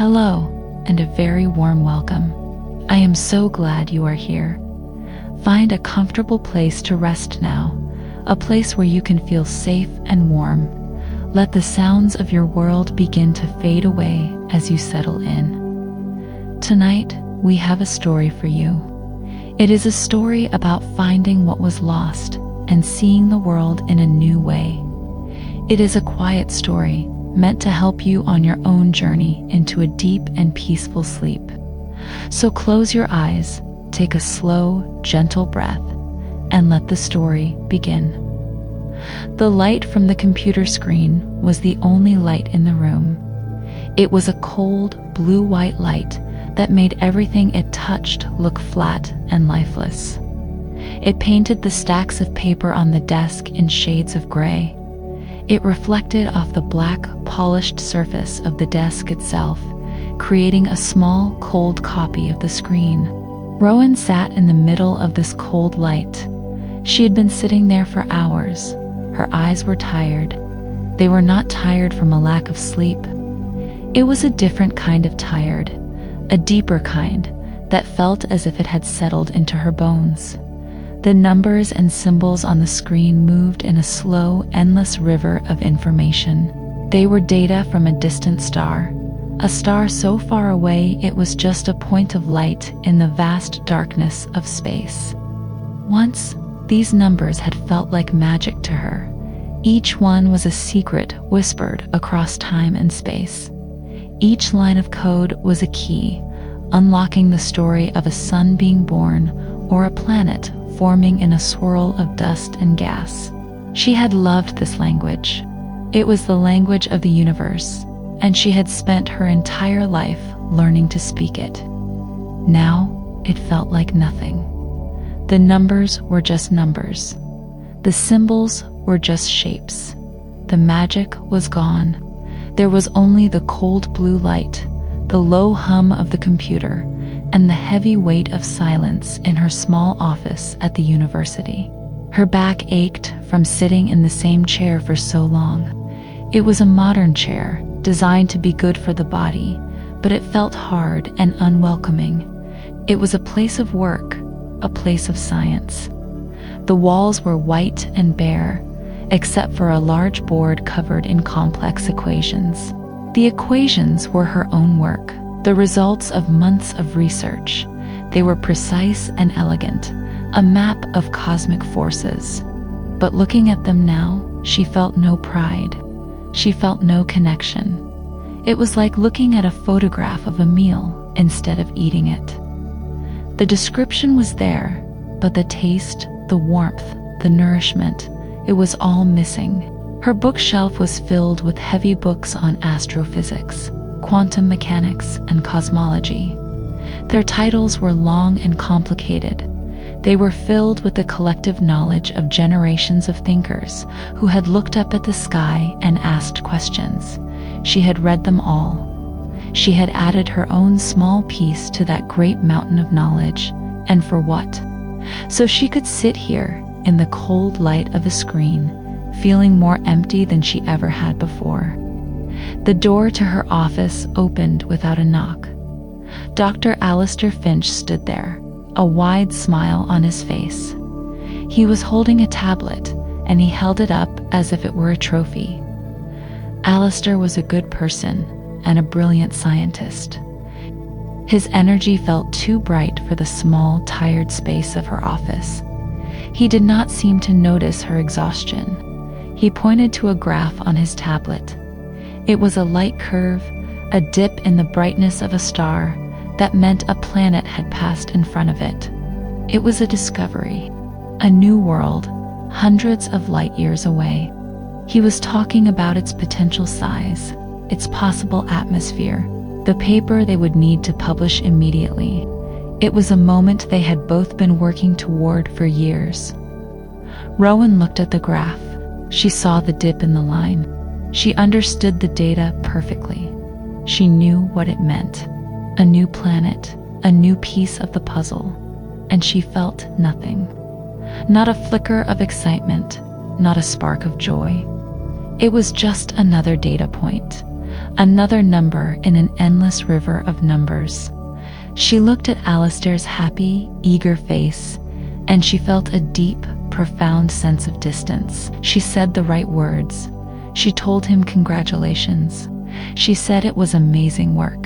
Hello, and a very warm welcome. I am so glad you are here. Find a comfortable place to rest now, a place where you can feel safe and warm. Let the sounds of your world begin to fade away as you settle in. Tonight, we have a story for you. It is a story about finding what was lost and seeing the world in a new way. It is a quiet story meant to help you on your own journey into a deep and peaceful sleep. So close your eyes, take a slow, gentle breath, and let the story begin. The light from the computer screen was the only light in the room. It was a cold, blue-white light that made everything it touched look flat and lifeless. It painted the stacks of paper on the desk in shades of gray. It reflected off the black, polished surface of the desk itself, creating a small, cold copy of the screen. Rowan sat in the middle of this cold light. She had been sitting there for hours. Her eyes were tired. They were not tired from a lack of sleep. It was a different kind of tired, a deeper kind that felt as if it had settled into her bones. The numbers and symbols on the screen moved in a slow, endless river of information. They were data from a distant star, a star so far away it was just a point of light in the vast darkness of space. Once, these numbers had felt like magic to her. Each one was a secret whispered across time and space. Each line of code was a key, unlocking the story of a sun being born or a planet forming in a swirl of dust and gas. She had loved this language. It was the language of the universe, and she had spent her entire life learning to speak it. Now, it felt like nothing. The numbers were just numbers. The symbols were just shapes. The magic was gone. There was only the cold blue light, the low hum of the computer, and the heavy weight of silence in her small office at the university. Her back ached from sitting in the same chair for so long. It was a modern chair, designed to be good for the body, but it felt hard and unwelcoming. It was a place of work, a place of science. The walls were white and bare, except for a large board covered in complex equations. The equations were her own work, the results of months of research. They were precise and elegant, a map of cosmic forces. But looking at them now, she felt no pride. She felt no connection. It was like looking at a photograph of a meal instead of eating it. The description was there, but the taste, the warmth, the nourishment, it was all missing. Her bookshelf was filled with heavy books on astrophysics, quantum mechanics, and cosmology. Their titles were long and complicated. They were filled with the collective knowledge of generations of thinkers who had looked up at the sky and asked questions. She had read them all. She had added her own small piece to that great mountain of knowledge, and for what? So she could sit here in the cold light of a screen, feeling more empty than she ever had before. The door to her office opened without a knock. Dr. Alistair Finch stood there, a wide smile on his face. He was holding a tablet, and he held it up as if it were a trophy. Alistair was a good person and a brilliant scientist. His energy felt too bright for the small, tired space of her office. He did not seem to notice her exhaustion. He pointed to a graph on his tablet. It was a light curve, a dip in the brightness of a star that meant a planet had passed in front of it. It was a discovery, a new world, hundreds of light years away. He was talking about its potential size, its possible atmosphere, the paper they would need to publish immediately. It was a moment they had both been working toward for years. Rowan looked at the graph. She saw the dip in the line. She understood the data perfectly. She knew what it meant. A new planet, a new piece of the puzzle. And she felt nothing. Not a flicker of excitement, not a spark of joy. It was just another data point, another number in an endless river of numbers. She looked at Alistair's happy, eager face, and she felt a deep, profound sense of distance. She said the right words. She told him congratulations. She said it was amazing work.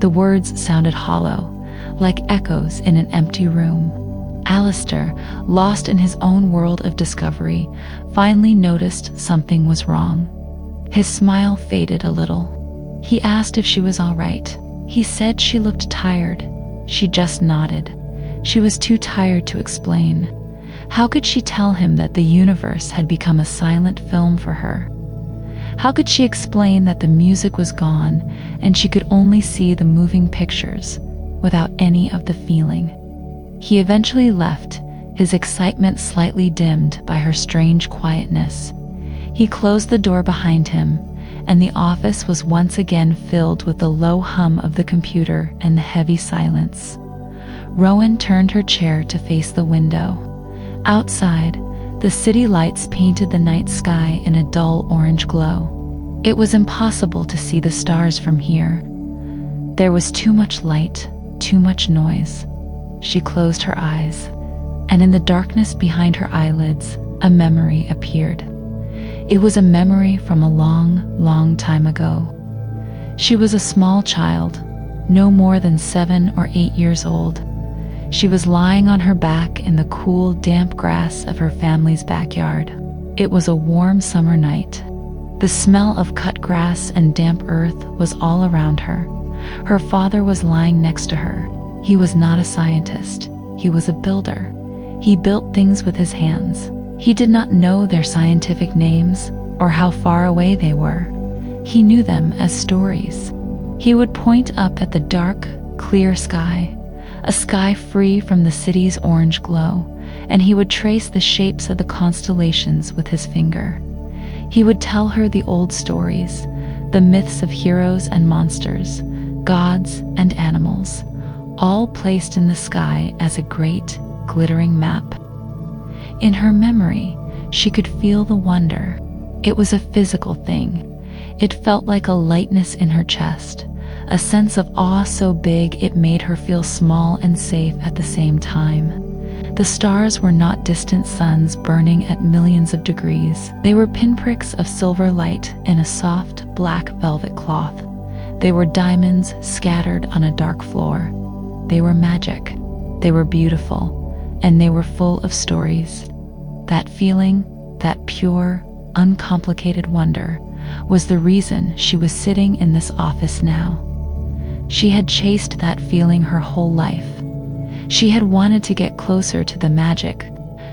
The words sounded hollow, like echoes in an empty room. Alistair, lost in his own world of discovery, finally noticed something was wrong. His smile faded a little. He asked if she was all right. He said she looked tired. She just nodded. She was too tired to explain. How could she tell him that the universe had become a silent film for her? How could she explain that the music was gone and she could only see the moving pictures without any of the feeling? He eventually left, his excitement slightly dimmed by her strange quietness. He closed the door behind him, and the office was once again filled with the low hum of the computer and the heavy silence. Rowan turned her chair to face the window. Outside, the city lights painted the night sky in a dull orange glow. It was impossible to see the stars from here. There was too much light, too much noise. She closed her eyes, and in the darkness behind her eyelids, a memory appeared. It was a memory from a long, long time ago. She was a small child, no more than 7 or 8 years old. She was lying on her back in the cool, damp grass of her family's backyard. It was a warm summer night. The smell of cut grass and damp earth was all around her. Her father was lying next to her. He was not a scientist. He was a builder. He built things with his hands. He did not know their scientific names or how far away they were. He knew them as stories. He would point up at the dark, clear sky, a sky free from the city's orange glow, and he would trace the shapes of the constellations with his finger. He would tell her the old stories, the myths of heroes and monsters, gods and animals, all placed in the sky as a great, glittering map. In her memory, she could feel the wonder. It was a physical thing. It felt like a lightness in her chest, a sense of awe so big it made her feel small and safe at the same time. The stars were not distant suns burning at millions of degrees. They were pinpricks of silver light in a soft, black velvet cloth. They were diamonds scattered on a dark floor. They were magic. They were beautiful. And they were full of stories. That feeling, that pure, uncomplicated wonder, was the reason she was sitting in this office now. She had chased that feeling her whole life. She had wanted to get closer to the magic.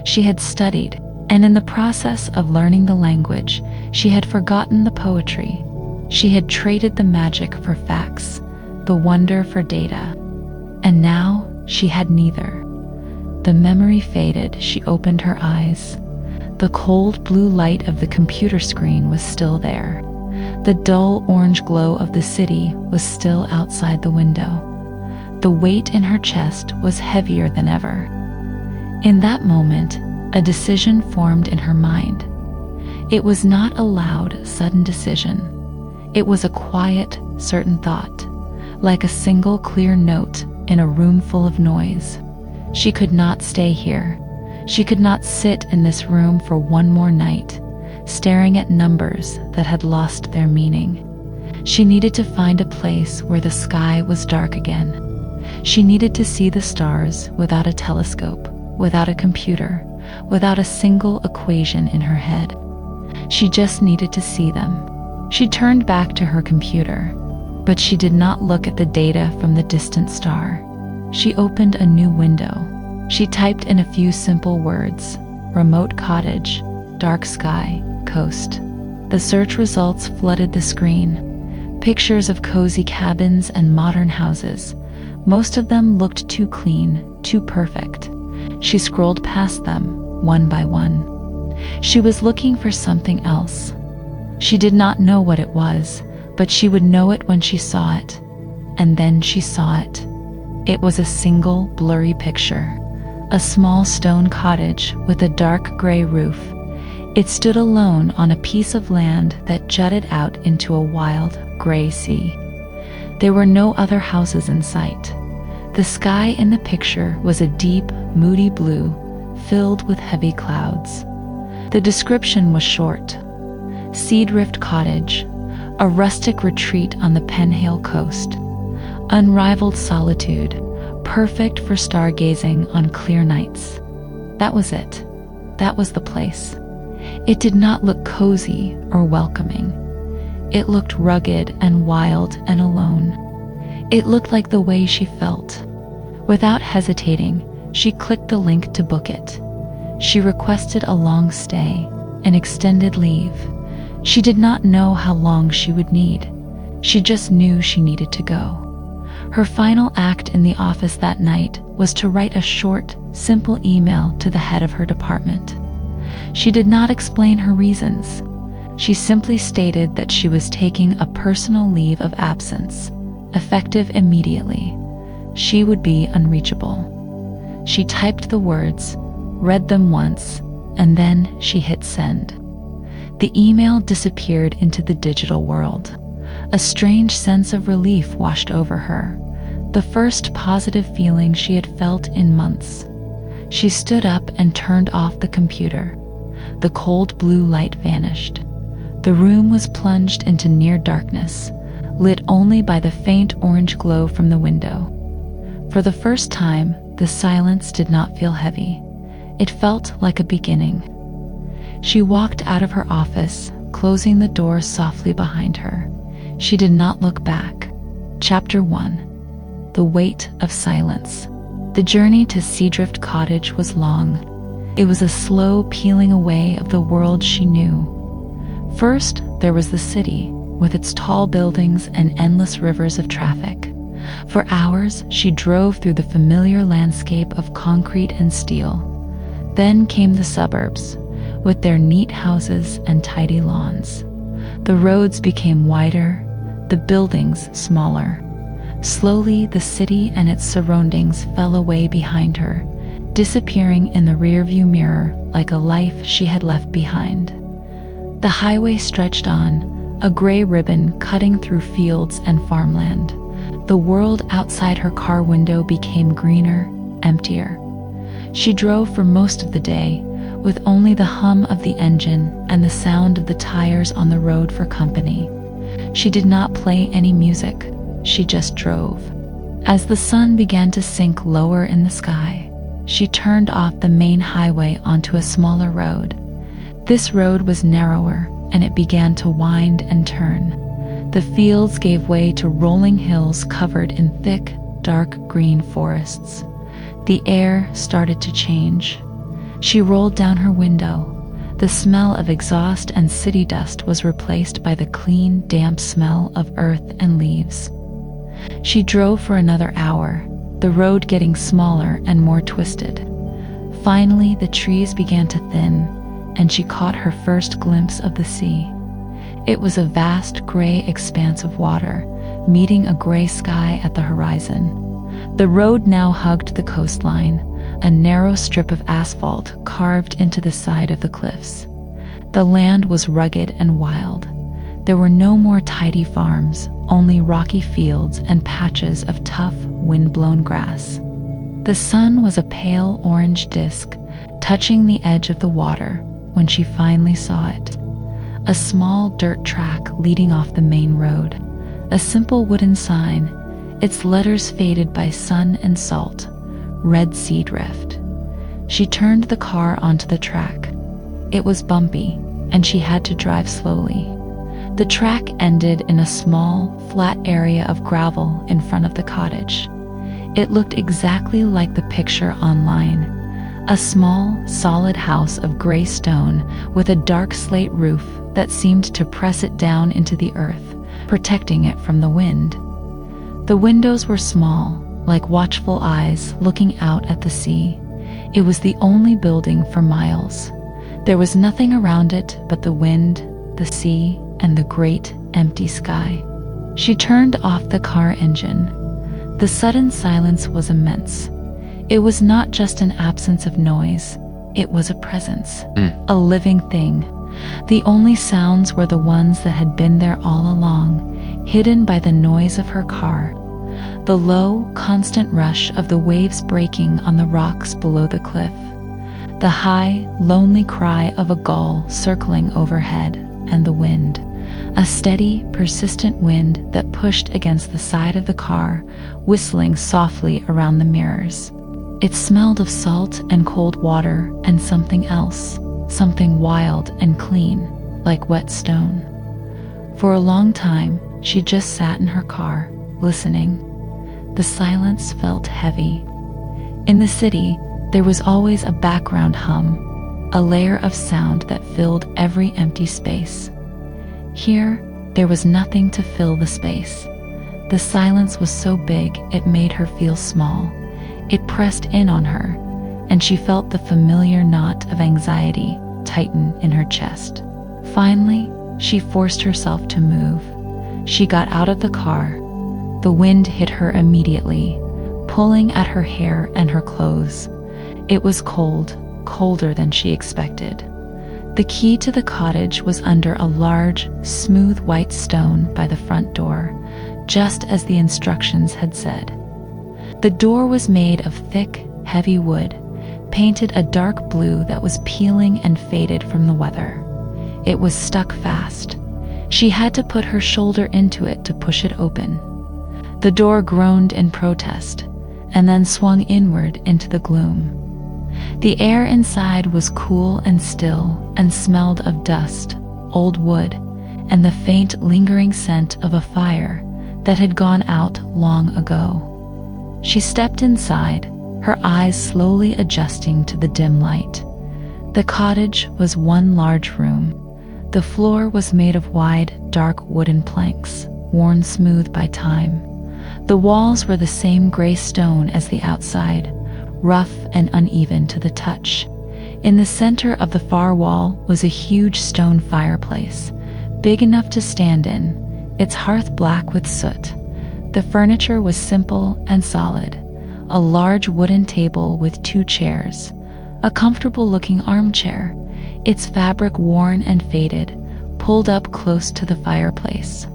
She had studied, and in the process of learning the language, she had forgotten the poetry. She had traded the magic for facts, the wonder for data. And now she had neither. The memory faded. She opened her eyes. The cold blue light of the computer screen was still there. The dull orange glow of the city was still outside the window. The weight in her chest was heavier than ever. In that moment, a decision formed in her mind. It was not a loud, sudden decision. It was a quiet, certain thought, like a single clear note in a room full of noise. She could not stay here. She could not sit in this room for one more night, staring at numbers that had lost their meaning. She needed to find a place where the sky was dark again. She needed to see the stars without a telescope, without a computer, without a single equation in her head. She just needed to see them. She turned back to her computer, but she did not look at the data from the distant star. She opened a new window. She typed in a few simple words: remote cottage, dark sky, coast. The search results flooded the screen. Pictures of cozy cabins and modern houses. Most of them looked too clean, too perfect. She scrolled past them, one by one. She was looking for something else. She did not know what it was, but she would know it when she saw it. And then she saw it. It was a single, blurry picture. A small stone cottage with a dark gray roof. It stood alone on a piece of land that jutted out into a wild, gray sea. There were no other houses in sight. The sky in the picture was a deep, moody blue, filled with heavy clouds. The description was short. Seadrift Cottage, a rustic retreat on the Penhale coast. Unrivaled solitude, perfect for stargazing on clear nights. That was it. That was the place. It did not look cozy or welcoming. It looked rugged and wild and alone. It looked like the way she felt. Without hesitating, she clicked the link to book it. She requested a long stay, an extended leave. She did not know how long she would need. She just knew she needed to go. Her final act in the office that night was to write a short, simple email to the head of her department. She did not explain her reasons. She simply stated that she was taking a personal leave of absence, effective immediately. She would be unreachable. She typed the words, read them once, and then she hit send. The email disappeared into the digital world. A strange sense of relief washed over her, the first positive feeling she had felt in months. She stood up and turned off the computer. The cold blue light vanished. The room was plunged into near darkness, lit only by the faint orange glow from the window. For the first time, the silence did not feel heavy. It felt like a beginning. She walked out of her office, closing the door softly behind her. She did not look back. Chapter 1. The Weight of Silence. The journey to Seadrift Cottage was long. It was a slow peeling away of the world she knew. First, there was the city, with its tall buildings and endless rivers of traffic. For hours, she drove through the familiar landscape of concrete and steel. Then came the suburbs, with their neat houses and tidy lawns. The roads became wider, the buildings smaller. Slowly, the city and its surroundings fell away behind her, disappearing in the rearview mirror like a life she had left behind. The highway stretched on, a gray ribbon cutting through fields and farmland. The world outside her car window became greener, emptier. She drove for most of the day, with only the hum of the engine and the sound of the tires on the road for company. She did not play any music, she just drove. As the sun began to sink lower in the sky, she turned off the main highway onto a smaller road. This road was narrower, and it began to wind and turn. The fields gave way to rolling hills covered in thick, dark green forests. The air started to change. She rolled down her window. The smell of exhaust and city dust was replaced by the clean, damp smell of earth and leaves. She drove for another hour, the road getting smaller and more twisted. Finally, the trees began to thin, and she caught her first glimpse of the sea. It was a vast gray expanse of water, meeting a gray sky at the horizon. The road now hugged the coastline, a narrow strip of asphalt carved into the side of the cliffs. The land was rugged and wild. There were no more tidy farms, only rocky fields and patches of tough, wind-blown grass. The sun was a pale orange disk, touching the edge of the water when she finally saw it. A small dirt track leading off the main road. A simple wooden sign, its letters faded by sun and salt. Red Sea Drift. She turned the car onto the track. It was bumpy, and she had to drive slowly. The track ended in a small, flat area of gravel in front of the cottage. It looked exactly like the picture online. A small, solid house of gray stone with a dark slate roof that seemed to press it down into the earth, protecting it from the wind. The windows were small, like watchful eyes looking out at the sea. It was the only building for miles. There was nothing around it but the wind, the sea, and the great, empty sky. She turned off the car engine. The sudden silence was immense. It was not just an absence of noise. It was a presence, a living thing. The only sounds were the ones that had been there all along, hidden by the noise of her car. The low, constant rush of the waves breaking on the rocks below the cliff. The high, lonely cry of a gull circling overhead, and the wind. A steady, persistent wind that pushed against the side of the car, whistling softly around the mirrors. It smelled of salt and cold water and something else, something wild and clean, like wet stone. For a long time, she just sat in her car, listening. The silence felt heavy. In the city, there was always a background hum, a layer of sound that filled every empty space. Here, there was nothing to fill the space. The silence was so big it made her feel small. It pressed in on her, and she felt the familiar knot of anxiety tighten in her chest. Finally, she forced herself to move. She got out of the car. The wind hit her immediately, pulling at her hair and her clothes. It was cold, colder than she expected. The key to the cottage was under a large, smooth white stone by the front door, just as the instructions had said. The door was made of thick, heavy wood, painted a dark blue that was peeling and faded from the weather. It was stuck fast. She had to put her shoulder into it to push it open. The door groaned in protest, and then swung inward into the gloom. The air inside was cool and still and smelled of dust, old wood, and the faint lingering scent of a fire that had gone out long ago. She stepped inside, her eyes slowly adjusting to the dim light. The cottage was one large room. The floor was made of wide, dark wooden planks, worn smooth by time. The walls were the same gray stone as the outside, rough and uneven to the touch. In the center of the far wall was a huge stone fireplace, big enough to stand in, its hearth black with soot. The furniture was simple and solid. A large wooden table with 2 chairs, a comfortable-looking armchair, its fabric worn and faded, pulled up close to the fireplace.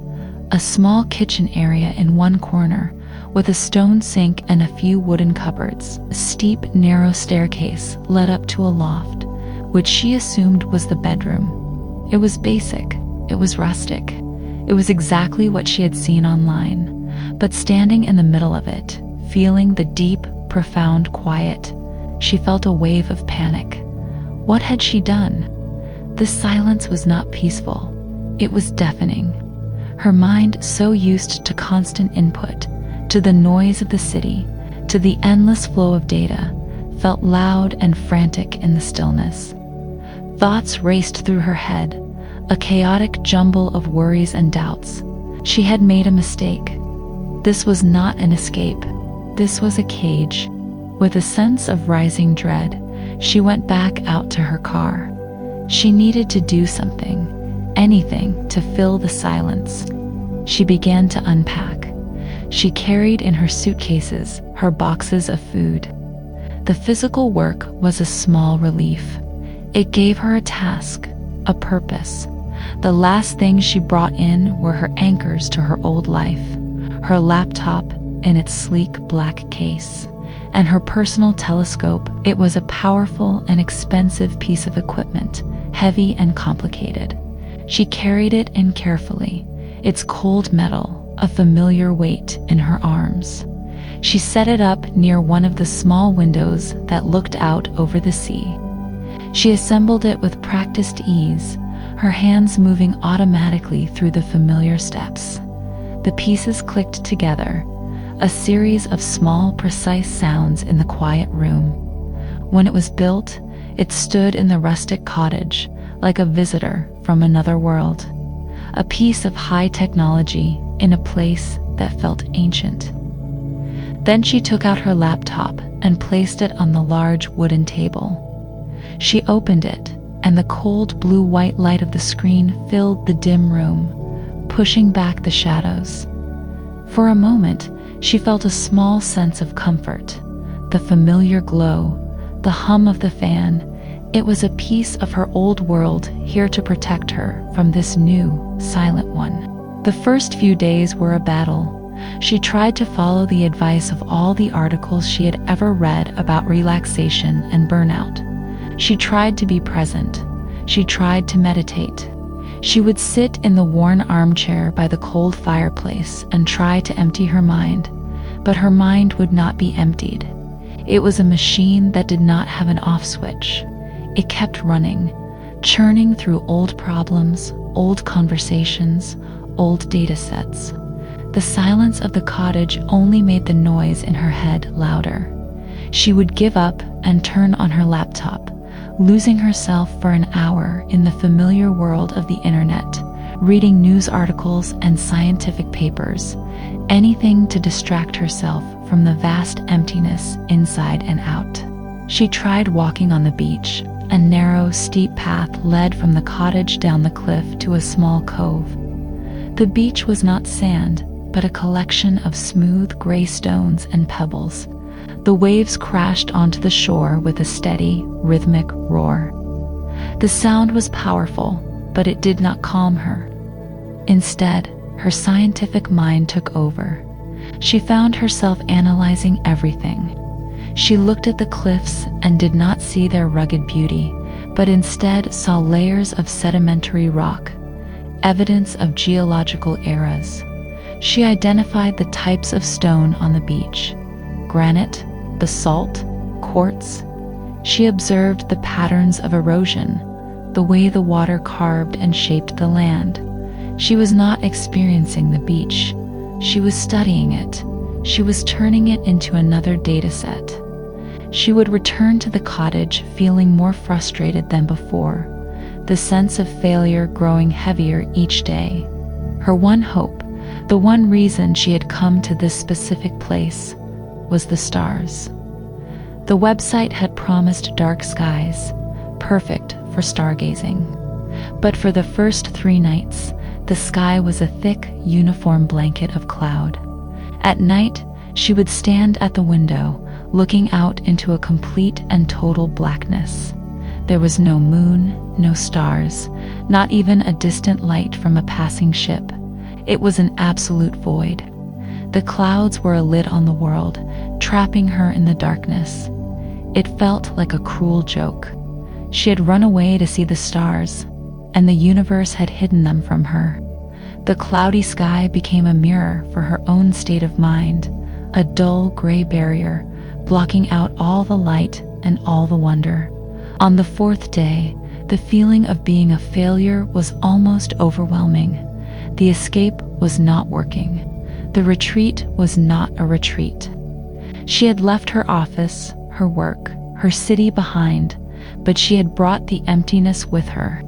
A small kitchen area in one corner, with a stone sink and a few wooden cupboards. A steep, narrow staircase led up to a loft, which she assumed was the bedroom. It was basic, it was rustic, it was exactly what she had seen online. But standing in the middle of it, feeling the deep, profound quiet, she felt a wave of panic. What had she done? The silence was not peaceful. It was deafening. Her mind, so used to constant input, to the noise of the city, to the endless flow of data, felt loud and frantic in the stillness. Thoughts raced through her head, a chaotic jumble of worries and doubts. She had made a mistake. This was not an escape. This was a cage. With a sense of rising dread, she went back out to her car. She needed to do something, anything, to fill the silence. She began to unpack. She carried in her suitcases her boxes of food. The physical work was a small relief. It gave her a task, a purpose. The last things she brought in were her anchors to her old life, her laptop in its sleek black case, and her personal telescope. It was a powerful and expensive piece of equipment, heavy and complicated. She carried it in carefully, its cold metal, a familiar weight in her arms. She set it up near one of the small windows that looked out over the sea. She assembled it with practiced ease, her hands moving automatically through the familiar steps. The pieces clicked together, a series of small, precise sounds in the quiet room. When it was built, it stood in the rustic cottage, like a visitor from another world, a piece of high technology in a place that felt ancient. Then she took out her laptop and placed it on the large wooden table. She opened it, and the cold blue-white light of the screen filled the dim room, pushing back the shadows. For a moment, she felt a small sense of comfort, the familiar glow, the hum of the fan, It was a piece of her old world here to protect her from this new, silent one. The first few days were a battle. She tried to follow the advice of all the articles she had ever read about relaxation and burnout. She tried to be present. She tried to meditate. She would sit in the worn armchair by the cold fireplace and try to empty her mind, but her mind would not be emptied. It was a machine that did not have an off switch. It kept running, churning through old problems, old conversations, old data sets. The silence of the cottage only made the noise in her head louder. She would give up and turn on her laptop, losing herself for an hour in the familiar world of the internet, reading news articles and scientific papers, anything to distract herself from the vast emptiness inside and out. She tried walking on the beach. A narrow, steep path led from the cottage down the cliff to a small cove. The beach was not sand, but a collection of smooth gray stones and pebbles. The waves crashed onto the shore with a steady, rhythmic roar. The sound was powerful, but it did not calm her. Instead, her scientific mind took over. She found herself analyzing everything. She looked at the cliffs and did not see their rugged beauty, but instead saw layers of sedimentary rock, evidence of geological eras. She identified the types of stone on the beach: granite, basalt, quartz. She observed the patterns of erosion, the way the water carved and shaped the land. She was not experiencing the beach. She was studying it. She was turning it into another data set. She would return to the cottage feeling more frustrated than before, the sense of failure growing heavier each day. Her one hope, the one reason she had come to this specific place, was the stars. The website had promised dark skies, perfect for stargazing. But for the first 3 nights, the sky was a thick, uniform blanket of cloud. At night, she would stand at the window, looking out into a complete and total blackness. There was no moon, no stars, not even a distant light from a passing ship. It was an absolute void. The clouds were a lid on the world, trapping her in the darkness. It felt like a cruel joke. She had run away to see the stars, and the universe had hidden them from her. The cloudy sky became a mirror for her own state of mind, a dull gray barrier, blocking out all the light and all the wonder. On the 4th day, the feeling of being a failure was almost overwhelming. The escape was not working. The retreat was not a retreat. She had left her office, her work, her city behind, but she had brought the emptiness with her.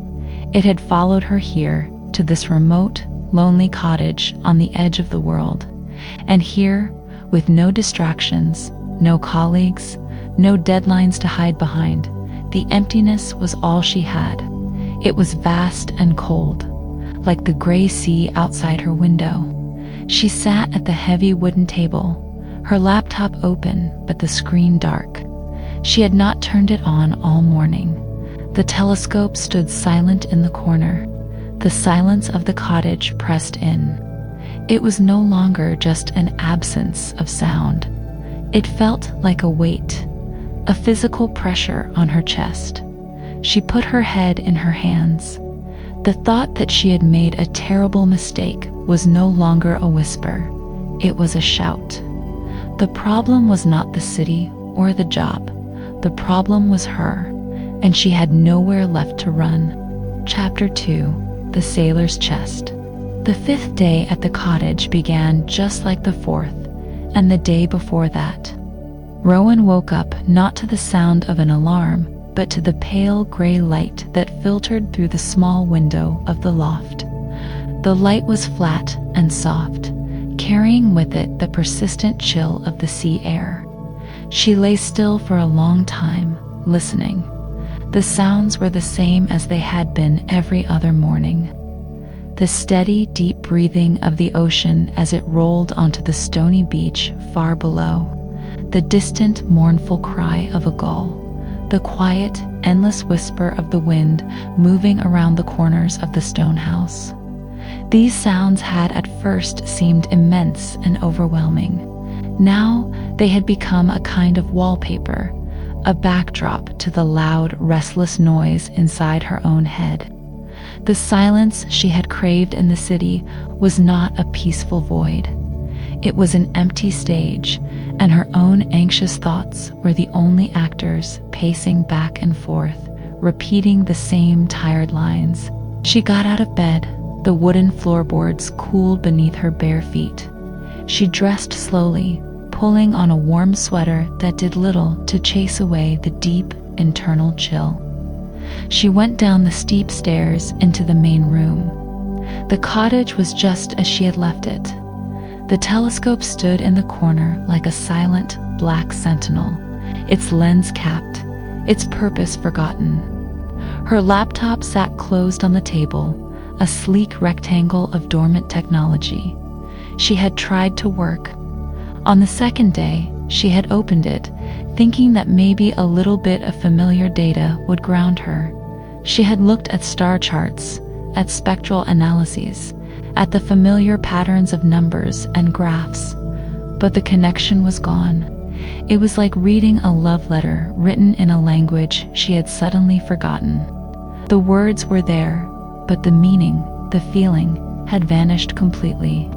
It had followed her here to this remote, lonely cottage on the edge of the world. And here, with no distractions, no colleagues, no deadlines to hide behind, the emptiness was all she had. It was vast and cold, like the gray sea outside her window. She sat at the heavy wooden table, her laptop open but the screen dark. She had not turned it on all morning. The telescope stood silent in the corner. The silence of the cottage pressed in. It was no longer just an absence of sound. It felt like a weight, a physical pressure on her chest. She put her head in her hands. The thought that she had made a terrible mistake was no longer a whisper. It was a shout. The problem was not the city or the job. The problem was her, and she had nowhere left to run. Chapter 2: The Sailor's Chest. The 5th day at the cottage began just like the 4th, and the day before that. Rowan woke up not to the sound of an alarm, but to the pale gray light that filtered through the small window of the loft. The light was flat and soft, carrying with it the persistent chill of the sea air. She lay still for a long time, listening. The sounds were the same as they had been every other morning. The steady, deep breathing of the ocean as it rolled onto the stony beach far below. The distant, mournful cry of a gull. the quiet, endless whisper of the wind moving around the corners of the stone house. These sounds had at first seemed immense and overwhelming. Now they had become a kind of wallpaper, a backdrop to the loud, restless noise inside her own head. The silence she had craved in the city was not a peaceful void. It was an empty stage, and her own anxious thoughts were the only actors pacing back and forth, repeating the same tired lines. She got out of bed, the wooden floorboards cooled beneath her bare feet. She dressed slowly, pulling on a warm sweater that did little to chase away the deep, internal chill. She went down the steep stairs into the main room. The cottage was just as she had left it. The telescope stood in the corner like a silent, black sentinel, its lens capped, its purpose forgotten. Her laptop sat closed on the table, a sleek rectangle of dormant technology. She had tried to work. On the second day, she had opened it, thinking that maybe a little bit of familiar data would ground her. She had looked at star charts, at spectral analyses, at the familiar patterns of numbers and graphs, but the connection was gone. It was like reading a love letter written in a language she had suddenly forgotten. The words were there, but the meaning, the feeling, had vanished completely.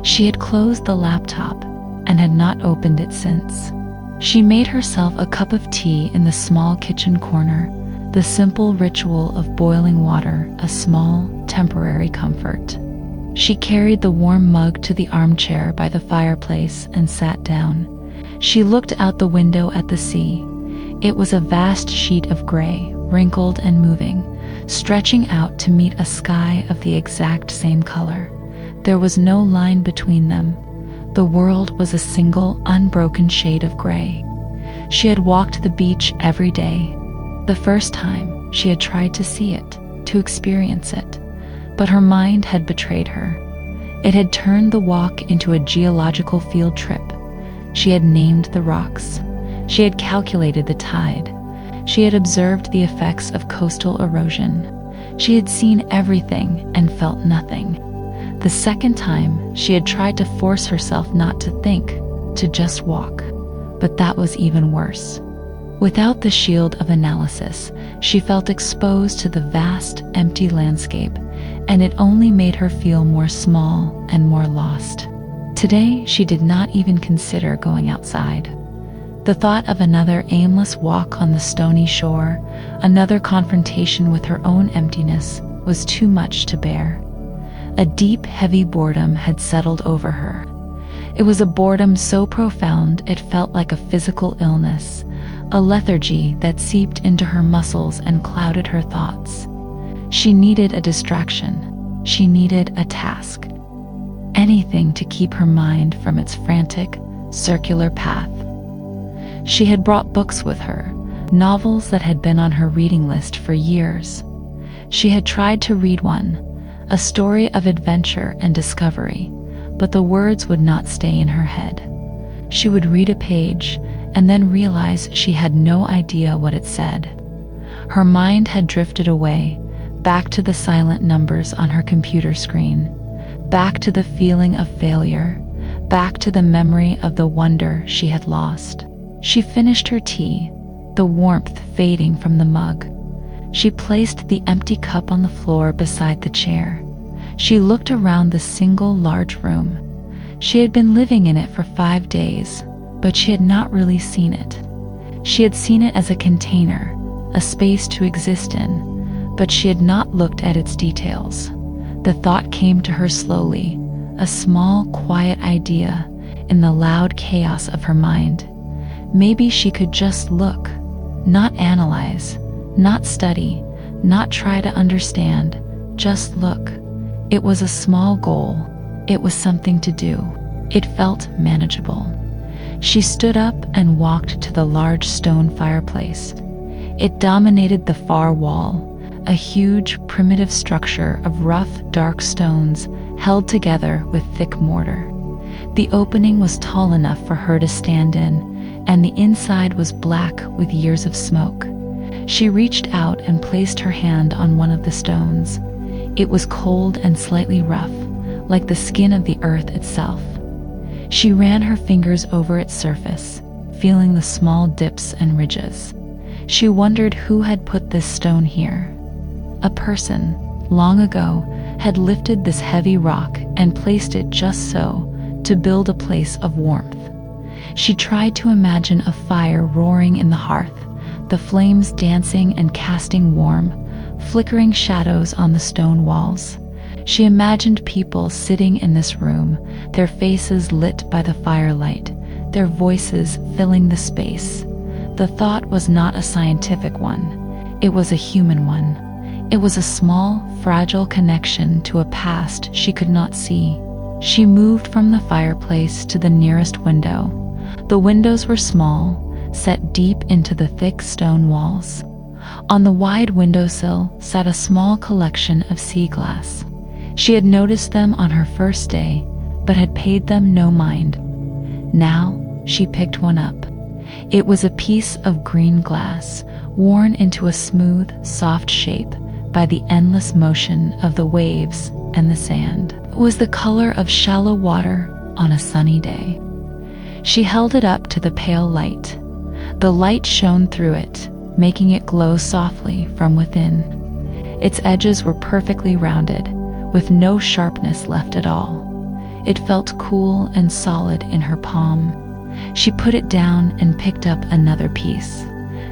She had closed the laptop and had not opened it since. She made herself a cup of tea in the small kitchen corner, the simple ritual of boiling water, a small, temporary comfort. She carried the warm mug to the armchair by the fireplace and sat down. She looked out the window at the sea. It was a vast sheet of gray, wrinkled and moving, stretching out to meet a sky of the exact same color. There was no line between them. The world was a single, unbroken shade of gray. She had walked the beach every day. The first time, she had tried to see it, to experience it. But her mind had betrayed her. It had turned the walk into a geological field trip. She had named the rocks. She had calculated the tide. She had observed the effects of coastal erosion. She had seen everything and felt nothing. The second time, she had tried to force herself not to think, to just walk. But that was even worse. Without the shield of analysis, she felt exposed to the vast, empty landscape, and it only made her feel more small and more lost. Today, she did not even consider going outside. The thought of another aimless walk on the stony shore, another confrontation with her own emptiness, was too much to bear. A deep, heavy boredom had settled over her. It was a boredom so profound it felt like a physical illness, a lethargy that seeped into her muscles and clouded her thoughts. She needed a distraction. She needed a task. Anything to keep her mind from its frantic, circular path. She had brought books with her, novels that had been on her reading list for years. She had tried to read one, a story of adventure and discovery, but the words would not stay in her head. She would read a page and then realize she had no idea what it said. Her mind had drifted away, back to the silent numbers on her computer screen, back to the feeling of failure, back to the memory of the wonder she had lost. She finished her tea, the warmth fading from the mug. She placed the empty cup on the floor beside the chair. She looked around the single large room. She had been living in it for 5 days, but she had not really seen it. She had seen it as a container, a space to exist in, but she had not looked at its details. The thought came to her slowly, a small, quiet idea in the loud chaos of her mind. Maybe she could just look, not analyze, not study, not try to understand, just look. It was a small goal. It was something to do. It felt manageable. She stood up and walked to the large stone fireplace. It dominated the far wall, a huge, primitive structure of rough, dark stones held together with thick mortar. The opening was tall enough for her to stand in, and the inside was black with years of smoke. She reached out and placed her hand on one of the stones. It was cold and slightly rough, like the skin of the earth itself. She ran her fingers over its surface, feeling the small dips and ridges. She wondered who had put this stone here. A person, long ago, had lifted this heavy rock and placed it just so, to build a place of warmth. She tried to imagine a fire roaring in the hearth, the flames dancing and casting warm, flickering shadows on the stone walls. She imagined people sitting in this room, their faces lit by the firelight, their voices filling the space. The thought was not a scientific one. It was a human one. It was a small, fragile connection to a past she could not see. She moved from the fireplace to the nearest window. The windows were small, set deep into the thick stone walls. On the wide windowsill sat a small collection of sea glass. She had noticed them on her first day, but had paid them no mind. Now she picked one up. It was a piece of green glass, worn into a smooth, soft shape by the endless motion of the waves and the sand. It was the color of shallow water on a sunny day. She held it up to the pale light. The light shone through it, making it glow softly from within. Its edges were perfectly rounded, with no sharpness left at all. It felt cool and solid in her palm. She put it down and picked up another piece.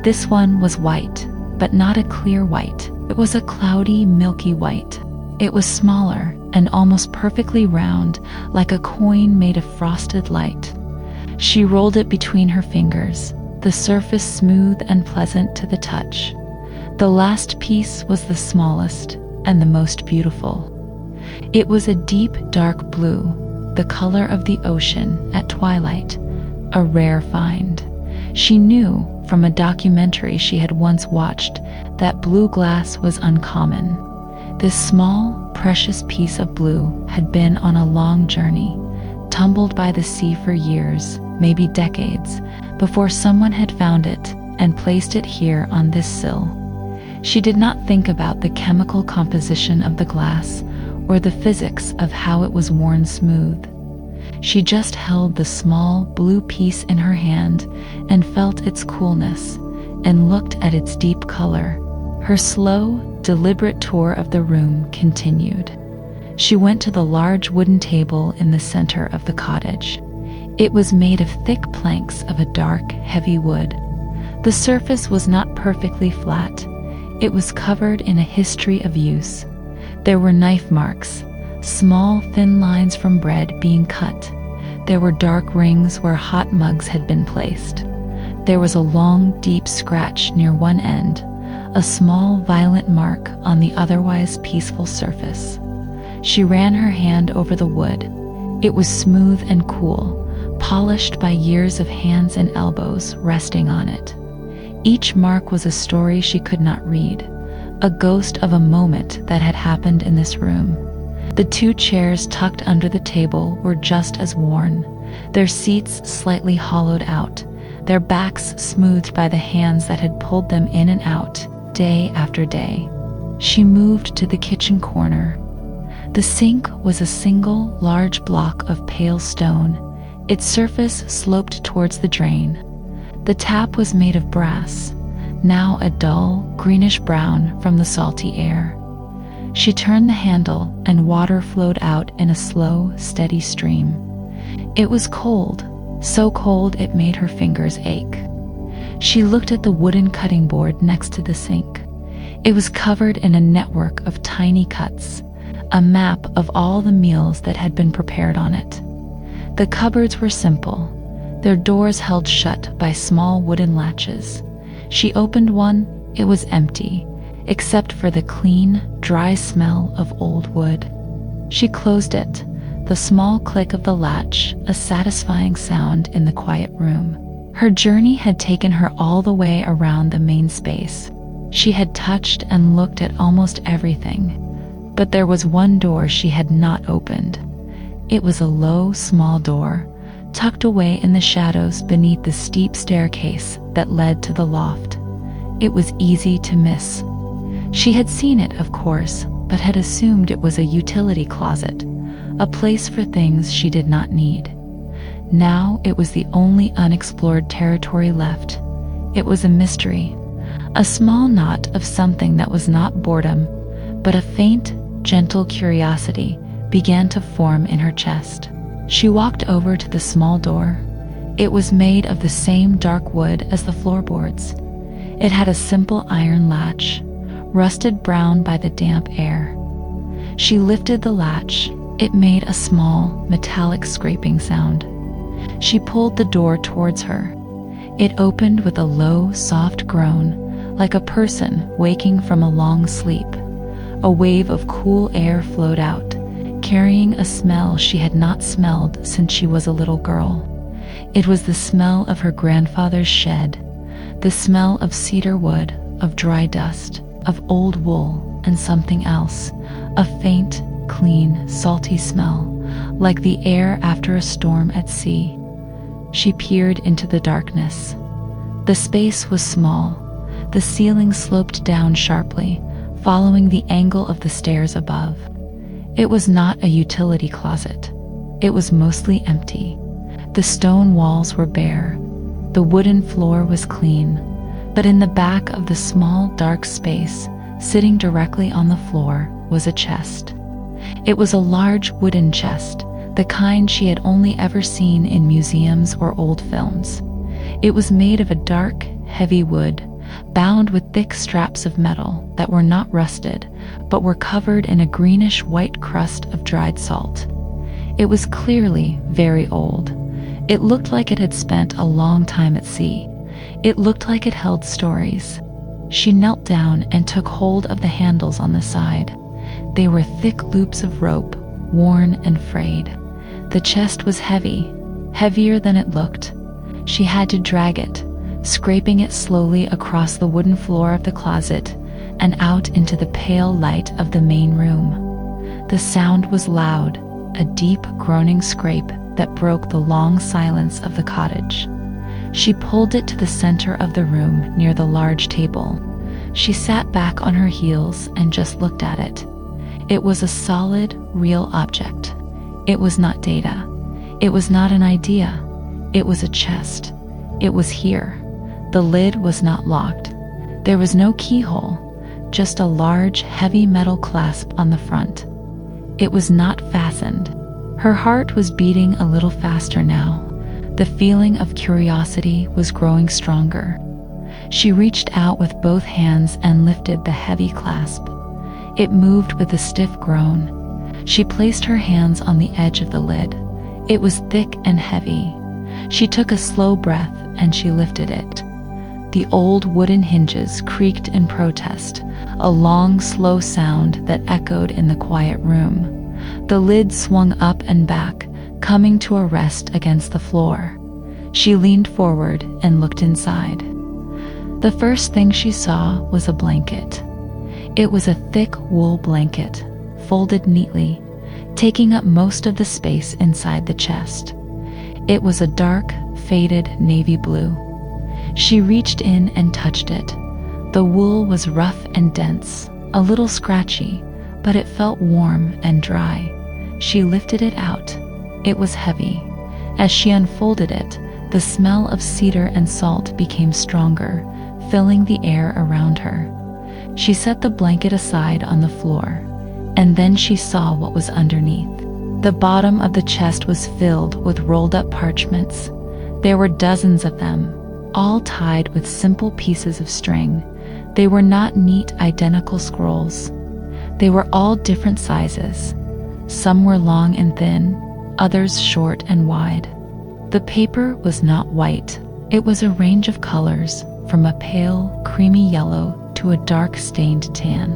This one was white, but not a clear white. It was a cloudy, milky white. It was smaller and almost perfectly round, like a coin made of frosted light. She rolled it between her fingers, the surface smooth and pleasant to the touch. The last piece was the smallest and the most beautiful. It was a deep, dark blue, the color of the ocean at twilight, a rare find. She knew from a documentary she had once watched that blue glass was uncommon. This small, precious piece of blue had been on a long journey, tumbled by the sea for years, maybe decades, before someone had found it and placed it here on this sill. She did not think about the chemical composition of the glass or the physics of how it was worn smooth. She just held the small blue piece in her hand and felt its coolness and looked at its deep color. Her slow, deliberate tour of the room continued. She went to the large wooden table in the center of the cottage. It was made of thick planks of a dark, heavy wood. The surface was not perfectly flat. It was covered in a history of use. There were knife marks, small, thin lines from bread being cut. There were dark rings where hot mugs had been placed. There was a long, deep scratch near one end, a small, violent mark on the otherwise peaceful surface. She ran her hand over the wood. It was smooth and cool, polished by years of hands and elbows resting on it. Each mark was a story she could not read, a ghost of a moment that had happened in this room. The two chairs tucked under the table were just as worn, their seats slightly hollowed out, their backs smoothed by the hands that had pulled them in and out, day after day. She moved to the kitchen corner. The sink was a single, large block of pale stone. Its surface sloped towards the drain. The tap was made of brass, now a dull, greenish brown from the salty air. She turned the handle and water flowed out in a slow, steady stream. It was cold, so cold it made her fingers ache. She looked at the wooden cutting board next to the sink. It was covered in a network of tiny cuts, a map of all the meals that had been prepared on it. The cupboards were simple, their doors held shut by small wooden latches. She opened one, it was empty, except for the clean, dry smell of old wood. She closed it, the small click of the latch, a satisfying sound in the quiet room. Her journey had taken her all the way around the main space. She had touched and looked at almost everything, but there was one door she had not opened. It was a low, small door, tucked away in the shadows beneath the steep staircase that led to the loft. It was easy to miss. She had seen it, of course, but had assumed it was a utility closet, a place for things she did not need. Now it was the only unexplored territory left. It was a mystery, a small knot of something that was not boredom, but a faint, gentle curiosity began to form in her chest. She walked over to the small door. It was made of the same dark wood as the floorboards. It had a simple iron latch, rusted brown by the damp air. She lifted the latch. It made a small, metallic scraping sound. She pulled the door towards her. It opened with a low, soft groan, like a person waking from a long sleep. A wave of cool air flowed out, carrying a smell she had not smelled since she was a little girl. It was the smell of her grandfather's shed, the smell of cedar wood, of dry dust, of old wool, and something else, a faint, clean, salty smell, like the air after a storm at sea. She peered into the darkness. The space was small. The ceiling sloped down sharply, following the angle of the stairs above. It was not a utility closet. It was mostly empty. The stone walls were bare. The wooden floor was clean. But in the back of the small, dark space, sitting directly on the floor, was a chest. It was a large wooden chest, the kind she had only ever seen in museums or old films. It was made of a dark, heavy wood, bound with thick straps of metal that were not rusted, but were covered in a greenish-white crust of dried salt. It was clearly very old. It looked like it had spent a long time at sea. It looked like it held stories. She knelt down and took hold of the handles on the side. They were thick loops of rope, worn and frayed. The chest was heavy, heavier than it looked. She had to drag it, scraping it slowly across the wooden floor of the closet and out into the pale light of the main room. The sound was loud, a deep groaning scrape that broke the long silence of the cottage. She pulled it to the center of the room near the large table. She sat back on her heels and just looked at it. It was a solid, real object. It was not data. It was not an idea. It was a chest. It was here. The lid was not locked. There was no keyhole, just a large, heavy metal clasp on the front. It was not fastened. Her heart was beating a little faster now. The feeling of curiosity was growing stronger. She reached out with both hands and lifted the heavy clasp. It moved with a stiff groan. She placed her hands on the edge of the lid. It was thick and heavy. She took a slow breath and she lifted it. The old wooden hinges creaked in protest, a long, slow sound that echoed in the quiet room. The lid swung up and back, coming to a rest against the floor. She leaned forward and looked inside. The first thing she saw was a blanket. It was a thick wool blanket, folded neatly, taking up most of the space inside the chest. It was a dark, faded navy blue. She reached in and touched it. The wool was rough and dense, a little scratchy, but it felt warm and dry. She lifted it out. It was heavy. As she unfolded it, the smell of cedar and salt became stronger, filling the air around her. She set the blanket aside on the floor, and then she saw what was underneath. The bottom of the chest was filled with rolled-up parchments. There were dozens of them, all tied with simple pieces of string. They were not neat, identical scrolls. They were all different sizes. Some were long and thin, others short and wide. The paper was not white. It was a range of colors, from a pale, creamy yellow to a dark, stained tan.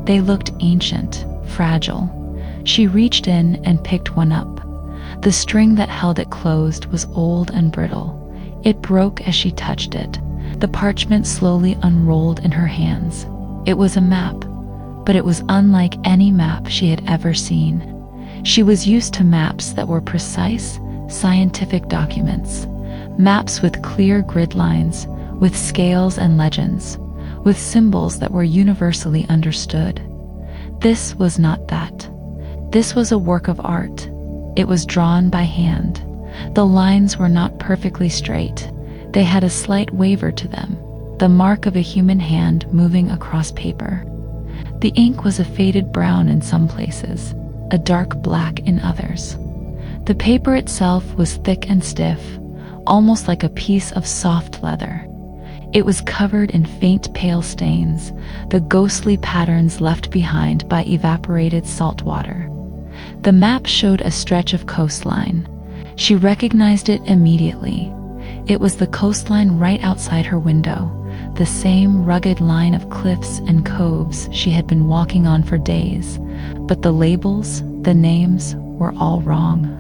They looked ancient, fragile. She reached in and picked one up. The string that held it closed was old and brittle. It broke as she touched it. The parchment slowly unrolled in her hands. It was a map, but it was unlike any map she had ever seen. She was used to maps that were precise, scientific documents, maps with clear grid lines, with scales and legends, with symbols that were universally understood. This was not that. This was a work of art. It was drawn by hand. The lines were not perfectly straight. They had a slight waver to them, the mark of a human hand moving across paper. The ink was a faded brown in some places, a dark black in others. The paper itself was thick and stiff, almost like a piece of soft leather. It was covered in faint pale stains, the ghostly patterns left behind by evaporated salt water. The map showed a stretch of coastline. She recognized it immediately. It was the coastline right outside her window, the same rugged line of cliffs and coves she had been walking on for days. But the labels, the names, were all wrong.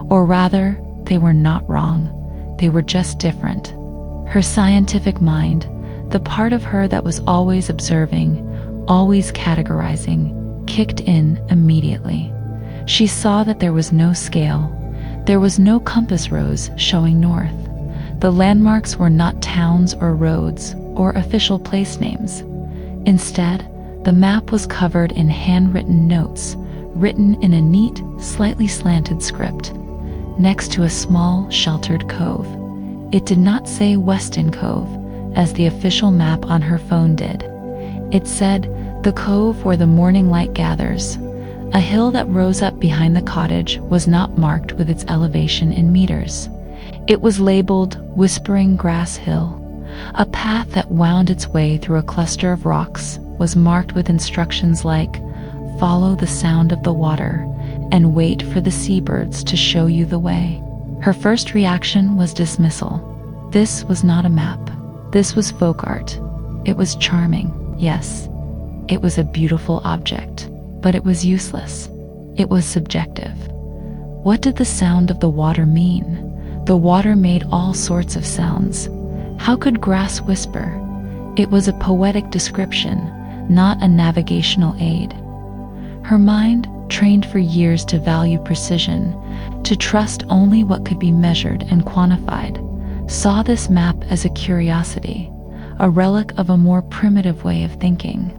Or rather, they were not wrong. They were just different. Her scientific mind, the part of her that was always observing, always categorizing, kicked in immediately. She saw that there was no scale. There was no compass rose showing north. The landmarks were not towns or roads or official place names. Instead, the map was covered in handwritten notes, written in a neat, slightly slanted script, next to a small, sheltered cove. It did not say Weston Cove, as the official map on her phone did. It said, the cove where the morning light gathers. A hill that rose up behind the cottage was not marked with its elevation in meters. It was labeled Whispering Grass Hill. A path that wound its way through a cluster of rocks was marked with instructions like, follow the sound of the water and wait for the seabirds to show you the way. Her first reaction was dismissal. This was not a map. This was folk art. It was charming, yes. It was a beautiful object, but it was useless. It was subjective. What did the sound of the water mean? The water made all sorts of sounds. How could grass whisper? It was a poetic description, not a navigational aid. Her mind, trained for years to value precision, to trust only what could be measured and quantified, saw this map as a curiosity, a relic of a more primitive way of thinking.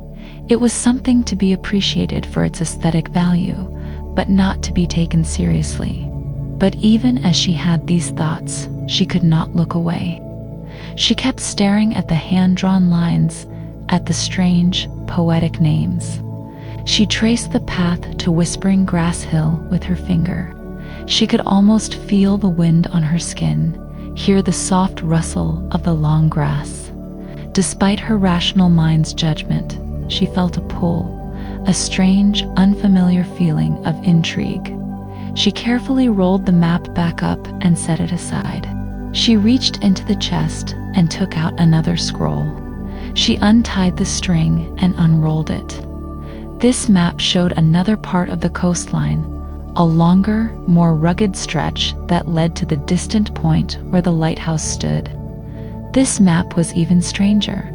It was something to be appreciated for its aesthetic value, but not to be taken seriously. But even as she had these thoughts, she could not look away. She kept staring at the hand-drawn lines, at the strange, poetic names. She traced the path to Whispering Grass Hill with her finger. She could almost feel the wind on her skin, hear the soft rustle of the long grass. Despite her rational mind's judgment, she felt a pull, a strange, unfamiliar feeling of intrigue. She carefully rolled the map back up and set it aside. She reached into the chest and took out another scroll. She untied the string and unrolled it. This map showed another part of the coastline, a longer, more rugged stretch that led to the distant point where the lighthouse stood. This map was even stranger.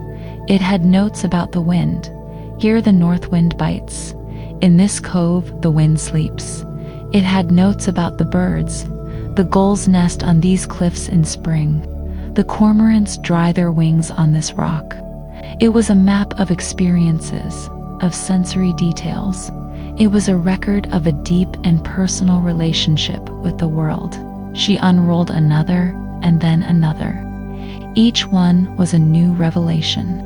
It had notes about the wind. Here the north wind bites. In this cove, the wind sleeps. It had notes about the birds. The gulls nest on these cliffs in spring. The cormorants dry their wings on this rock. It was a map of experiences, of sensory details. It was a record of a deep and personal relationship with the world. She unrolled another and then another. Each one was a new revelation.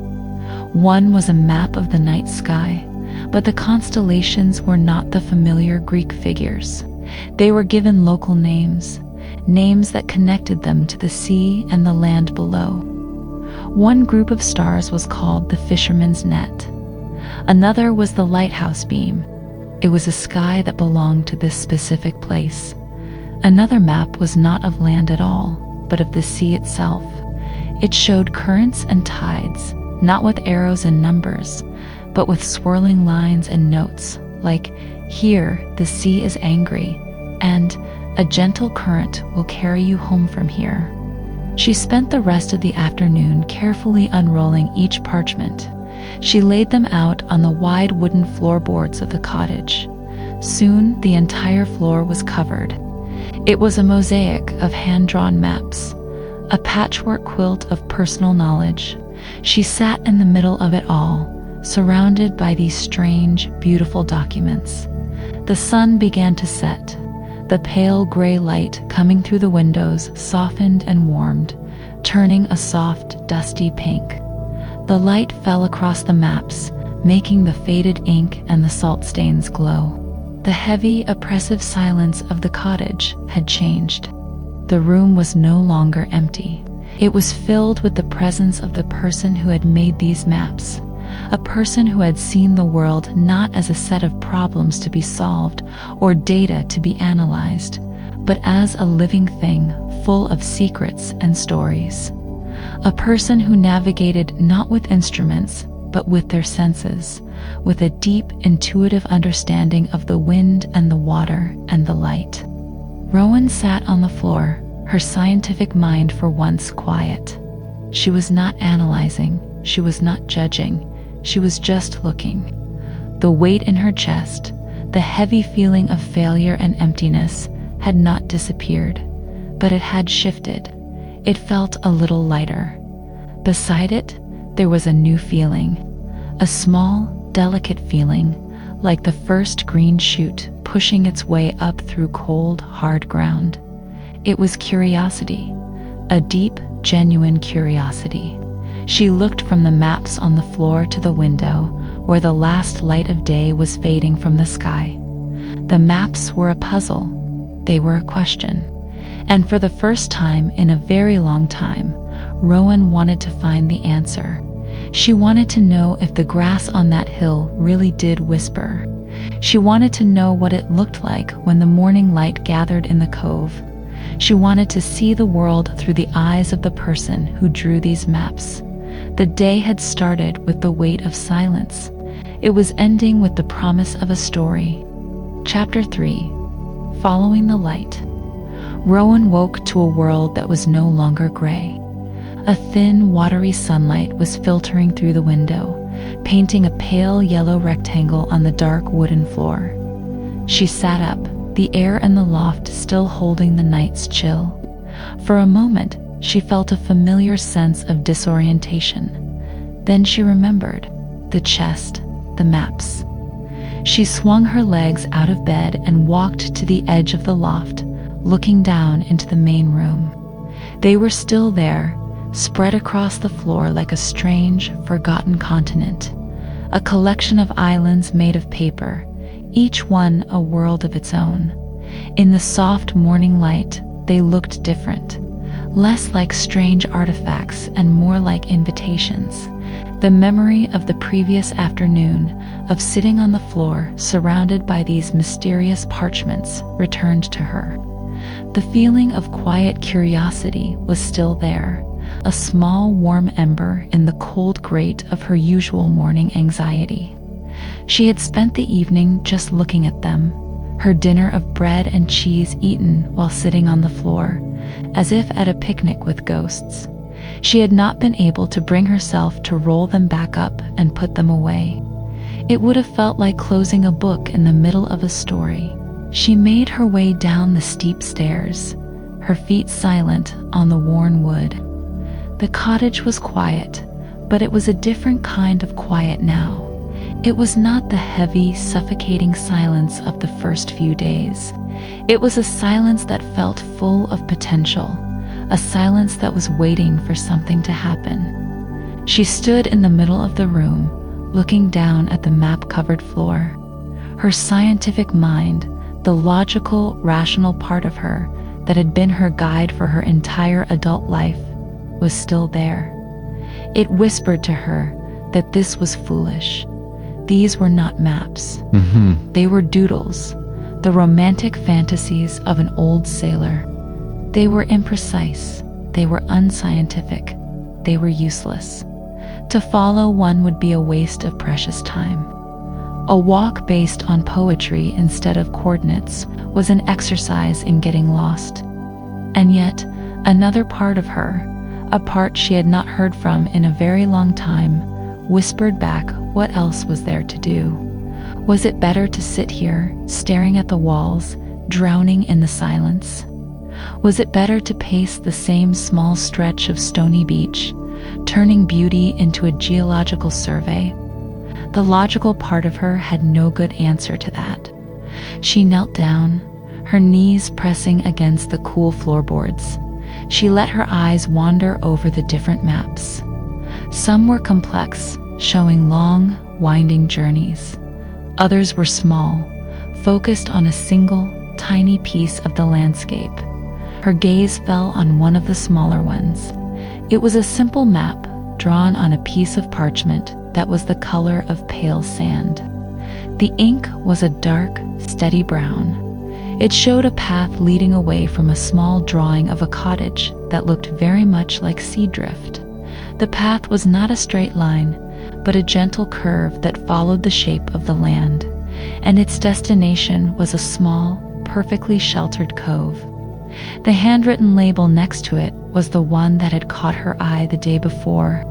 One was a map of the night sky, but the constellations were not the familiar Greek figures. They were given local names, names that connected them to the sea and the land below. One group of stars was called the fisherman's net. Another was the lighthouse beam. It was a sky that belonged to this specific place. Another map was not of land at all, but of the sea itself. It showed currents and tides, not with arrows and numbers, but with swirling lines and notes, like, here the sea is angry, and a gentle current will carry you home from here. She spent the rest of the afternoon carefully unrolling each parchment. She laid them out on the wide wooden floorboards of the cottage. Soon the entire floor was covered. It was a mosaic of hand-drawn maps, a patchwork quilt of personal knowledge. She sat in the middle of it all, surrounded by these strange, beautiful documents. The sun began to set. The pale gray light coming through the windows softened and warmed, turning a soft, dusty pink. The light fell across the maps, making the faded ink and the salt stains glow. The heavy, oppressive silence of the cottage had changed. The room was no longer empty. It was filled with the presence of the person who had made these maps, a person who had seen the world not as a set of problems to be solved or data to be analyzed, but as a living thing full of secrets and stories. A person who navigated not with instruments, but with their senses, with a deep, intuitive understanding of the wind and the water and the light. Rowan sat on the floor, her scientific mind for once quiet. She was not analyzing, she was not judging, she was just looking. The weight in her chest, the heavy feeling of failure and emptiness, had not disappeared, but it had shifted. It felt a little lighter. Beside it, there was a new feeling, a small, delicate feeling, like the first green shoot pushing its way up through cold, hard ground. It was curiosity, a deep, genuine curiosity. She looked from the maps on the floor to the window, where the last light of day was fading from the sky. The maps were a puzzle. They were a question. And for the first time in a very long time, Rowan wanted to find the answer. She wanted to know if the grass on that hill really did whisper. She wanted to know what it looked like when the morning light gathered in the cove. She wanted to see the world through the eyes of the person who drew these maps. The day had started with the weight of silence. It was ending with the promise of a story. Chapter 3. Following the Light. Rowan woke to a world that was no longer gray. A thin, watery sunlight was filtering through the window, painting a pale yellow rectangle on the dark wooden floor. She sat up, the air in the loft still holding the night's chill. For a moment, she felt a familiar sense of disorientation. Then she remembered the chest, the maps. She swung her legs out of bed and walked to the edge of the loft, looking down into the main room. They were still there, spread across the floor like a strange, forgotten continent, a collection of islands made of paper, each one a world of its own. In the soft morning light, they looked different, less like strange artifacts and more like invitations. The memory of the previous afternoon, of sitting on the floor surrounded by these mysterious parchments, returned to her. The feeling of quiet curiosity was still there, a small warm ember in the cold grate of her usual morning anxiety. She had spent the evening just looking at them, her dinner of bread and cheese eaten while sitting on the floor, as if at a picnic with ghosts. She had not been able to bring herself to roll them back up and put them away. It would have felt like closing a book in the middle of a story. She made her way down the steep stairs, her feet silent on the worn wood. The cottage was quiet, but it was a different kind of quiet now. It was not the heavy, suffocating silence of the first few days. It was a silence that felt full of potential, a silence that was waiting for something to happen. She stood in the middle of the room, looking down at the map-covered floor. Her scientific mind, the logical, rational part of her that had been her guide for her entire adult life, was still there. It whispered to her that this was foolish. These were not maps. They were doodles, the romantic fantasies of an old sailor. They were imprecise, they were unscientific, they were useless. To follow one would be a waste of precious time. A walk based on poetry instead of coordinates was an exercise in getting lost. And yet, another part of her, a part she had not heard from in a very long time, whispered back what else was there to do. Was it better to sit here, staring at the walls, drowning in the silence? Was it better to pace the same small stretch of stony beach, turning beauty into a geological survey? The logical part of her had no good answer to that. She knelt down, her knees pressing against the cool floorboards. She let her eyes wander over the different maps. Some were complex, showing long, winding journeys. Others were small, focused on a single, tiny piece of the landscape. Her gaze fell on one of the smaller ones. It was a simple map drawn on a piece of parchment that was the color of pale sand. The ink was a dark, steady brown. It showed a path leading away from a small drawing of a cottage that looked very much like sea drift. The path was not a straight line, but a gentle curve that followed the shape of the land, and its destination was a small, perfectly sheltered cove. The handwritten label next to it was the one that had caught her eye the day before.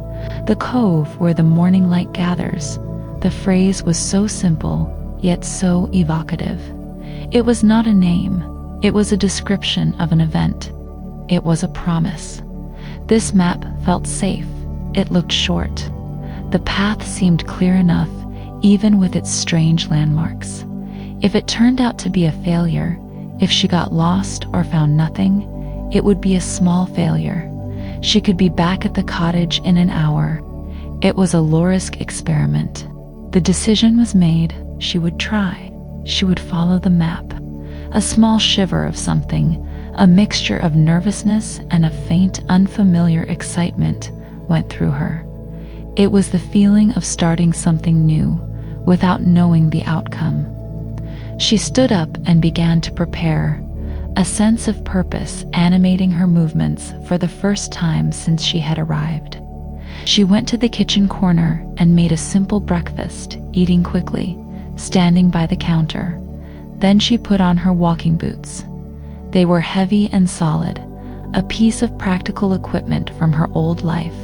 The cove where the morning light gathers. The phrase was so simple, yet so evocative. It was not a name. It was a description of an event. It was a promise. This map felt safe. It looked short. The path seemed clear enough, even with its strange landmarks. If it turned out to be a failure, if she got lost or found nothing, it would be a small failure. She could be back at the cottage in an hour. It was a low-risk experiment. The decision was made. She would try. She would follow the map. A small shiver of something, a mixture of nervousness and a faint, unfamiliar excitement went through her. It was the feeling of starting something new, without knowing the outcome. She stood up and began to prepare, a sense of purpose animating her movements for the first time since she had arrived. She went to the kitchen corner and made a simple breakfast, eating quickly, standing by the counter. Then she put on her walking boots. They were heavy and solid, a piece of practical equipment from her old life,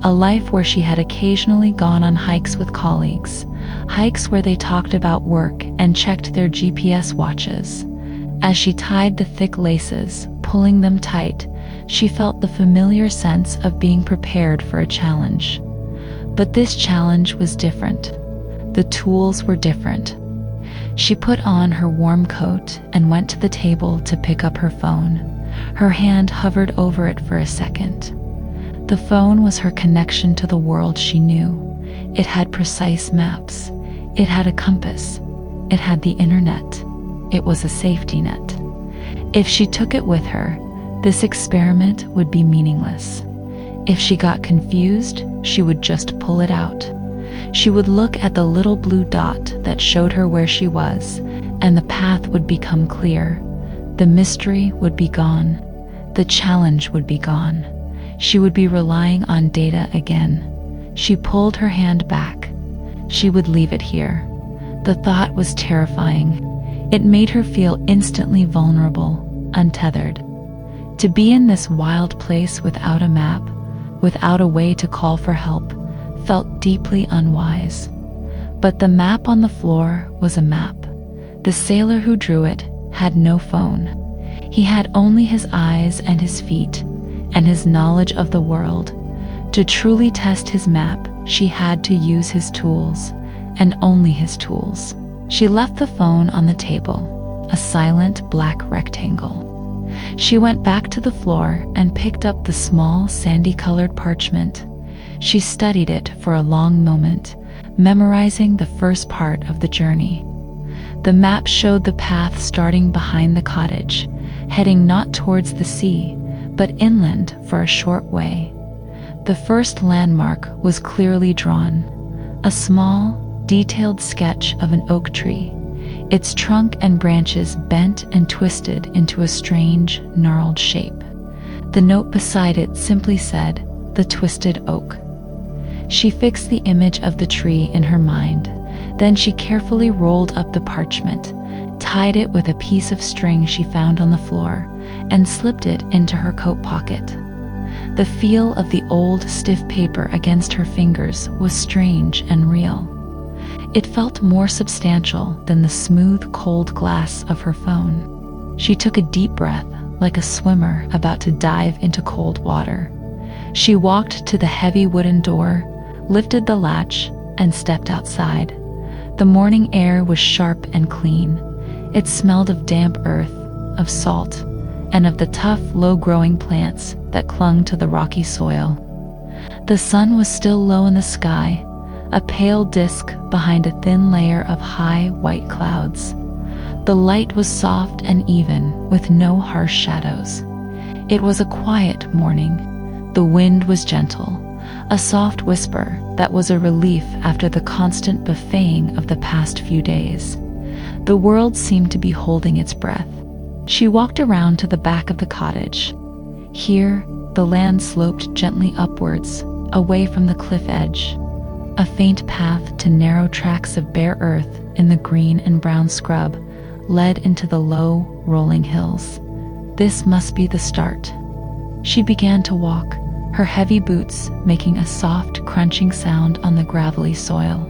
a life where she had occasionally gone on hikes with colleagues, hikes where they talked about work and checked their GPS watches. As she tied the thick laces, pulling them tight, she felt the familiar sense of being prepared for a challenge. But this challenge was different. The tools were different. She put on her warm coat and went to the table to pick up her phone. Her hand hovered over it for a second. The phone was her connection to the world she knew. It had precise maps. It had a compass. It had the internet. It was a safety net. If she took it with her, this experiment would be meaningless. If she got confused, she would just pull it out. She would look at the little blue dot that showed her where she was, and the path would become clear. The mystery would be gone. The challenge would be gone. She would be relying on data again. She pulled her hand back. She would leave it here. The thought was terrifying. It made her feel instantly vulnerable, untethered. To be in this wild place without a map, without a way to call for help, felt deeply unwise. But the map on the floor was a map. The sailor who drew it had no phone. He had only his eyes and his feet, and his knowledge of the world. To truly test his map, she had to use his tools, and only his tools. She left the phone on the table, a silent black rectangle. She went back to the floor and picked up the small sandy-colored parchment. She studied it for a long moment, memorizing the first part of the journey. The map showed the path starting behind the cottage, heading not towards the sea, but inland for a short way. The first landmark was clearly drawn, a small, detailed sketch of an oak tree, its trunk and branches bent and twisted into a strange, gnarled shape. The note beside it simply said, "The Twisted Oak." She fixed the image of the tree in her mind. Then she carefully rolled up the parchment, tied it with a piece of string she found on the floor, and slipped it into her coat pocket. The feel of the old, stiff paper against her fingers was strange and real. It felt more substantial than the smooth, cold glass of her phone. She took a deep breath, like a swimmer about to dive into cold water. She walked to the heavy wooden door, lifted the latch, and stepped outside. The morning air was sharp and clean. It smelled of damp earth, of salt, and of the tough, low-growing plants that clung to the rocky soil. The sun was still low in the sky, a pale disk behind a thin layer of high, white clouds. The light was soft and even, with no harsh shadows. It was a quiet morning. The wind was gentle, a soft whisper that was a relief after the constant buffeting of the past few days. The world seemed to be holding its breath. She walked around to the back of the cottage. Here, the land sloped gently upwards, away from the cliff edge. A faint path to narrow tracks of bare earth in the green and brown scrub led into the low, rolling hills. This must be the start. She began to walk, her heavy boots making a soft, crunching sound on the gravelly soil.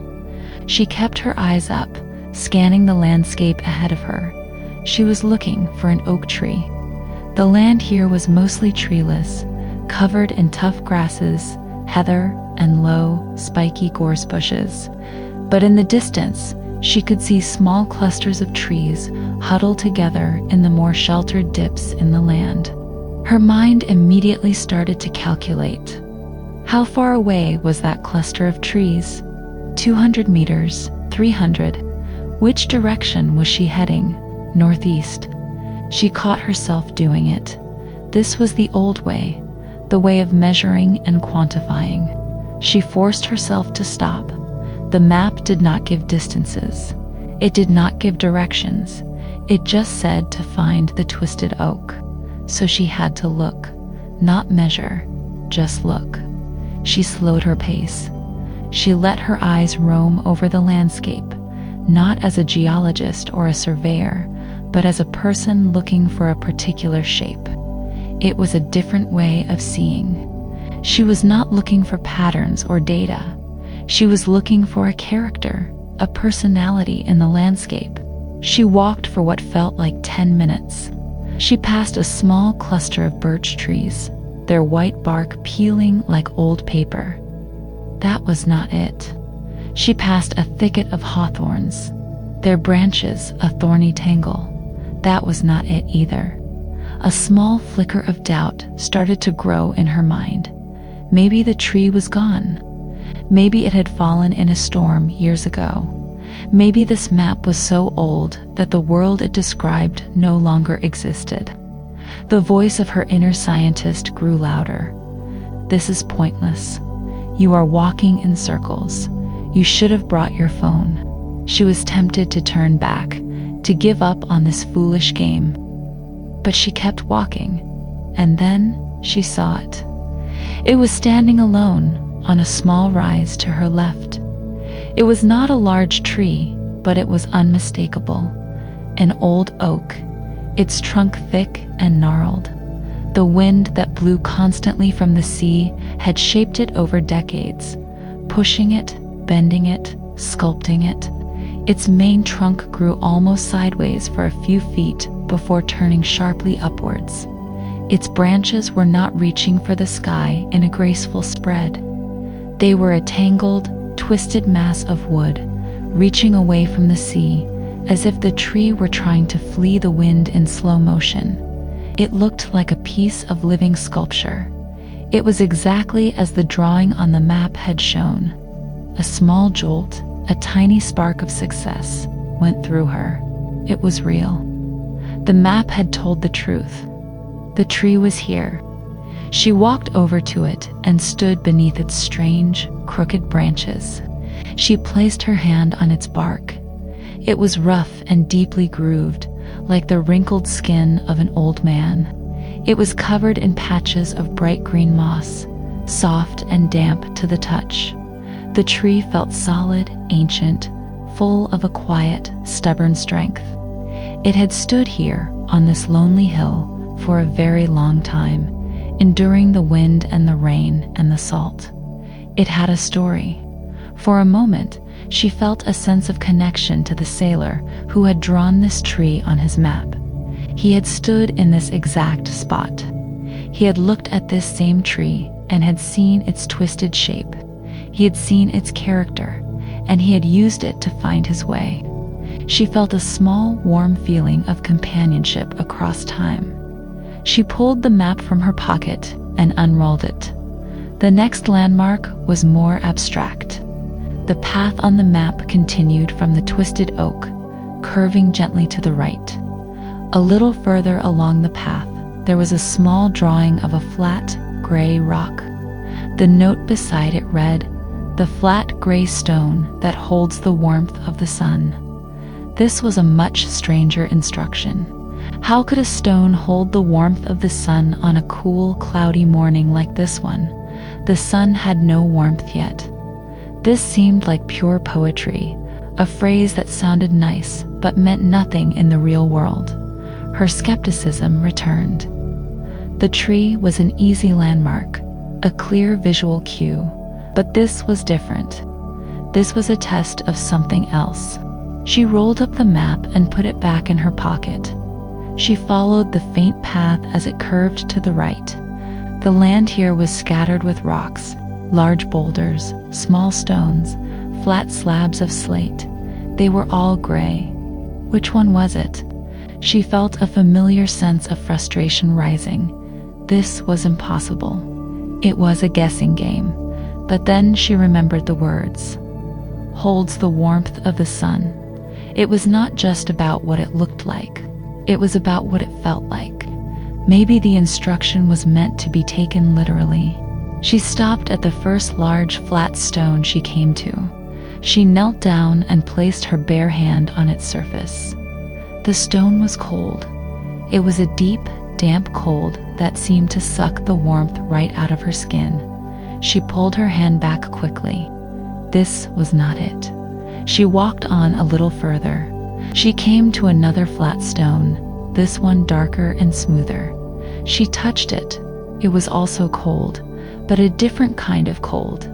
She kept her eyes up, scanning the landscape ahead of her. She was looking for an oak tree. The land here was mostly treeless, covered in tough grasses, heather, and low, spiky gorse bushes. But in the distance, she could see small clusters of trees huddled together in the more sheltered dips in the land. Her mind immediately started to calculate. How far away was that cluster of trees? 200 meters, 300. Which direction was she heading? Northeast. She caught herself doing it. This was the old way, the way of measuring and quantifying. She forced herself to stop. The map did not give distances. It did not give directions. It just said to find the twisted oak. So she had to look, not measure, just look. She slowed her pace. She let her eyes roam over the landscape, not as a geologist or a surveyor, but as a person looking for a particular shape. It was a different way of seeing. She was not looking for patterns or data. She was looking for a character, a personality in the landscape. She walked for what felt like 10 minutes. She passed a small cluster of birch trees, their white bark peeling like old paper. That was not it. She passed a thicket of hawthorns, their branches a thorny tangle. That was not it either. A small flicker of doubt started to grow in her mind. Maybe the tree was gone. Maybe it had fallen in a storm years ago. Maybe this map was so old that the world it described no longer existed. The voice of her inner scientist grew louder. This is pointless. You are walking in circles. You should have brought your phone. She was tempted to turn back, to give up on this foolish game. But she kept walking, and then she saw it. It was standing alone on a small rise to her left. It was not a large tree, but it was unmistakable. An old oak, its trunk thick and gnarled. The wind that blew constantly from the sea had shaped it over decades, pushing it, bending it, sculpting it. Its main trunk grew almost sideways for a few feet before turning sharply upwards. Its branches were not reaching for the sky in a graceful spread. They were a tangled, twisted mass of wood, reaching away from the sea, as if the tree were trying to flee the wind in slow motion. It looked like a piece of living sculpture. It was exactly as the drawing on the map had shown. A small jolt, a tiny spark of success, went through her. It was real. The map had told the truth. The tree was here. She walked over to it and stood beneath its strange, crooked branches. She placed her hand on its bark. It was rough and deeply grooved, like the wrinkled skin of an old man. It was covered in patches of bright green moss, soft and damp to the touch. The tree felt solid, ancient, full of a quiet, stubborn strength. It had stood here on this lonely hill for a very long time, enduring the wind and the rain and the salt. It had a story. For a moment, she felt a sense of connection to the sailor who had drawn this tree on his map. He had stood in this exact spot. He had looked at this same tree and had seen its twisted shape. He had seen its character, and he had used it to find his way. She felt a small, warm feeling of companionship across time. She pulled the map from her pocket and unrolled it. The next landmark was more abstract. The path on the map continued from the twisted oak, curving gently to the right. A little further along the path, there was a small drawing of a flat, gray rock. The note beside it read, "The flat gray stone that holds the warmth of the sun." This was a much stranger instruction. How could a stone hold the warmth of the sun on a cool, cloudy morning like this one? The sun had no warmth yet. This seemed like pure poetry, a phrase that sounded nice but meant nothing in the real world. Her skepticism returned. The tree was an easy landmark, a clear visual cue, but this was different. This was a test of something else. She rolled up the map and put it back in her pocket. She followed the faint path as it curved to the right. The land here was scattered with rocks, large boulders, small stones, flat slabs of slate. They were all gray. Which one was it? She felt a familiar sense of frustration rising. This was impossible. It was a guessing game. But then she remembered the words. Holds the warmth of the sun. It was not just about what it looked like. It was about what it felt like. Maybe the instruction was meant to be taken literally. She stopped at the first large flat stone she came to. She knelt down and placed her bare hand on its surface. The stone was cold. It was a deep, damp cold that seemed to suck the warmth right out of her skin. She pulled her hand back quickly. This was not it. She walked on a little further. She came to another flat stone, this one darker and smoother. She touched it. It was also cold, but a different kind of cold.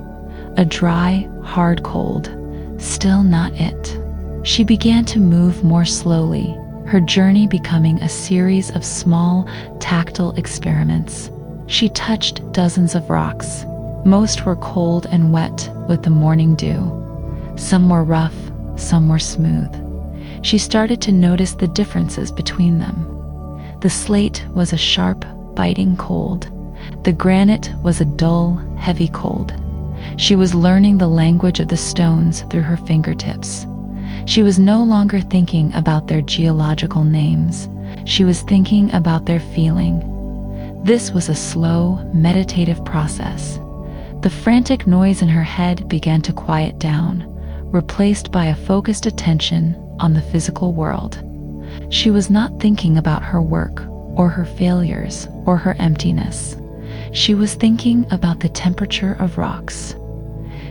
A dry, hard cold. Still not it. She began to move more slowly, her journey becoming a series of small, tactile experiments. She touched dozens of rocks. Most were cold and wet with the morning dew. Some were rough, some were smooth. She started to notice the differences between them. The slate was a sharp, biting cold. The granite was a dull, heavy cold. She was learning the language of the stones through her fingertips. She was no longer thinking about their geological names. She was thinking about their feeling. This was a slow, meditative process. The frantic noise in her head began to quiet down, replaced by a focused attention on the physical world. She was not thinking about her work, or her failures, or her emptiness. She was thinking about the temperature of rocks.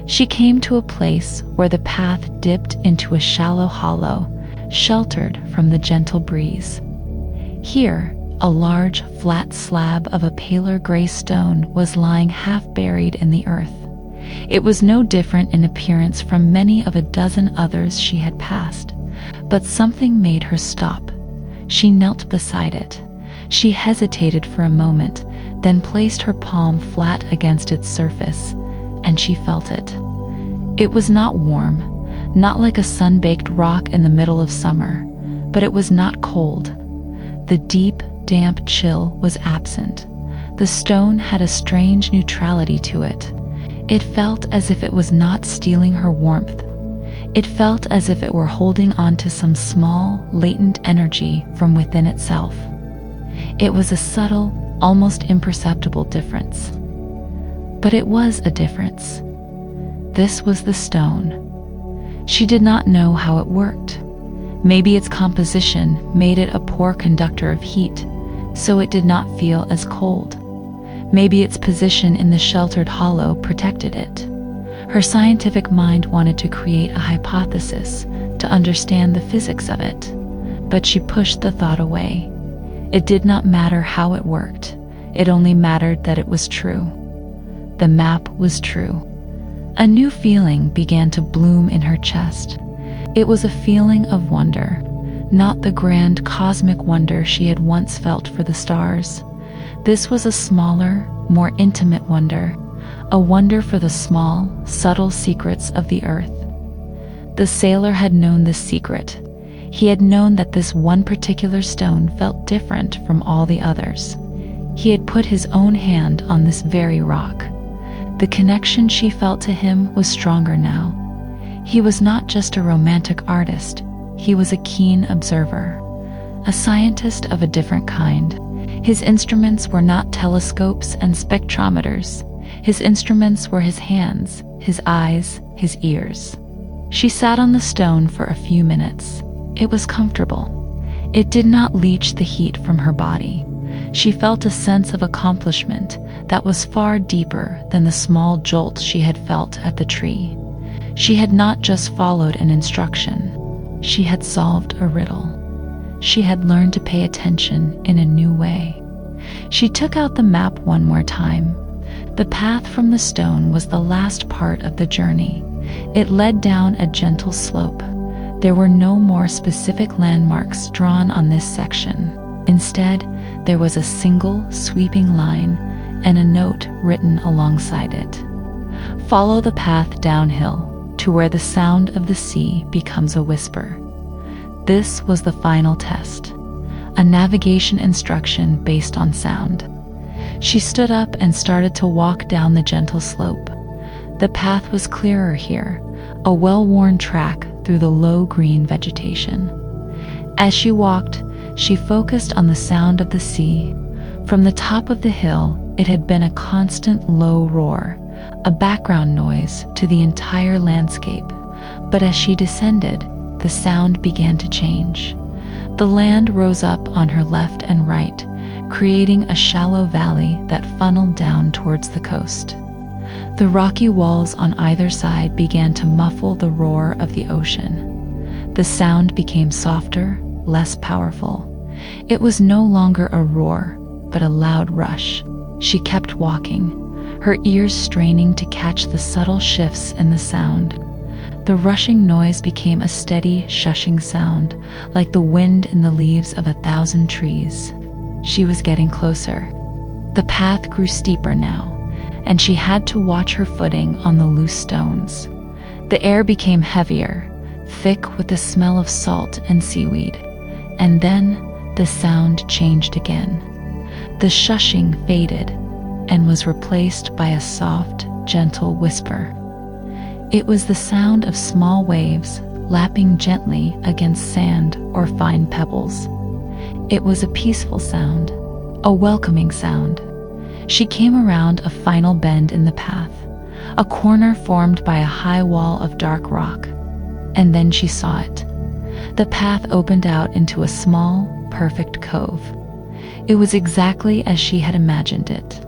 She came to a place where the path dipped into a shallow hollow, sheltered from the gentle breeze. Here, a large, flat slab of a paler gray stone was lying half buried in the earth. It was no different in appearance from many of a dozen others she had passed, but something made her stop. She knelt beside it. She hesitated for a moment, then placed her palm flat against its surface, and she felt it. It was not warm, not like a sun-baked rock in the middle of summer, but it was not cold. The deep, damp chill was absent. The stone had a strange neutrality to it. It felt as if it was not stealing her warmth. It felt as if it were holding on to some small, latent energy from within itself. It was a subtle, almost imperceptible difference. But it was a difference. This was the stone. She did not know how it worked. Maybe its composition made it a poor conductor of heat, so it did not feel as cold. Maybe its position in the sheltered hollow protected it. Her scientific mind wanted to create a hypothesis to understand the physics of it, but she pushed the thought away. It did not matter how it worked. It only mattered that it was true. The map was true. A new feeling began to bloom in her chest. It was a feeling of wonder, not the grand cosmic wonder she had once felt for the stars. This was a smaller, more intimate wonder, a wonder for the small, subtle secrets of the earth. The sailor had known this secret. He had known that this one particular stone felt different from all the others. He had put his own hand on this very rock. The connection she felt to him was stronger now. He was not just a romantic artist, he was a keen observer, a scientist of a different kind. His instruments were not telescopes and spectrometers. His instruments were his hands, his eyes, his ears. She sat on the stone for a few minutes. It was comfortable. It did not leach the heat from her body. She felt a sense of accomplishment that was far deeper than the small jolt she had felt at the tree. She had not just followed an instruction. She had solved a riddle. She had learned to pay attention in a new way. She took out the map one more time. The path from the stone was the last part of the journey. It led down a gentle slope. There were no more specific landmarks drawn on this section. Instead, there was a single sweeping line and a note written alongside it. Follow the path downhill to where the sound of the sea becomes a whisper. This was the final test, a navigation instruction based on sound. She stood up and started to walk down the gentle slope. The path was clearer here, a well-worn track through the low green vegetation. As she walked, she focused on the sound of the sea. From the top of the hill, it had been a constant low roar, a background noise to the entire landscape. But as she descended, the sound began to change. The land rose up on her left and right, creating a shallow valley that funneled down towards the coast. The rocky walls on either side began to muffle the roar of the ocean. The sound became softer, less powerful. It was no longer a roar, but a loud rush. She kept walking, her ears straining to catch the subtle shifts in the sound. The rushing noise became a steady, shushing sound, like the wind in the leaves of 1,000 trees. She was getting closer. The path grew steeper now, and she had to watch her footing on the loose stones. The air became heavier, thick with the smell of salt and seaweed. And then the sound changed again. The shushing faded and was replaced by a soft, gentle whisper. It was the sound of small waves lapping gently against sand or fine pebbles. It was a peaceful sound, a welcoming sound. She came around a final bend in the path, a corner formed by a high wall of dark rock. And then she saw it. The path opened out into a small, perfect cove. It was exactly as she had imagined it.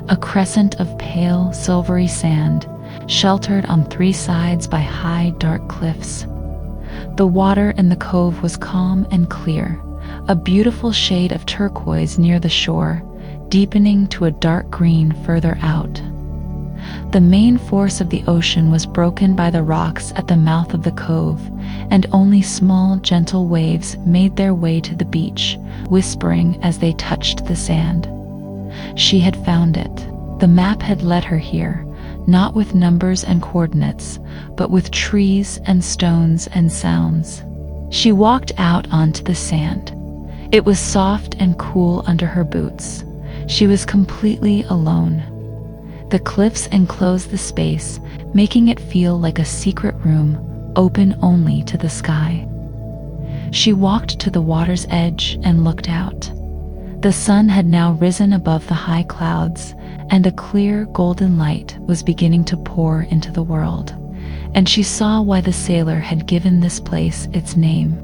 A crescent of pale, silvery sand, sheltered on 3 sides by high, dark cliffs. The water in the cove was calm and clear, a beautiful shade of turquoise near the shore, deepening to a dark green further out. The main force of the ocean was broken by the rocks at the mouth of the cove, and only small, gentle waves made their way to the beach, whispering as they touched the sand. She had found it. The map had led her here, not with numbers and coordinates, but with trees and stones and sounds. She walked out onto the sand. It was soft and cool under her boots. She was completely alone. The cliffs enclosed the space, making it feel like a secret room, open only to the sky. She walked to the water's edge and looked out. The sun had now risen above the high clouds, and a clear golden light was beginning to pour into the world. And she saw why the sailor had given this place its name.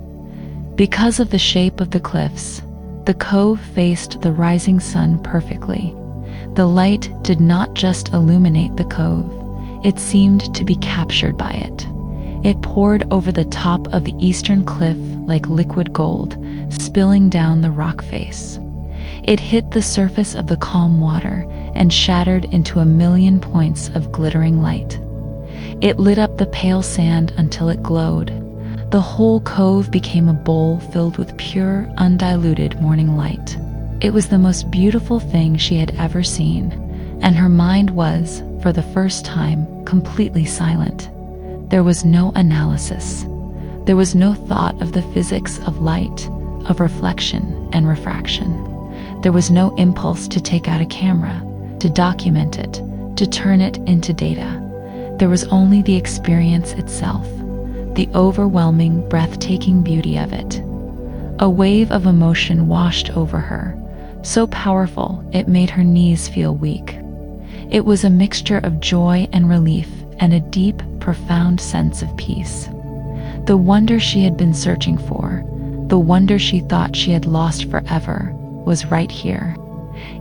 Because of the shape of the cliffs, the cove faced the rising sun perfectly. The light did not just illuminate the cove, it seemed to be captured by it. It poured over the top of the eastern cliff like liquid gold, spilling down the rock face. It hit the surface of the calm water and shattered into a million points of glittering light. It lit up the pale sand until it glowed. The whole cove became a bowl filled with pure, undiluted morning light. It was the most beautiful thing she had ever seen, and her mind was, for the first time, completely silent. There was no analysis. There was no thought of the physics of light, of reflection and refraction. There was no impulse to take out a camera, to document it, to turn it into data. There was only the experience itself, the overwhelming, breathtaking beauty of it. A wave of emotion washed over her, so powerful it made her knees feel weak. It was a mixture of joy and relief and a deep, profound sense of peace. The wonder she had been searching for, the wonder she thought she had lost forever, was right here.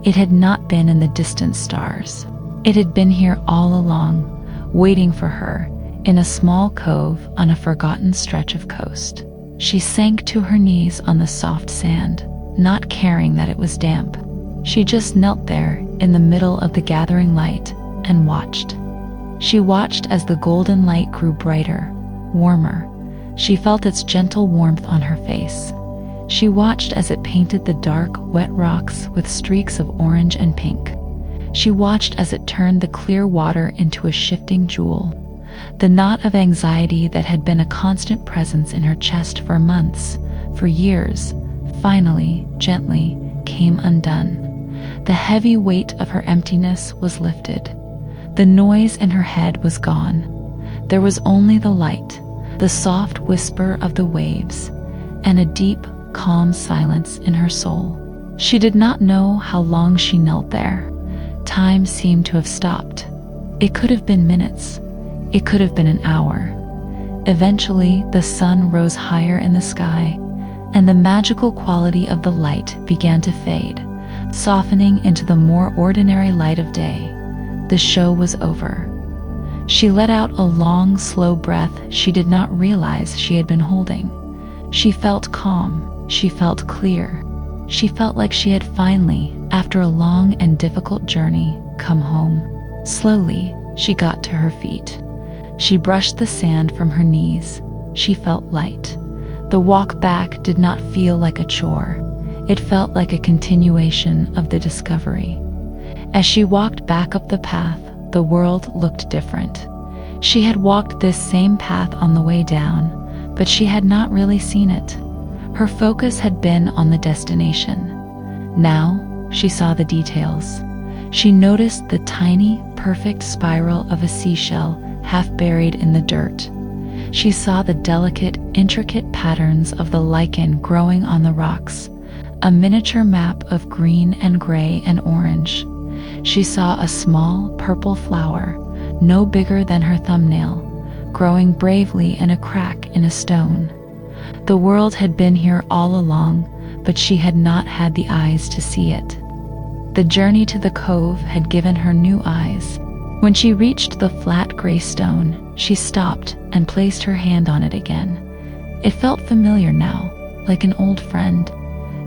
It had not been in the distant stars. It had been here all along, waiting for her, in a small cove on a forgotten stretch of coast. She sank to her knees on the soft sand, not caring that it was damp. She just knelt there in the middle of the gathering light and watched. She watched as the golden light grew brighter, warmer. She felt its gentle warmth on her face. She watched as it painted the dark, wet rocks with streaks of orange and pink. She watched as it turned the clear water into a shifting jewel. The knot of anxiety that had been a constant presence in her chest for months, for years, finally, gently, came undone. The heavy weight of her emptiness was lifted. The noise in her head was gone. There was only the light, the soft whisper of the waves, and a deep, calm silence in her soul. She did not know how long she knelt there. Time seemed to have stopped. It could have been minutes. It could have been an hour. Eventually, the sun rose higher in the sky, and the magical quality of the light began to fade, softening into the more ordinary light of day. The show was over. She let out a long, slow breath she did not realize she had been holding. She felt calm. She felt clear. She felt like she had finally, after a long and difficult journey, come home. Slowly, she got to her feet. She brushed the sand from her knees. She felt light. The walk back did not feel like a chore. It felt like a continuation of the discovery. As she walked back up the path, the world looked different. She had walked this same path on the way down, but she had not really seen it. Her focus had been on the destination. Now, she saw the details. She noticed the tiny, perfect spiral of a seashell half buried in the dirt. She saw the delicate, intricate patterns of the lichen growing on the rocks, a miniature map of green and gray and orange. She saw a small, purple flower, no bigger than her thumbnail, growing bravely in a crack in a stone. The world had been here all along, but she had not had the eyes to see it. The journey to the cove had given her new eyes. When she reached the flat gray stone, she stopped and placed her hand on it again. It felt familiar now, like an old friend.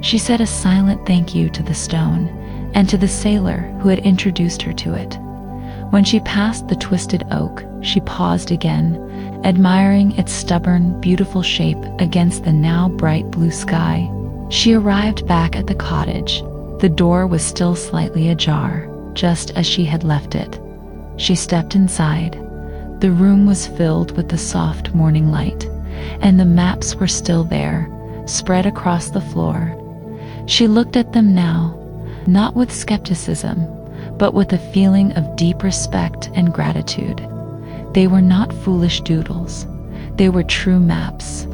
She said a silent thank you to the stone and to the sailor who had introduced her to it. When she passed the twisted oak, she paused again, admiring its stubborn, beautiful shape against the now bright blue sky. She arrived back at the cottage. The door was still slightly ajar, just as she had left it. She stepped inside. The room was filled with the soft morning light, and the maps were still there, spread across the floor. She looked at them now, not with skepticism, but with a feeling of deep respect and gratitude. They were not foolish doodles. They were true maps.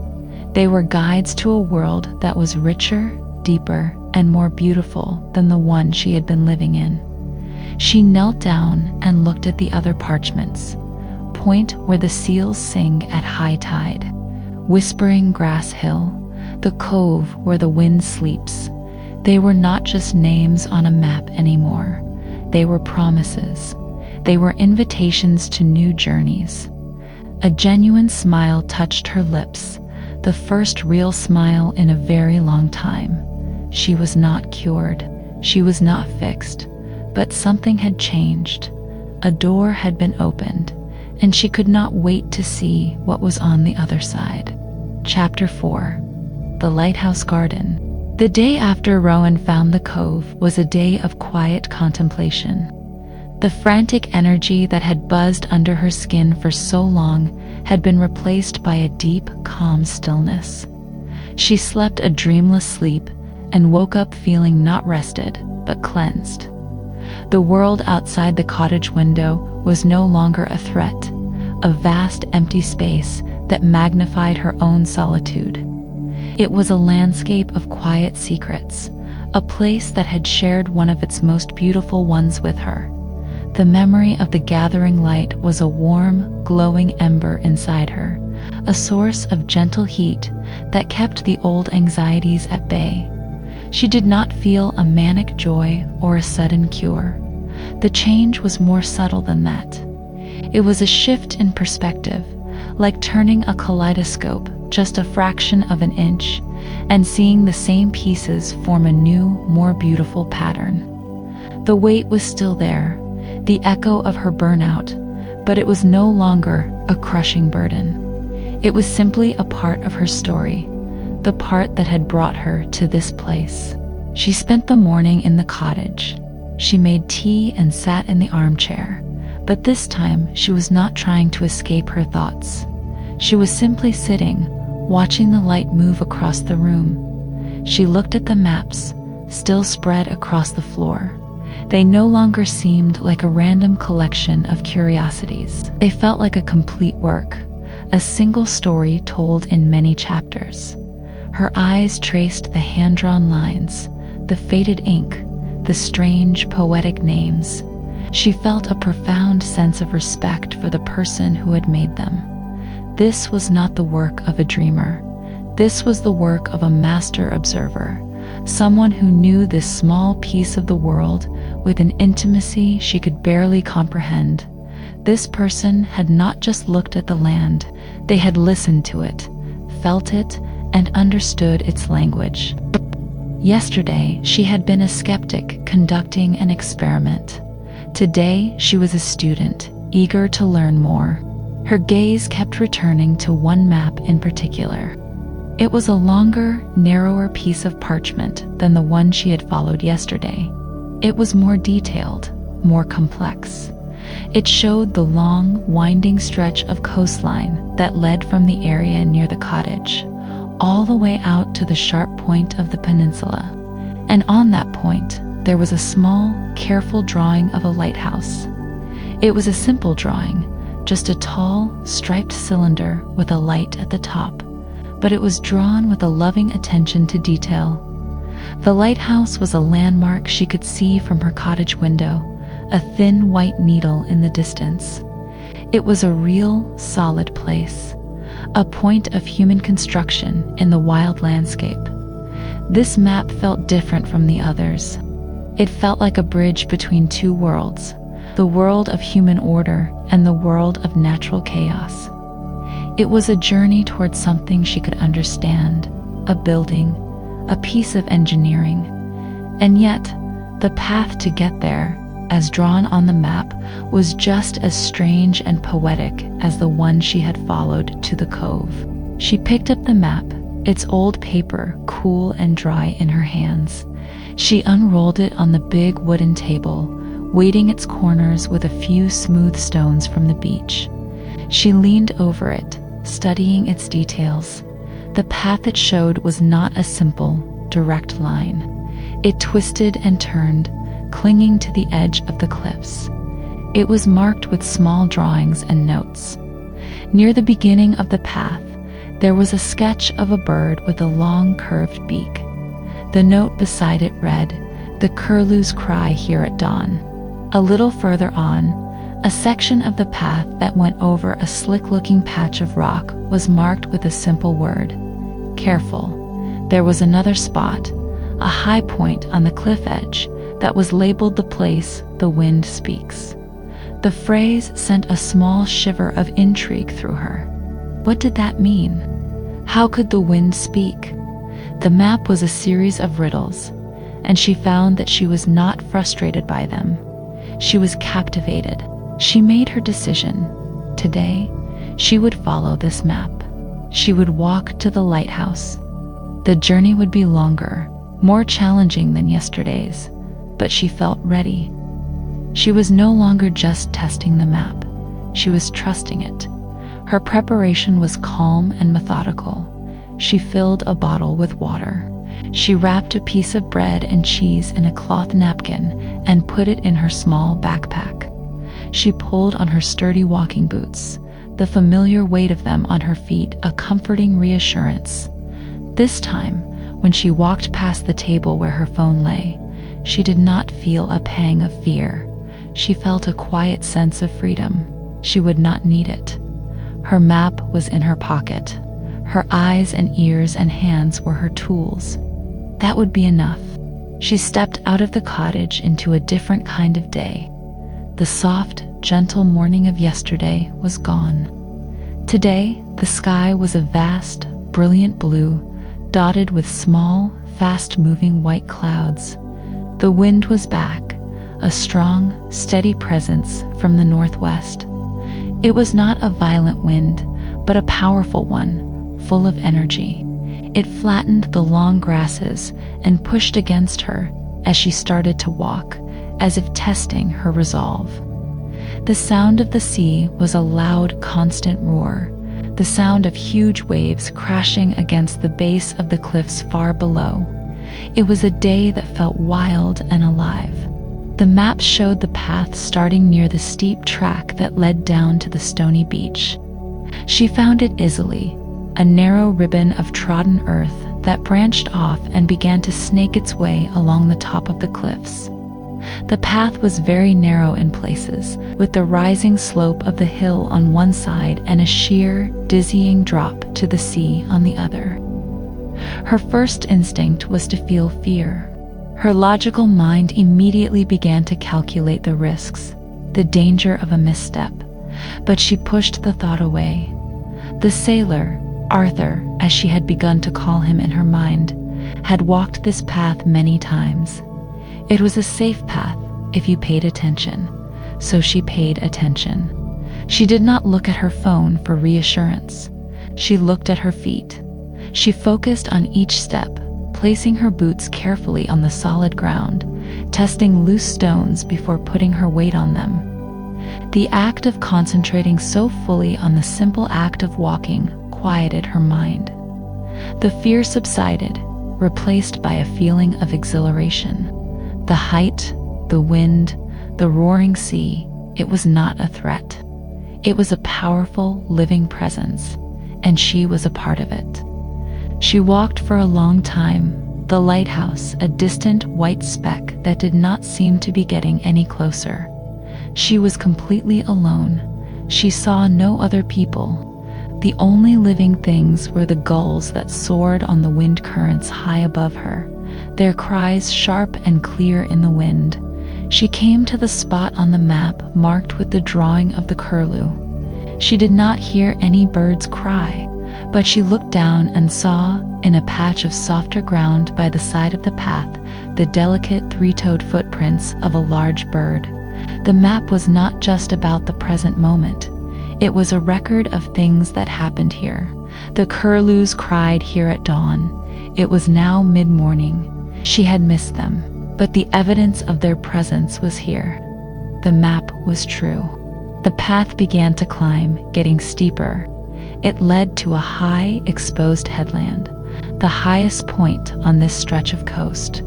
They were guides to a world that was richer, deeper, and more beautiful than the one she had been living in. She knelt down and looked at the other parchments. Point where the seals sing at high tide, Whispering Grass Hill, the cove where the wind sleeps. They were not just names on a map anymore. They were promises. They were invitations to new journeys. A genuine smile touched her lips, the first real smile in a very long time. She was not cured. She was not fixed. But something had changed. A door had been opened, and she could not wait to see what was on the other side. Chapter 4. The Lighthouse Garden. The day after Rowan found the cove was a day of quiet contemplation. The frantic energy that had buzzed under her skin for so long had been replaced by a deep, calm stillness. She slept a dreamless sleep and woke up feeling not rested, but cleansed. The world outside the cottage window was no longer a threat, a vast empty space that magnified her own solitude. It was a landscape of quiet secrets, a place that had shared one of its most beautiful ones with her. The memory of the gathering light was a warm, glowing ember inside her, a source of gentle heat that kept the old anxieties at bay. She did not feel a manic joy or a sudden cure. The change was more subtle than that. It was a shift in perspective, like turning a kaleidoscope just a fraction of an inch and seeing the same pieces form a new, more beautiful pattern. The weight was still there, the echo of her burnout, but it was no longer a crushing burden. It was simply a part of her story, the part that had brought her to this place. She spent the morning in the cottage. She made tea and sat in the armchair, but this time she was not trying to escape her thoughts. She was simply sitting, watching the light move across the room. She looked at the maps, still spread across the floor. They no longer seemed like a random collection of curiosities. They felt like a complete work, a single story told in many chapters. Her eyes traced the hand-drawn lines, the faded ink, the strange, poetic names. She felt a profound sense of respect for the person who had made them. This was not the work of a dreamer. This was the work of a master observer, someone who knew this small piece of the world with an intimacy she could barely comprehend. This person had not just looked at the land, they had listened to it, felt it, and understood its language. Yesterday, she had been a skeptic conducting an experiment. Today, she was a student, eager to learn more. Her gaze kept returning to one map in particular. It was a longer, narrower piece of parchment than the one she had followed yesterday. It was more detailed, more complex. It showed the long, winding stretch of coastline that led from the area near the cottage, all the way out to the sharp point of the peninsula. And on that point, there was a small, careful drawing of a lighthouse. It was a simple drawing, just a tall, striped cylinder with a light at the top, but it was drawn with a loving attention to detail. The lighthouse was a landmark she could see from her cottage window, a thin white needle in the distance. It was a real, solid place, a point of human construction in the wild landscape. This map felt different from the others. It felt like a bridge between two worlds, the world of human order and the world of natural chaos. It was a journey towards something she could understand, a building, a piece of engineering. And yet, the path to get there, as drawn on the map, was just as strange and poetic as the one she had followed to the cove. She picked up the map, its old paper cool and dry in her hands. She unrolled it on the big wooden table, weighting its corners with a few smooth stones from the beach. She leaned over it, studying its details. The path it showed was not a simple, direct line. It twisted and turned, clinging to the edge of the cliffs. It was marked with small drawings and notes. Near the beginning of the path, there was a sketch of a bird with a long curved beak. The note beside it read, "The curlew's cry here at dawn." A little further on, a section of the path that went over a slick-looking patch of rock was marked with a simple word, "Careful." There was another spot, a high point on the cliff edge, that was labeled "The place the wind speaks." The phrase sent a small shiver of intrigue through her. What did that mean? How could the wind speak? The map was a series of riddles, and she found that she was not frustrated by them. She was captivated. She made her decision. Today, she would follow this map. She would walk to the lighthouse. The journey would be longer, more challenging than yesterday's, but she felt ready. She was no longer just testing the map. She was trusting it. Her preparation was calm and methodical. She filled a bottle with water. She wrapped a piece of bread and cheese in a cloth napkin and put it in her small backpack. She pulled on her sturdy walking boots, the familiar weight of them on her feet a comforting reassurance. This time, when she walked past the table where her phone lay, she did not feel a pang of fear. She felt a quiet sense of freedom. She would not need it. Her map was in her pocket. Her eyes and ears and hands were her tools. That would be enough. She stepped out of the cottage into a different kind of day. The soft, gentle morning of yesterday was gone. Today, the sky was a vast, brilliant blue, dotted with small, fast-moving white clouds. The wind was back, a strong, steady presence from the northwest. It was not a violent wind, but a powerful one, full of energy. It flattened the long grasses and pushed against her as she started to walk, as if testing her resolve. The sound of the sea was a loud, constant roar, the sound of huge waves crashing against the base of the cliffs far below. It was a day that felt wild and alive. The map showed the path starting near the steep track that led down to the stony beach. She found it easily, a narrow ribbon of trodden earth that branched off and began to snake its way along the top of the cliffs. The path was very narrow in places, with the rising slope of the hill on one side and a sheer, dizzying drop to the sea on the other. Her first instinct was to feel fear. Her logical mind immediately began to calculate the risks, the danger of a misstep, but she pushed the thought away. The sailor, Arthur, as she had begun to call him in her mind, had walked this path many times. It was a safe path if you paid attention, so she paid attention. She did not look at her phone for reassurance. She looked at her feet. She focused on each step, placing her boots carefully on the solid ground, testing loose stones before putting her weight on them. The act of concentrating so fully on the simple act of walking quieted her mind. The fear subsided, replaced by a feeling of exhilaration. The height, the wind, the roaring sea, it was not a threat. It was a powerful, living presence, and she was a part of it. She walked for a long time, the lighthouse a distant white speck that did not seem to be getting any closer. She was completely alone. She saw no other people. The only living things were the gulls that soared on the wind currents high above her, their cries sharp and clear in the wind. She came to the spot on the map marked with the drawing of the curlew. She did not hear any birds cry, but she looked down and saw, in a patch of softer ground by the side of the path, the delicate three-toed footprints of a large bird. The map was not just about the present moment. It was a record of things that happened here. The curlews cried here at dawn. It was now mid-morning. She had missed them, but the evidence of their presence was here. The map was true. The path began to climb, getting steeper. It led to a high, exposed headland, the highest point on this stretch of coast.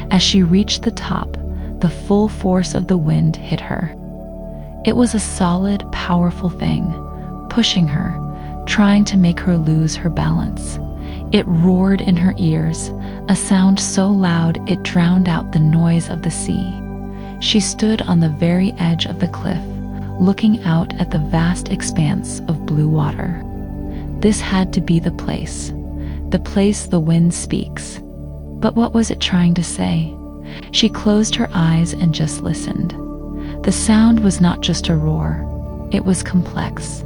As she reached the top, the full force of the wind hit her. It was a solid, powerful thing, pushing her, trying to make her lose her balance. It roared in her ears, a sound so loud it drowned out the noise of the sea. She stood on the very edge of the cliff, looking out at the vast expanse of blue water. This had to be the place the wind speaks. But what was it trying to say? She closed her eyes and just listened. The sound was not just a roar, it was complex.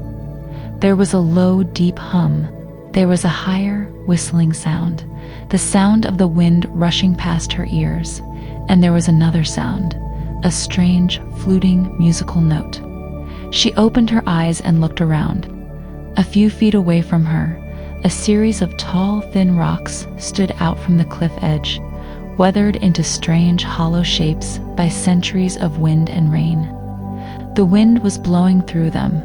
There was a low, deep hum. There was a higher, whistling sound, the sound of the wind rushing past her ears. And there was another sound, a strange, fluting, musical note. She opened her eyes and looked around. A few feet away from her, A series of tall, thin rocks stood out from the cliff edge, weathered into strange, hollow shapes by centuries of wind and rain. The wind was blowing through them,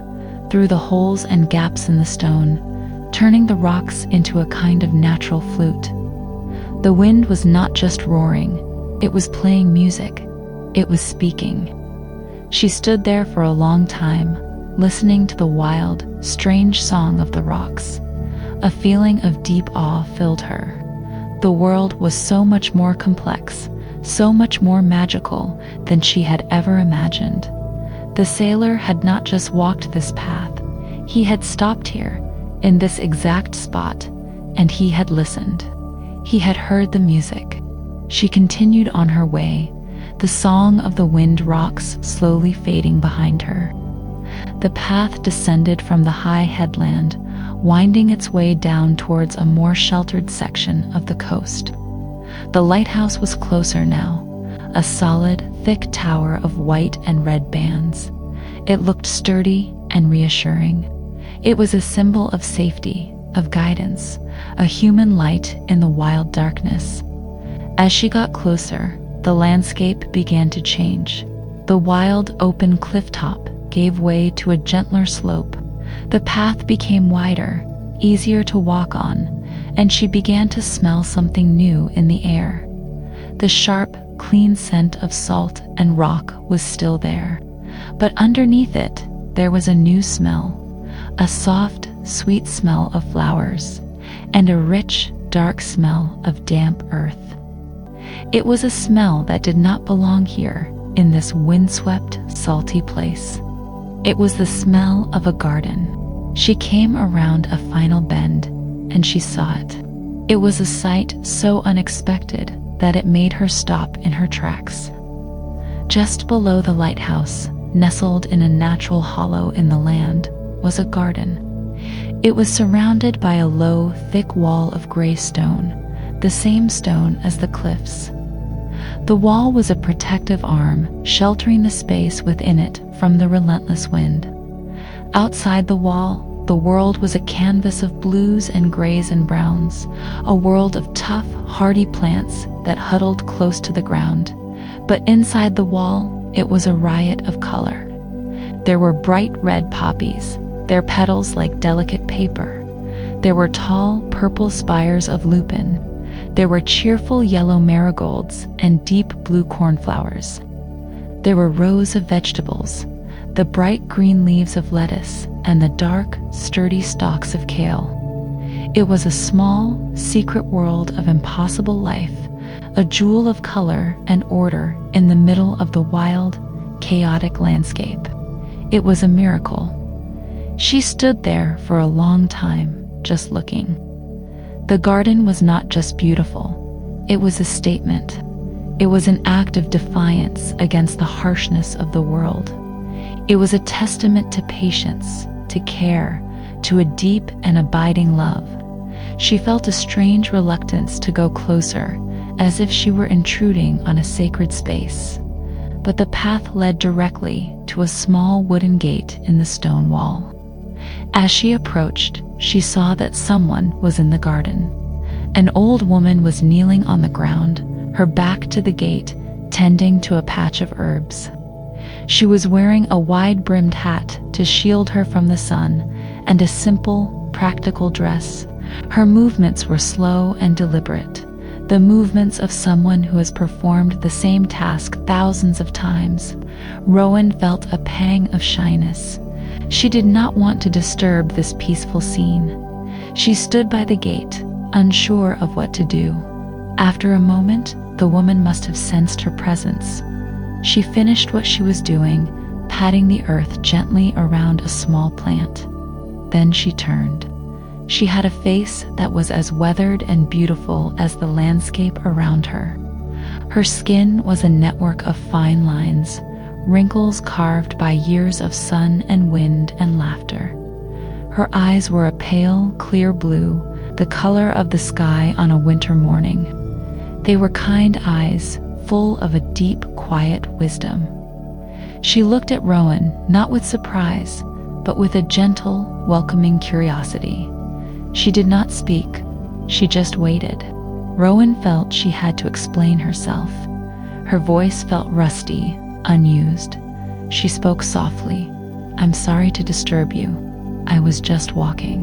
through the holes and gaps in the stone, turning the rocks into a kind of natural flute. The wind was not just roaring, it was playing music. It was speaking. She stood there for a long time, listening to the wild, strange song of the rocks. A feeling of deep awe filled her. The world was so much more complex, so much more magical than she had ever imagined. The sailor had not just walked this path, he had stopped here, in this exact spot, and he had listened. He had heard the music. She continued on her way, the song of the wind rocks slowly fading behind her. The path descended from the high headland, winding its way down towards a more sheltered section of the coast. The lighthouse was closer now, a solid, thick tower of white and red bands. It looked sturdy and reassuring. It was a symbol of safety, of guidance, a human light in the wild darkness. As she got closer, the landscape began to change. The wild, open cliff top gave way to a gentler slope. The path became wider, easier to walk on, and she began to smell something new in the air. The sharp, clean scent of salt and rock was still there, but underneath it, there was a new smell, a soft, sweet smell of flowers, and a rich, dark smell of damp earth. It was a smell that did not belong here, in this windswept, salty place. It was the smell of a garden. She came around a final bend, and she saw it. It was a sight so unexpected that it made her stop in her tracks. Just below the lighthouse, nestled in a natural hollow in the land, was a garden. It was surrounded by a low, thick wall of gray stone, the same stone as the cliffs. The wall was a protective arm, sheltering the space within it from the relentless wind. Outside the wall, the world was a canvas of blues and grays and browns, a world of tough, hardy plants that huddled close to the ground. But inside the wall, it was a riot of color. There were bright red poppies, their petals like delicate paper. There were tall, purple spires of lupin. There were cheerful yellow marigolds and deep blue cornflowers. There were rows of vegetables, the bright green leaves of lettuce and the dark, sturdy stalks of kale. It was a small, secret world of impossible life, a jewel of color and order in the middle of the wild, chaotic landscape. It was a miracle. She stood there for a long time, just looking. The garden was not just beautiful, it was a statement. It was an act of defiance against the harshness of the world. It was a testament to patience, to care, to a deep and abiding love. She felt a strange reluctance to go closer, as if she were intruding on a sacred space. But the path led directly to a small wooden gate in the stone wall. As she approached, she saw that someone was in the garden. An old woman was kneeling on the ground, her back to the gate, tending to a patch of herbs. She was wearing a wide-brimmed hat to shield her from the sun, and a simple, practical dress. Her movements were slow and deliberate, the movements of someone who has performed the same task thousands of times. Rowan felt a pang of shyness. She did not want to disturb this peaceful scene. She stood by the gate, unsure of what to do. After a moment, the woman must have sensed her presence. She finished what she was doing, patting the earth gently around a small plant. Then she turned. She had a face that was as weathered and beautiful as the landscape around her. Her skin was a network of fine lines, wrinkles carved by years of sun and wind and laughter. Her eyes were a pale, clear blue, the color of the sky on a winter morning. They were kind eyes, full of a deep, quiet wisdom. She looked at Rowan, not with surprise, but with a gentle, welcoming curiosity. She did not speak. She just waited. Rowan felt she had to explain herself. Her voice felt rusty, unused. She spoke softly. "I'm sorry to disturb you. I was just walking."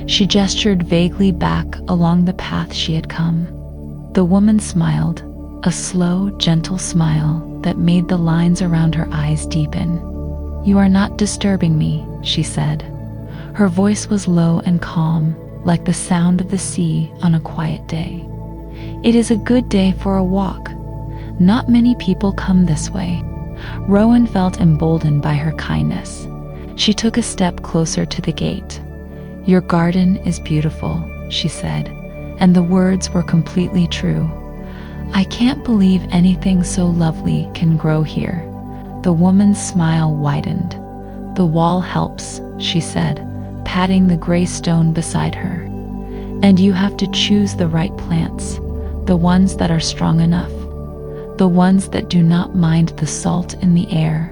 She gestured vaguely back along the path she had come. The woman smiled, a slow, gentle smile that made the lines around her eyes deepen. "You are not disturbing me," she said. Her voice was low and calm, like the sound of the sea on a quiet day. "It is a good day for a walk. Not many people come this way." Rowan felt emboldened by her kindness. She took a step closer to the gate. "Your garden is beautiful," she said, and the words were completely true. "I can't believe anything so lovely can grow here." The woman's smile widened. "The wall helps," she said, patting the gray stone beside her. "And you have to choose the right plants, the ones that are strong enough, the ones that do not mind the salt in the air.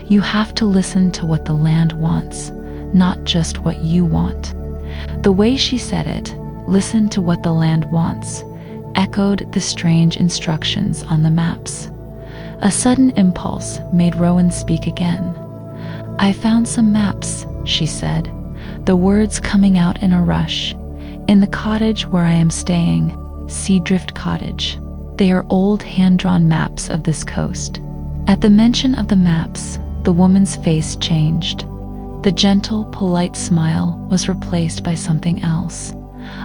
You have to listen to what the land wants, not just what you want." The way she said it, "listen to what the land wants," echoed the strange instructions on the maps. A sudden impulse made Rowan speak again. "I found some maps," she said, the words coming out in a rush. "In the cottage where I am staying, Seadrift Cottage. They are old hand-drawn maps of this coast." At the mention of the maps, the woman's face changed. The gentle, polite smile was replaced by something else.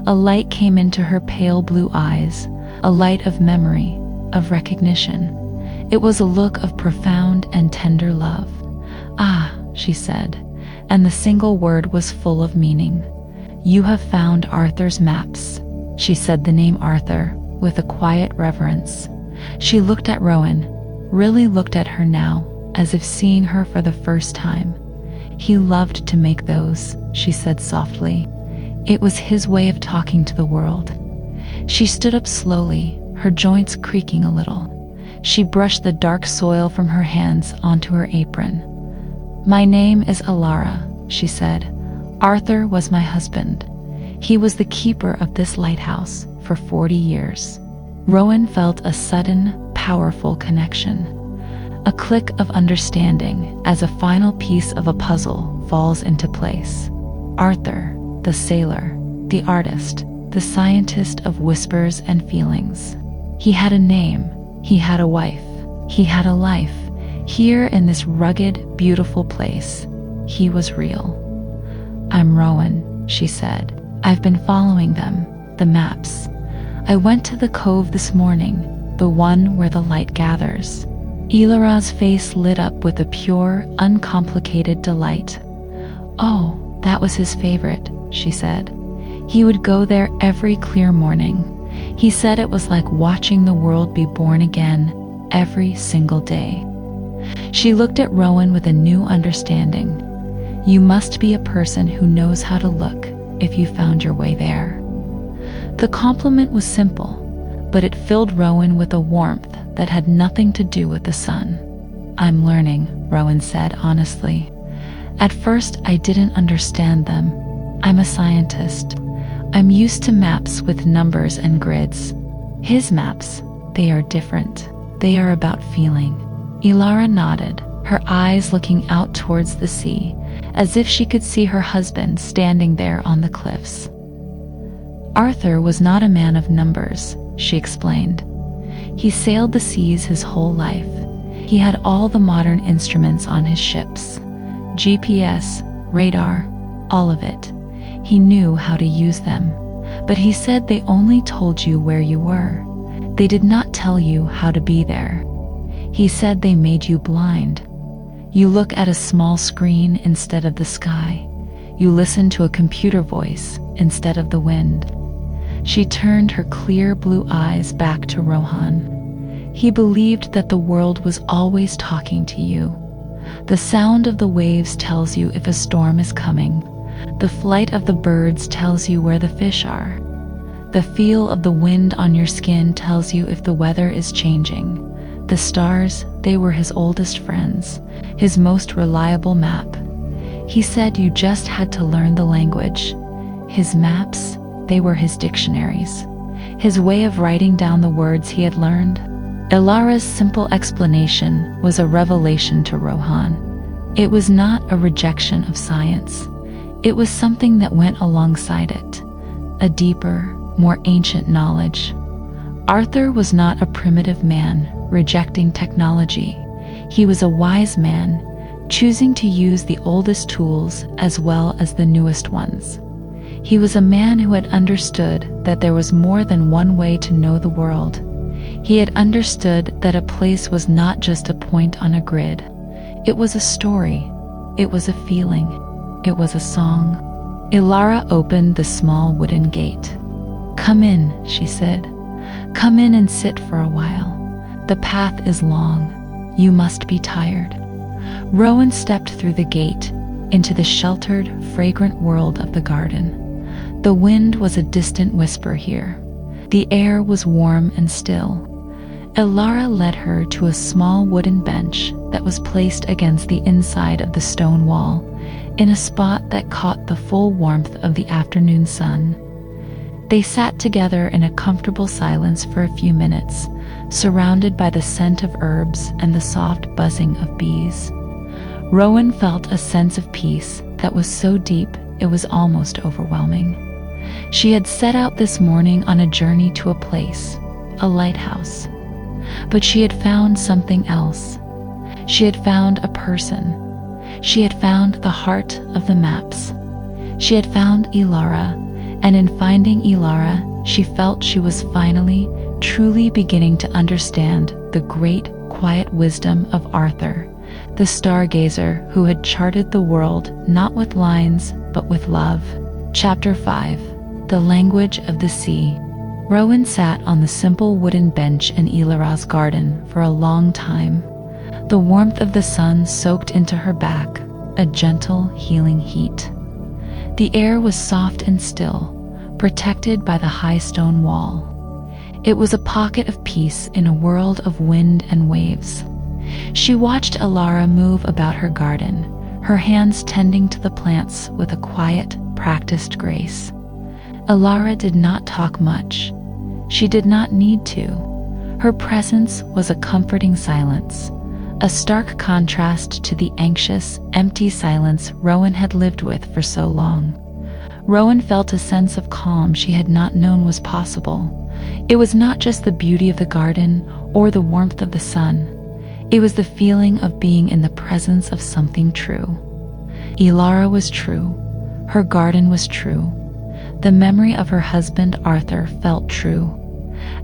A light came into her pale blue eyes, a light of memory, of recognition. It was a look of profound and tender love. "Ah," she said, and the single word was full of meaning. "You have found Arthur's maps." She said the name Arthur with a quiet reverence. She looked at Rowan, really looked at her now, as if seeing her for the first time. "He loved to make those," she said softly. "It was his way of talking to the world." She stood up slowly, her joints creaking a little. She brushed the dark soil from her hands onto her apron. "My name is Alara," she said. "Arthur was my husband. He was the keeper of this lighthouse for 40 years. Rowan felt a sudden, powerful connection. A click of understanding as a final piece of a puzzle falls into place. Arthur, the sailor, the artist, the scientist of whispers and feelings. He had a name, he had a wife, he had a life. Here in this rugged, beautiful place, he was real. "I'm Rowan," she said. "I've been following them, the maps. I went to the cove this morning, the one where the light gathers." Ilara's face lit up with a pure, uncomplicated delight. "Oh, that was his favorite," she said. "He would go there every clear morning. He said it was like watching the world be born again every single day." She looked at Rowan with a new understanding. You must be a person who knows how to look if you found your way there. The compliment was simple, but it filled Rowan with a warmth that had nothing to do with the sun. "I'm learning," Rowan said honestly. "At first I didn't understand them. I'm a scientist. I'm used to maps with numbers and grids. His maps, they are different. They are about feeling." Ilara nodded, her eyes looking out towards the sea, as if she could see her husband standing there on the cliffs. "Arthur was not a man of numbers," she explained. "He sailed the seas his whole life. He had all the modern instruments on his ships. GPS, radar, all of it. He knew how to use them. But he said they only told you where you were. They did not tell you how to be there. He said they made you blind. You look at a small screen instead of the sky. You listen to a computer voice instead of the wind." She turned her clear blue eyes back to Rowan. "He believed that the world was always talking to you. The sound of the waves tells you if a storm is coming. The flight of the birds tells you where the fish are. The feel of the wind on your skin tells you if the weather is changing. The stars, they were his oldest friends, his most reliable map. He said you just had to learn the language. His maps, they were his dictionaries. His way of writing down the words he had learned. Ilara's simple explanation was a revelation to Rowan. It was not a rejection of science. It was something that went alongside it, a deeper, more ancient knowledge. Arthur was not a primitive man rejecting technology. He was a wise man, choosing to use the oldest tools as well as the newest ones. He was a man who had understood that there was more than one way to know the world. He had understood that a place was not just a point on a grid. It was a story. It was a feeling. It was a song. Ilara opened the small wooden gate. "Come in," she said. "Come in and sit for a while. The path is long. You must be tired." Rowan stepped through the gate into the sheltered, fragrant world of the garden. The wind was a distant whisper here. The air was warm and still. Ilara led her to a small wooden bench that was placed against the inside of the stone wall, in a spot that caught the full warmth of the afternoon sun. They sat together in a comfortable silence for a few minutes, surrounded by the scent of herbs and the soft buzzing of bees. Rowan felt a sense of peace that was so deep it was almost overwhelming. She had set out this morning on a journey to a place, a lighthouse. But she had found something else. She had found a person. She had found the heart of the maps. She had found Ilara, and in finding Ilara, she felt she was finally, truly beginning to understand the great, quiet wisdom of Arthur, the stargazer who had charted the world not with lines, but with love. Chapter 5. The Language of the Sea. Rowan sat on the simple wooden bench in Ilara's garden for a long time. The warmth of the sun soaked into her back, a gentle, healing heat. The air was soft and still, protected by the high stone wall. It was a pocket of peace in a world of wind and waves. She watched Ilara move about her garden, her hands tending to the plants with a quiet, practiced grace. Ilara did not talk much. She did not need to. Her presence was a comforting silence, a stark contrast to the anxious, empty silence Rowan had lived with for so long. Rowan felt a sense of calm she had not known was possible. It was not just the beauty of the garden or the warmth of the sun. It was the feeling of being in the presence of something true. Ilara was true. Her garden was true. The memory of her husband Arthur felt true.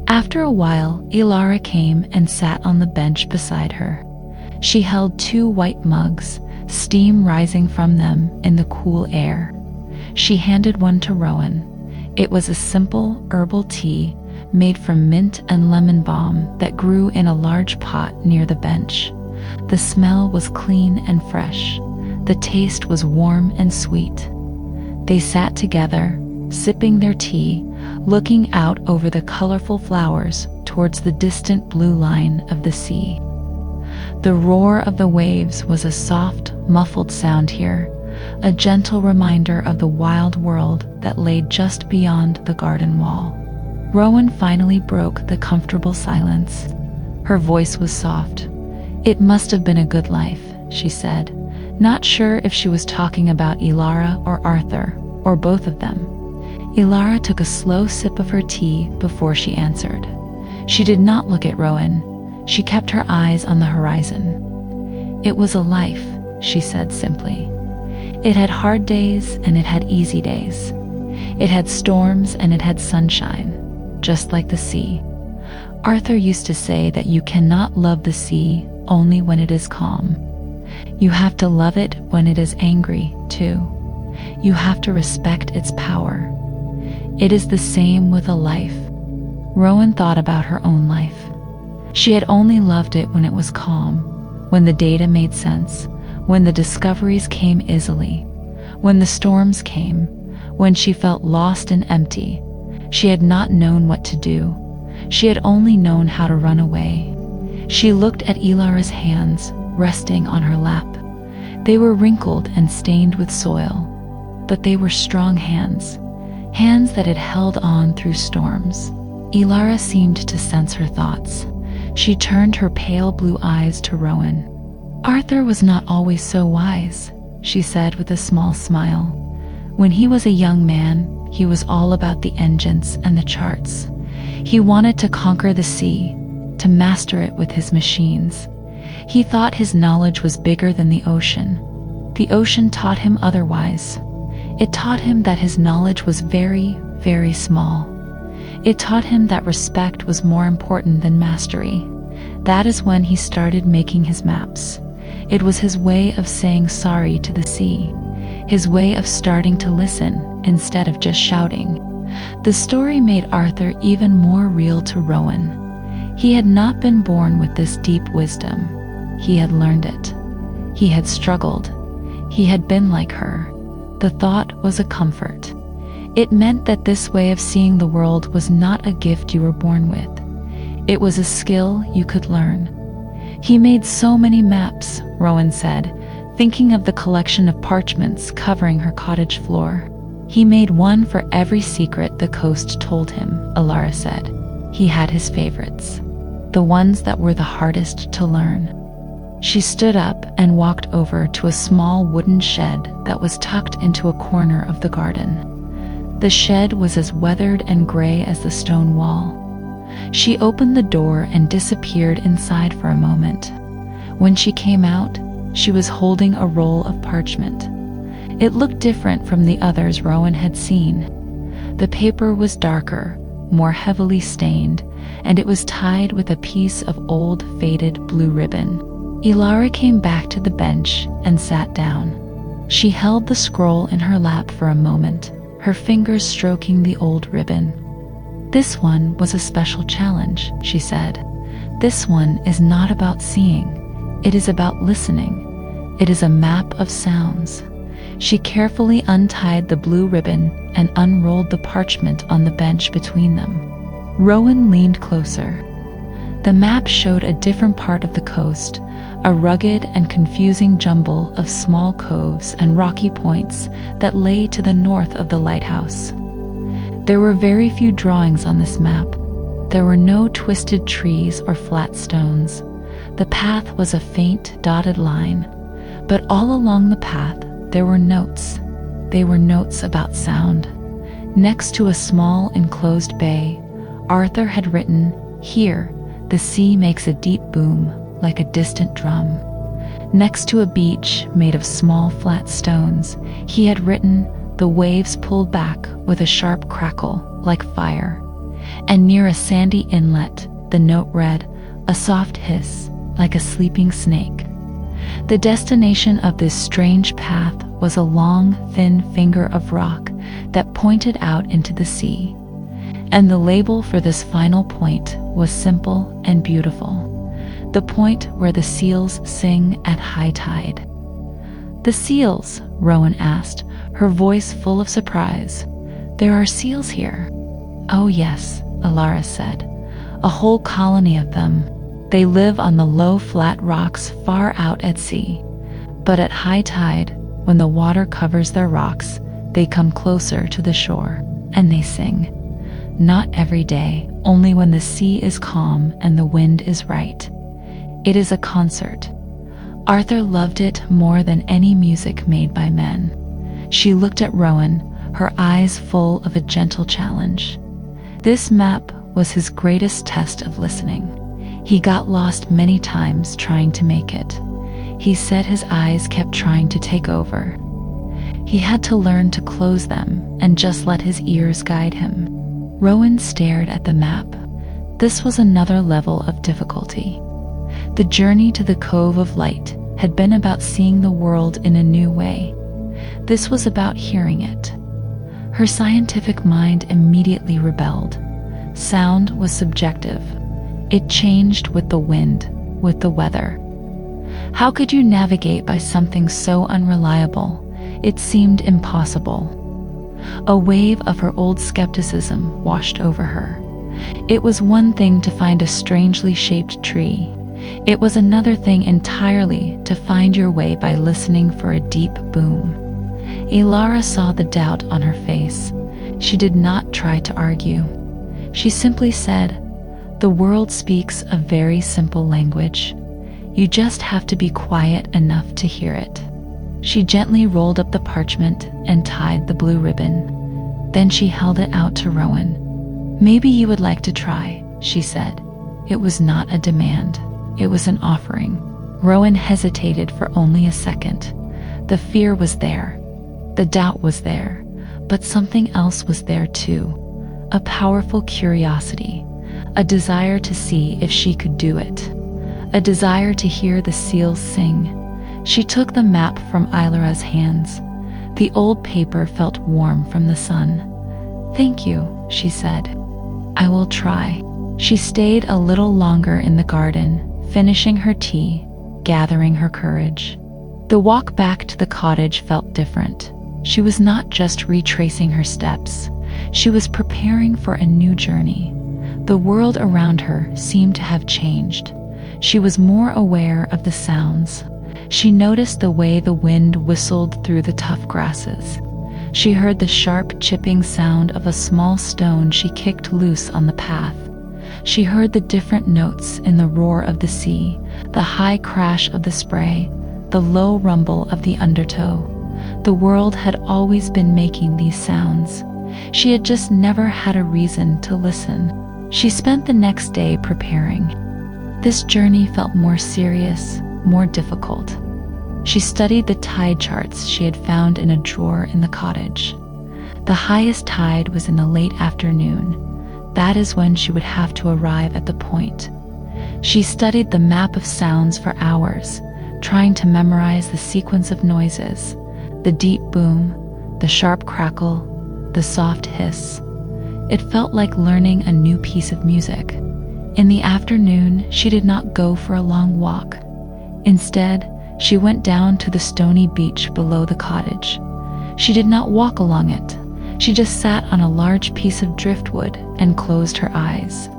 After a while, Ilara came and sat on the bench beside her. She held 2 white mugs, steam rising from them in the cool air. She handed one to Rowan. It was a simple herbal tea made from mint and lemon balm that grew in a large pot near the bench. The smell was clean and fresh. The taste was warm and sweet. They sat together, sipping their tea, looking out over the colorful flowers towards the distant blue line of the sea. The roar of the waves was a soft, muffled sound here, a gentle reminder of the wild world that lay just beyond the garden wall. Rowan finally broke the comfortable silence. Her voice was soft. "It must have been a good life," she said, not sure if she was talking about Ilara or Arthur, or both of them. Ilara took a slow sip of her tea before she answered. She did not look at Rowan. She kept her eyes on the horizon. "It was a life," she said simply. "It had hard days and it had easy days. It had storms and it had sunshine, just like the sea. Arthur used to say that you cannot love the sea only when it is calm. You have to love it when it is angry, too. You have to respect its power. It is the same with a life." Rowan thought about her own life. She had only loved it when it was calm, when the data made sense, when the discoveries came easily, when the storms came, when she felt lost and empty. She had not known what to do. She had only known how to run away. She looked at Ilara's hands, resting on her lap. They were wrinkled and stained with soil, but they were strong hands. hands that had held on through storms. Ilara seemed to sense her thoughts. She turned her pale blue eyes to Rowan. "Arthur was not always so wise," she said with a small smile. "When he was a young man, he was all about the engines and the charts. He wanted to conquer the sea, to master it with his machines. He thought his knowledge was bigger than the ocean. The ocean taught him otherwise. It taught him that his knowledge was very, very small. It taught him that respect was more important than mastery. That is when he started making his maps. It was his way of saying sorry to the sea, his way of starting to listen instead of just shouting." The story made Arthur even more real to Rowan. He had not been born with this deep wisdom. He had learned it. He had struggled. He had been like her. The thought was a comfort. It meant that this way of seeing the world was not a gift you were born with. It was a skill you could learn. "He made so many maps," Rowan said, thinking of the collection of parchments covering her cottage floor. "He made one for every secret the coast told him," Ilara said. "He had his favorites, the ones that were the hardest to learn." She stood up and walked over to a small wooden shed that was tucked into a corner of the garden. The shed was as weathered and gray as the stone wall. She opened the door and disappeared inside for a moment. When she came out, she was holding a roll of parchment. It looked different from the others Rowan had seen. The paper was darker, more heavily stained, and it was tied with a piece of old, faded blue ribbon. Ilara came back to the bench and sat down. She held the scroll in her lap for a moment, her fingers stroking the old ribbon. "This one was a special challenge," she said. "This one is not about seeing. It is about listening. It is a map of sounds." She carefully untied the blue ribbon and unrolled the parchment on the bench between them. Rowan leaned closer. The map showed a different part of the coast, a rugged and confusing jumble of small coves and rocky points that lay to the north of the lighthouse. There were very few drawings on this map. There were no twisted trees or flat stones. The path was a faint, dotted line, but all along the path there were notes. They were notes about sound. Next to a small enclosed bay, Arthur had written, "Here, the sea makes a deep boom, like a distant drum." Next to a beach made of small flat stones, he had written, "The waves pulled back with a sharp crackle, like fire." And near a sandy inlet, the note read, "A soft hiss, like a sleeping snake." The destination of this strange path was a long, thin finger of rock that pointed out into the sea. And the label for this final point was simple and beautiful. The point where the seals sing at high tide. "The seals?" Rowan asked, her voice full of surprise. "There are seals here?" "Oh yes," Ilara said. "A whole colony of them. They live on the low flat rocks far out at sea. But at high tide, when the water covers their rocks, they come closer to the shore, and they sing. Not every day, only when the sea is calm and the wind is right. It is a concert. Arthur loved it more than any music made by men." She looked at Rowan, her eyes full of a gentle challenge. This map was his greatest test of listening. He got lost many times trying to make it. He said his eyes kept trying to take over. He had to learn to close them and just let his ears guide him. Rowan stared at the map. This was another level of difficulty. The journey to the Cove of Light had been about seeing the world in a new way. This was about hearing it. Her scientific mind immediately rebelled. Sound was subjective. It changed with the wind, with the weather. How could you navigate by something so unreliable? It seemed impossible. A wave of her old skepticism washed over her. It was one thing to find a strangely shaped tree. It was another thing entirely to find your way by listening for a deep boom. Ilara saw the doubt on her face. She did not try to argue. She simply said, "The world speaks a very simple language. You just have to be quiet enough to hear it." She gently rolled up the parchment and tied the blue ribbon. Then she held it out to Rowan. "Maybe you would like to try," she said. It was not a demand. It was an offering. Rowan hesitated for only a second. The fear was there. The doubt was there. But something else was there too. A powerful curiosity. A desire to see if she could do it. A desire to hear the seals sing. She took the map from Ilara's hands. The old paper felt warm from the sun. "Thank you," she said. "I will try." She stayed a little longer in the garden, finishing her tea, gathering her courage. The walk back to the cottage felt different. She was not just retracing her steps. She was preparing for a new journey. The world around her seemed to have changed. She was more aware of the sounds. She noticed the way the wind whistled through the tough grasses. She heard the sharp chipping sound of a small stone she kicked loose on the path. She heard the different notes in the roar of the sea, the high crash of the spray, the low rumble of the undertow. The world had always been making these sounds. She had just never had a reason to listen. She spent the next day preparing. This journey felt more serious, more difficult. She studied the tide charts she had found in a drawer in the cottage. The highest tide was in the late afternoon. That is when she would have to arrive at the point. She studied the map of sounds for hours, trying to memorize the sequence of noises, the deep boom, the sharp crackle, the soft hiss. It felt like learning a new piece of music. In the afternoon, she did not go for a long walk. Instead, she went down to the stony beach below the cottage. She did not walk along it. She just sat on a large piece of driftwood and closed her eyes.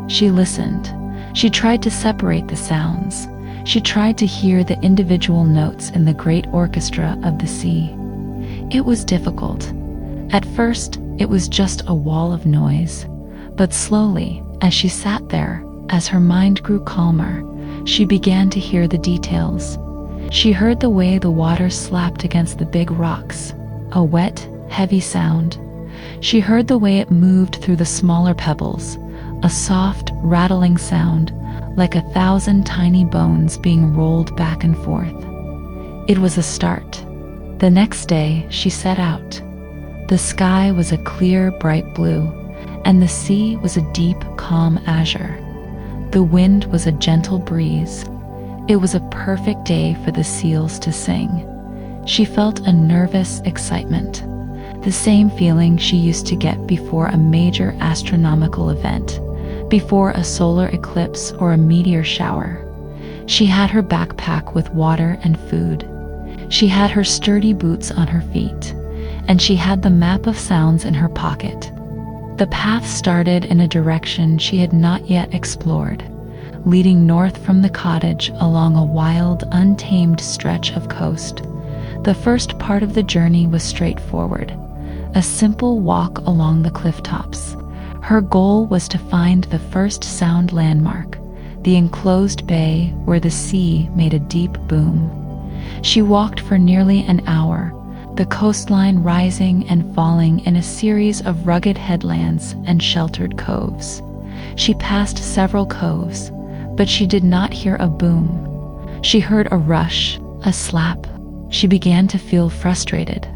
She listened. She tried to separate the sounds. She tried to hear the individual notes in the great orchestra of the sea. It was difficult. At first, it was just a wall of noise. But slowly, as she sat there, as her mind grew calmer, she began to hear the details. She heard the way the water slapped against the big rocks, a wet, heavy sound. She heard the way it moved through the smaller pebbles, a soft, rattling sound, like 1,000 tiny bones being rolled back and forth. It was a start. The next day, she set out. The sky was a clear, bright blue, and the sea was a deep, calm azure. The wind was a gentle breeze. It was a perfect day for the seals to sing. She felt a nervous excitement, the same feeling she used to get before a major astronomical event, before a solar eclipse or a meteor shower. She had her backpack with water and food. She had her sturdy boots on her feet, and she had the map of sounds in her pocket. The path started in a direction she had not yet explored, leading north from the cottage along a wild, untamed stretch of coast. The first part of the journey was straightforward, a simple walk along the cliff tops. Her goal was to find the first sound landmark, the enclosed bay where the sea made a deep boom. She walked for nearly an hour, the coastline rising and falling in a series of rugged headlands and sheltered coves. She passed several coves, but she did not hear a boom. She heard a rush, a slap. She began to feel frustrated.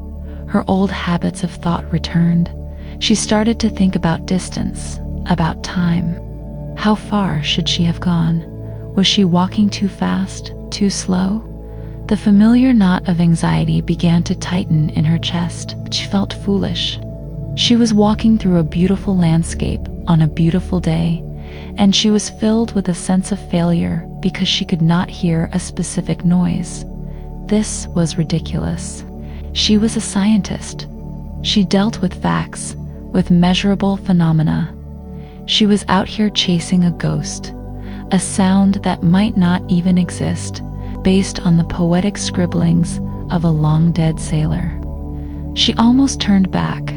Her old habits of thought returned. She started to think about distance, about time. How far should she have gone? Was she walking too fast, too slow? The familiar knot of anxiety began to tighten in her chest. She felt foolish. She was walking through a beautiful landscape on a beautiful day, and she was filled with a sense of failure because she could not hear a specific noise. This was ridiculous. She was a scientist. She dealt with facts, with measurable phenomena. She was out here chasing a ghost, a sound that might not even exist, based on the poetic scribblings of a long-dead sailor. She almost turned back,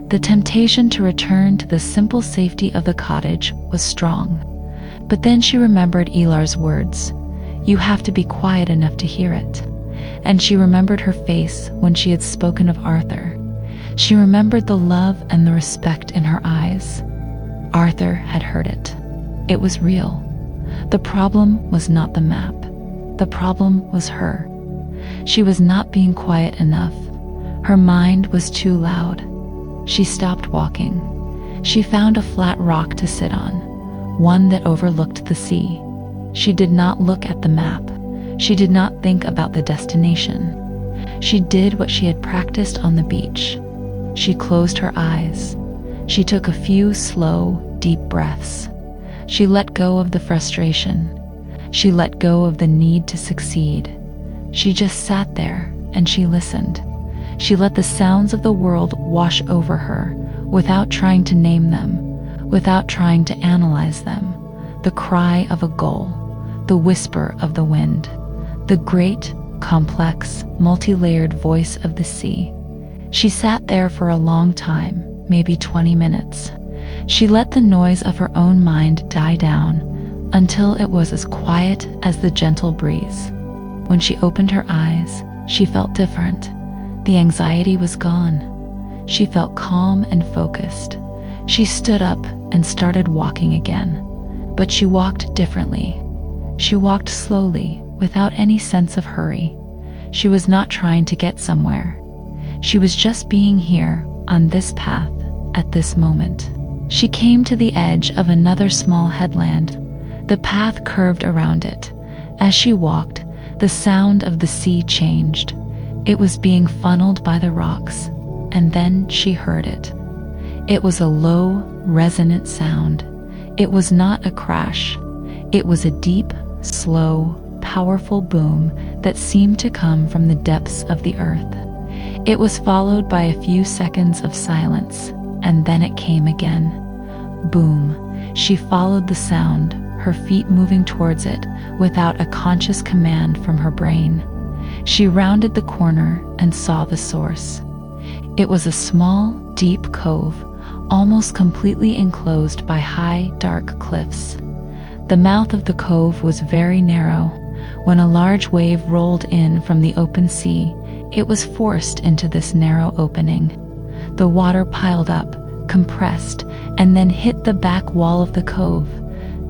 The temptation to return to the simple safety of the cottage was strong. But then she remembered Elar's words, "You have to be quiet enough to hear it." And she remembered her face when she had spoken of Arthur. She remembered the love and the respect in her eyes. Arthur had heard it. It was real. The problem was not the map. The problem was her. She was not being quiet enough. Her mind was too loud. She stopped walking. She found a flat rock to sit on, one that overlooked the sea. She did not look at the map. She did not think about the destination. She did what she had practiced on the beach. She closed her eyes. She took a few slow, deep breaths. She let go of the frustration. She let go of the need to succeed. She just sat there and she listened. She let the sounds of the world wash over her without trying to name them, without trying to analyze them. The cry of a gull, the whisper of the wind, the great, complex, multi-layered voice of the sea. She sat there for a long time, maybe 20 minutes. She let the noise of her own mind die down until it was as quiet as the gentle breeze. When she opened her eyes, she felt different. The anxiety was gone. She felt calm and focused. She stood up and started walking again. But she walked differently. She walked slowly, without any sense of hurry. She was not trying to get somewhere. She was just being here, on this path, at this moment. She came to the edge of another small headland. The path curved around it. As she walked, the sound of the sea changed. It was being funneled by the rocks, and then she heard it. It was a low, resonant sound. It was not a crash. It was a deep, slow, powerful boom that seemed to come from the depths of the earth. It was followed by a few seconds of silence, and then it came again. Boom. She followed the sound, her feet moving towards it without a conscious command from her brain. She rounded the corner and saw the source. It was a small, deep cove, almost completely enclosed by high, dark cliffs. The mouth of the cove was very narrow. When a large wave rolled in from the open sea, it was forced into this narrow opening. The water piled up, compressed, and then hit the back wall of the cove,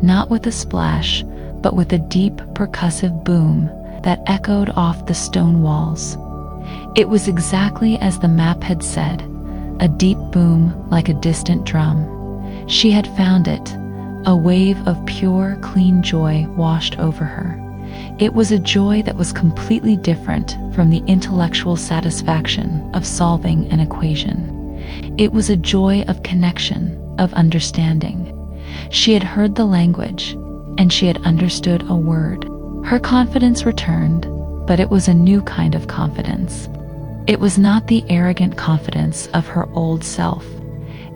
not with a splash, but with a deep, percussive boom that echoed off the stone walls. It was exactly as the map had said, a deep boom like a distant drum. She had found it. A wave of pure, clean joy washed over her. It was a joy that was completely different from the intellectual satisfaction of solving an equation. It was a joy of connection, of understanding. She had heard the language, and she had understood a word. Her confidence returned, but it was a new kind of confidence. It was not the arrogant confidence of her old self.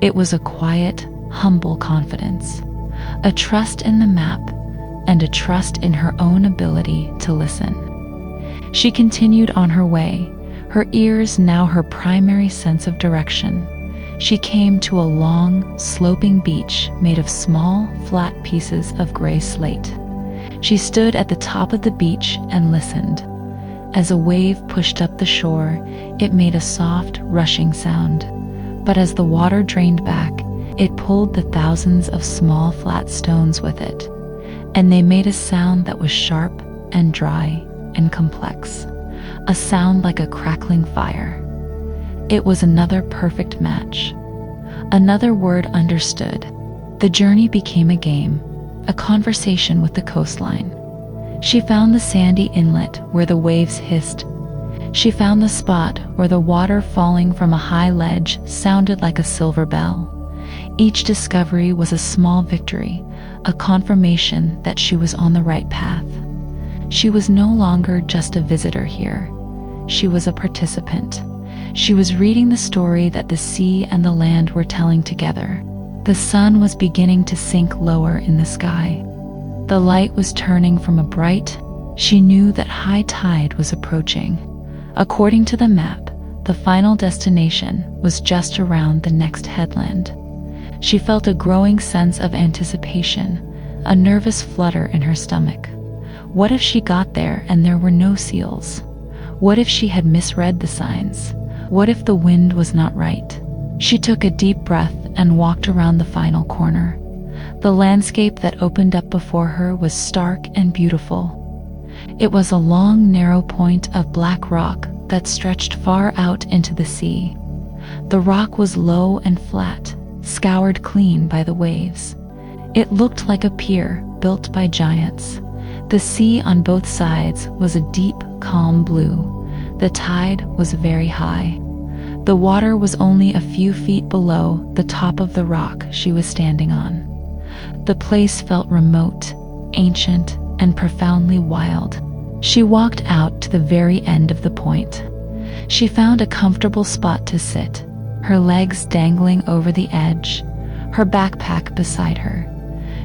It was a quiet, humble confidence, a trust in the map, and a trust in her own ability to listen. She continued on her way, her ears now her primary sense of direction. She came to a long, sloping beach made of small, flat pieces of gray slate. She stood at the top of the beach and listened. As a wave pushed up the shore, it made a soft, rushing sound. But as the water drained back, it pulled the thousands of small, flat stones with it, and they made a sound that was sharp and dry and complex, a sound like a crackling fire. It was another perfect match. Another word understood. The journey became a game, a conversation with the coastline. She found the sandy inlet where the waves hissed. She found the spot where the water falling from a high ledge sounded like a silver bell. Each discovery was a small victory, a confirmation that she was on the right path. She was no longer just a visitor here. She was a participant. She was reading the story that the sea and the land were telling together. The sun was beginning to sink lower in the sky. The light was turning from a bright. She knew that high tide was approaching. According to the map, the final destination was just around the next headland. She felt a growing sense of anticipation, a nervous flutter in her stomach. What if she got there and there were no seals? What if she had misread the signs? What if the wind was not right? She took a deep breath and walked around the final corner. The landscape that opened up before her was stark and beautiful. It was a long, narrow point of black rock that stretched far out into the sea. The rock was low and flat, scoured clean by the waves. It looked like a pier built by giants. The sea on both sides was a deep, calm blue. The tide was very high. The water was only a few feet below the top of the rock she was standing on. The place felt remote, ancient, and profoundly wild. She walked out to the very end of the point. She found a comfortable spot to sit, her legs dangling over the edge, her backpack beside her.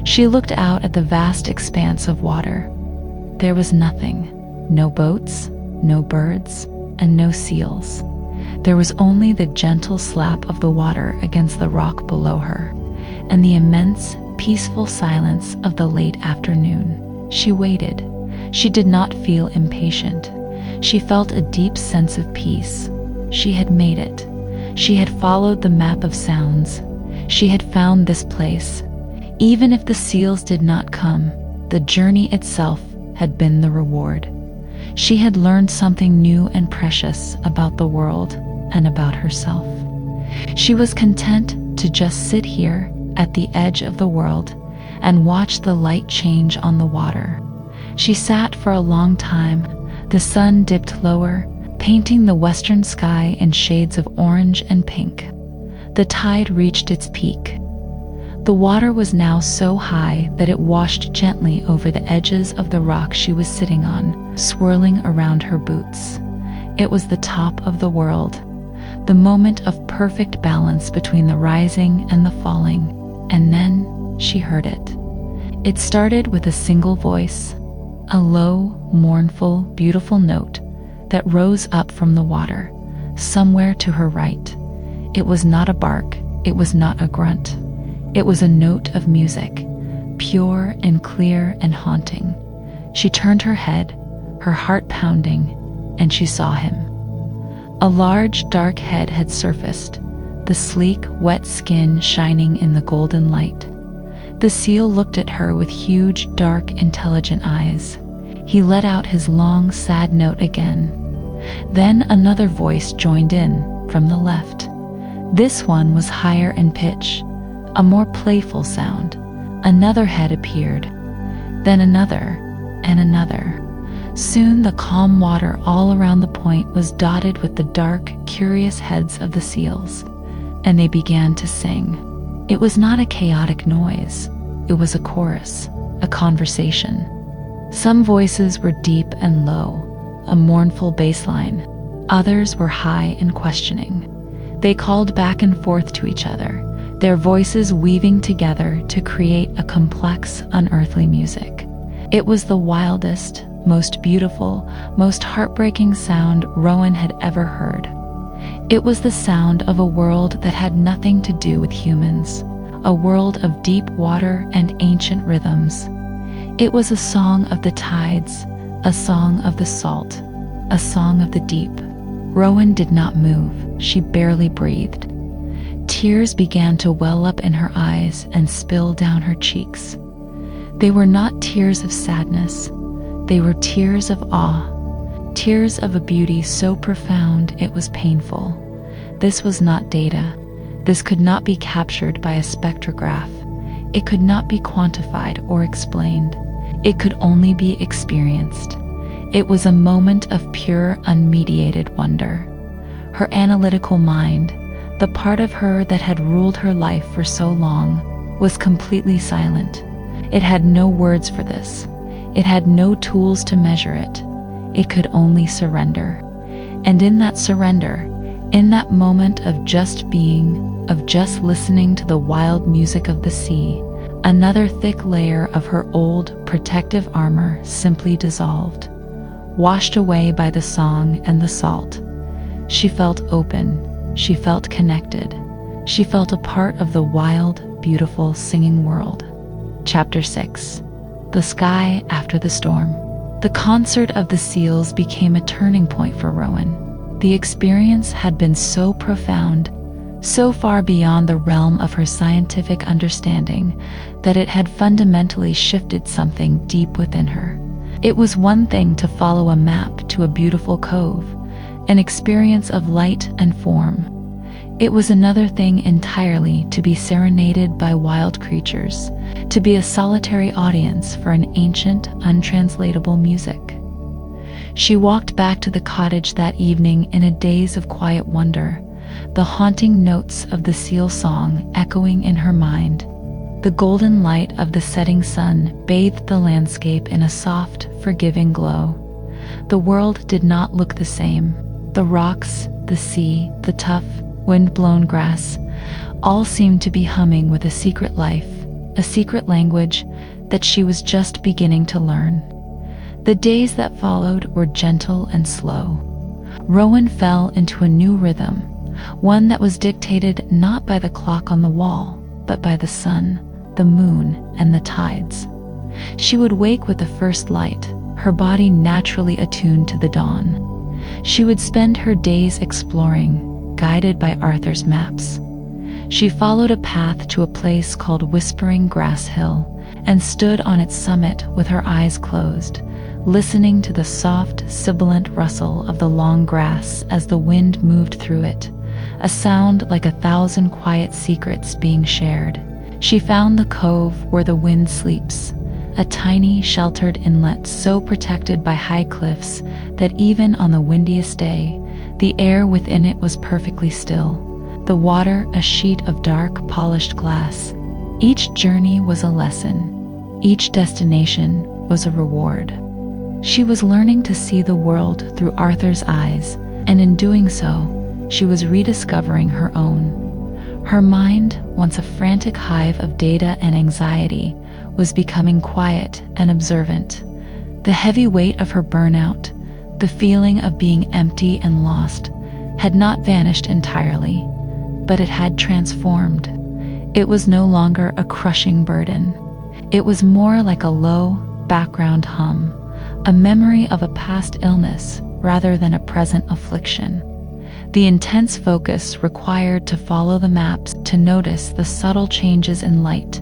She looked out at the vast expanse of water. There was nothing. No boats, no birds, and no seals. There was only the gentle slap of the water against the rock below her, and the immense, peaceful silence of the late afternoon. She waited. She did not feel impatient. She felt a deep sense of peace. She had made it. She had followed the map of sounds. She had found this place. Even if the seals did not come, the journey itself had been the reward. She had learned something new and precious about the world and about herself. She was content to just sit here at the edge of the world and watch the light change on the water. She sat for a long time. The sun dipped lower, painting the western sky in shades of orange and pink. The tide reached its peak. The water was now so high that it washed gently over the edges of the rock she was sitting on, swirling around her boots. It was the top of the world, the moment of perfect balance between the rising and the falling. And then she heard it. It started with a single voice, a low, mournful, beautiful note that rose up from the water, somewhere to her right. It was not a bark, it was not a grunt. It was a note of music, pure and clear and haunting. She turned her head, her heart pounding, and she saw him. A large, dark head had surfaced, the sleek, wet skin shining in the golden light. The seal looked at her with huge, dark, intelligent eyes. He let out his long, sad note again. Then another voice joined in from the left. This one was higher in pitch, a more playful sound. Another head appeared, then another, and another. Soon the calm water all around the point was dotted with the dark, curious heads of the seals, and they began to sing. It was not a chaotic noise. It was a chorus, a conversation. Some voices were deep and low, a mournful bass line. Others were high and questioning. They called back and forth to each other, their voices weaving together to create a complex, unearthly music. It was the wildest, most beautiful, most heartbreaking sound Rowan had ever heard. It was the sound of a world that had nothing to do with humans, a world of deep water and ancient rhythms. It was a song of the tides, a song of the salt, a song of the deep. Rowan did not move. She barely breathed. Tears began to well up in her eyes and spill down her cheeks. They were not tears of sadness. They were tears of awe, tears of a beauty so profound it was painful. This was not data. This could not be captured by a spectrograph. It could not be quantified or explained. It could only be experienced. It was a moment of pure, unmediated wonder. Her analytical mind, the part of her that had ruled her life for so long, was completely silent. It had no words for this. It had no tools to measure it. It could only surrender. And in that surrender, in that moment of just being, of just listening to the wild music of the sea, another thick layer of her old, protective armor simply dissolved, washed away by the song and the salt. She felt open. She felt connected. She felt a part of the wild, beautiful, singing world. Chapter 6. The Sky After the Storm. The concert of the seals became a turning point for Rowan. The experience had been so profound, so far beyond the realm of her scientific understanding, that it had fundamentally shifted something deep within her. It was one thing to follow a map to a beautiful cove, an experience of light and form. It was another thing entirely to be serenaded by wild creatures, to be a solitary audience for an ancient, untranslatable music. She walked back to the cottage that evening in a daze of quiet wonder, the haunting notes of the seal song echoing in her mind. The golden light of the setting sun bathed the landscape in a soft, forgiving glow. The world did not look the same. The rocks, the sea, the tough, wind-blown grass, all seemed to be humming with a secret life, a secret language that she was just beginning to learn. The days that followed were gentle and slow. Rowan fell into a new rhythm, one that was dictated not by the clock on the wall, but by the sun, the moon, and the tides. She would wake with the first light, her body naturally attuned to the dawn. She would spend her days exploring, guided by Arthur's maps. She followed a path to a place called Whispering Grass Hill and stood on its summit with her eyes closed, listening to the soft, sibilant rustle of the long grass as the wind moved through it, a sound like 1,000 quiet secrets being shared. She found the cove where the wind sleeps, a tiny, sheltered inlet so protected by high cliffs that even on the windiest day, the air within it was perfectly still, the water a sheet of dark, polished glass. Each journey was a lesson. Each destination was a reward. She was learning to see the world through Arthur's eyes, and in doing so, she was rediscovering her own. Her mind, once a frantic hive of data and anxiety, was becoming quiet and observant. The heavy weight of her burnout, the feeling of being empty and lost, had not vanished entirely, but it had transformed. It was no longer a crushing burden. It was more like a low, background hum, a memory of a past illness rather than a present affliction. The intense focus required to follow the maps, to notice the subtle changes in light,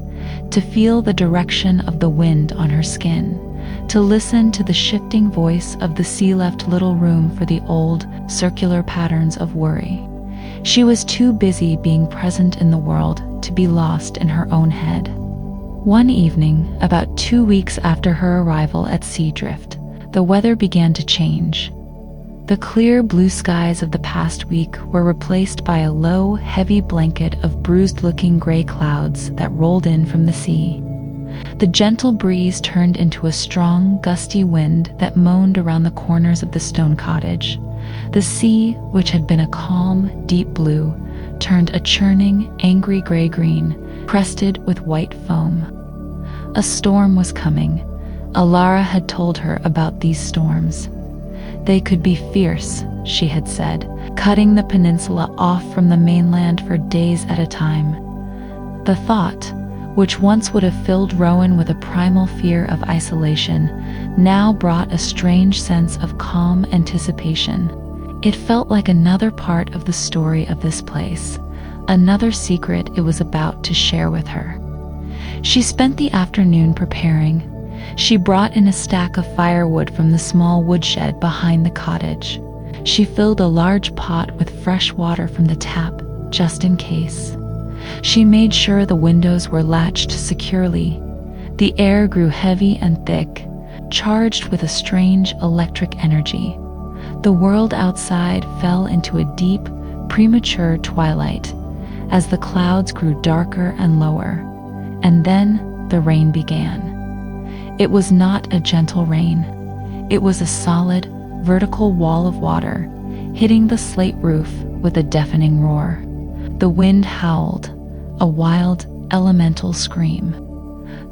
to feel the direction of the wind on her skin, to listen to the shifting voice of the sea left little room for the old, circular patterns of worry. She was too busy being present in the world to be lost in her own head. One evening, about 2 weeks after her arrival at Seadrift, the weather began to change. The clear blue skies of the past week were replaced by a low, heavy blanket of bruised-looking gray clouds that rolled in from the sea. The gentle breeze turned into a strong, gusty wind that moaned around the corners of the stone cottage. The sea, which had been a calm, deep blue, turned a churning, angry gray-green, crested with white foam. A storm was coming. Alara had told her about these storms. They could be fierce, she had said, cutting the peninsula off from the mainland for days at a time. The thought, which once would have filled Rowan with a primal fear of isolation, now brought a strange sense of calm anticipation. It felt like another part of the story of this place, another secret it was about to share with her. She spent the afternoon preparing. She brought in a stack of firewood from the small woodshed behind the cottage. She filled a large pot with fresh water from the tap, just in case. She made sure the windows were latched securely. The air grew heavy and thick, charged with a strange electric energy. The world outside fell into a deep, premature twilight as the clouds grew darker and lower. And then the rain began. It was not a gentle rain. It was a solid, vertical wall of water, hitting the slate roof with a deafening roar. The wind howled, a wild, elemental scream.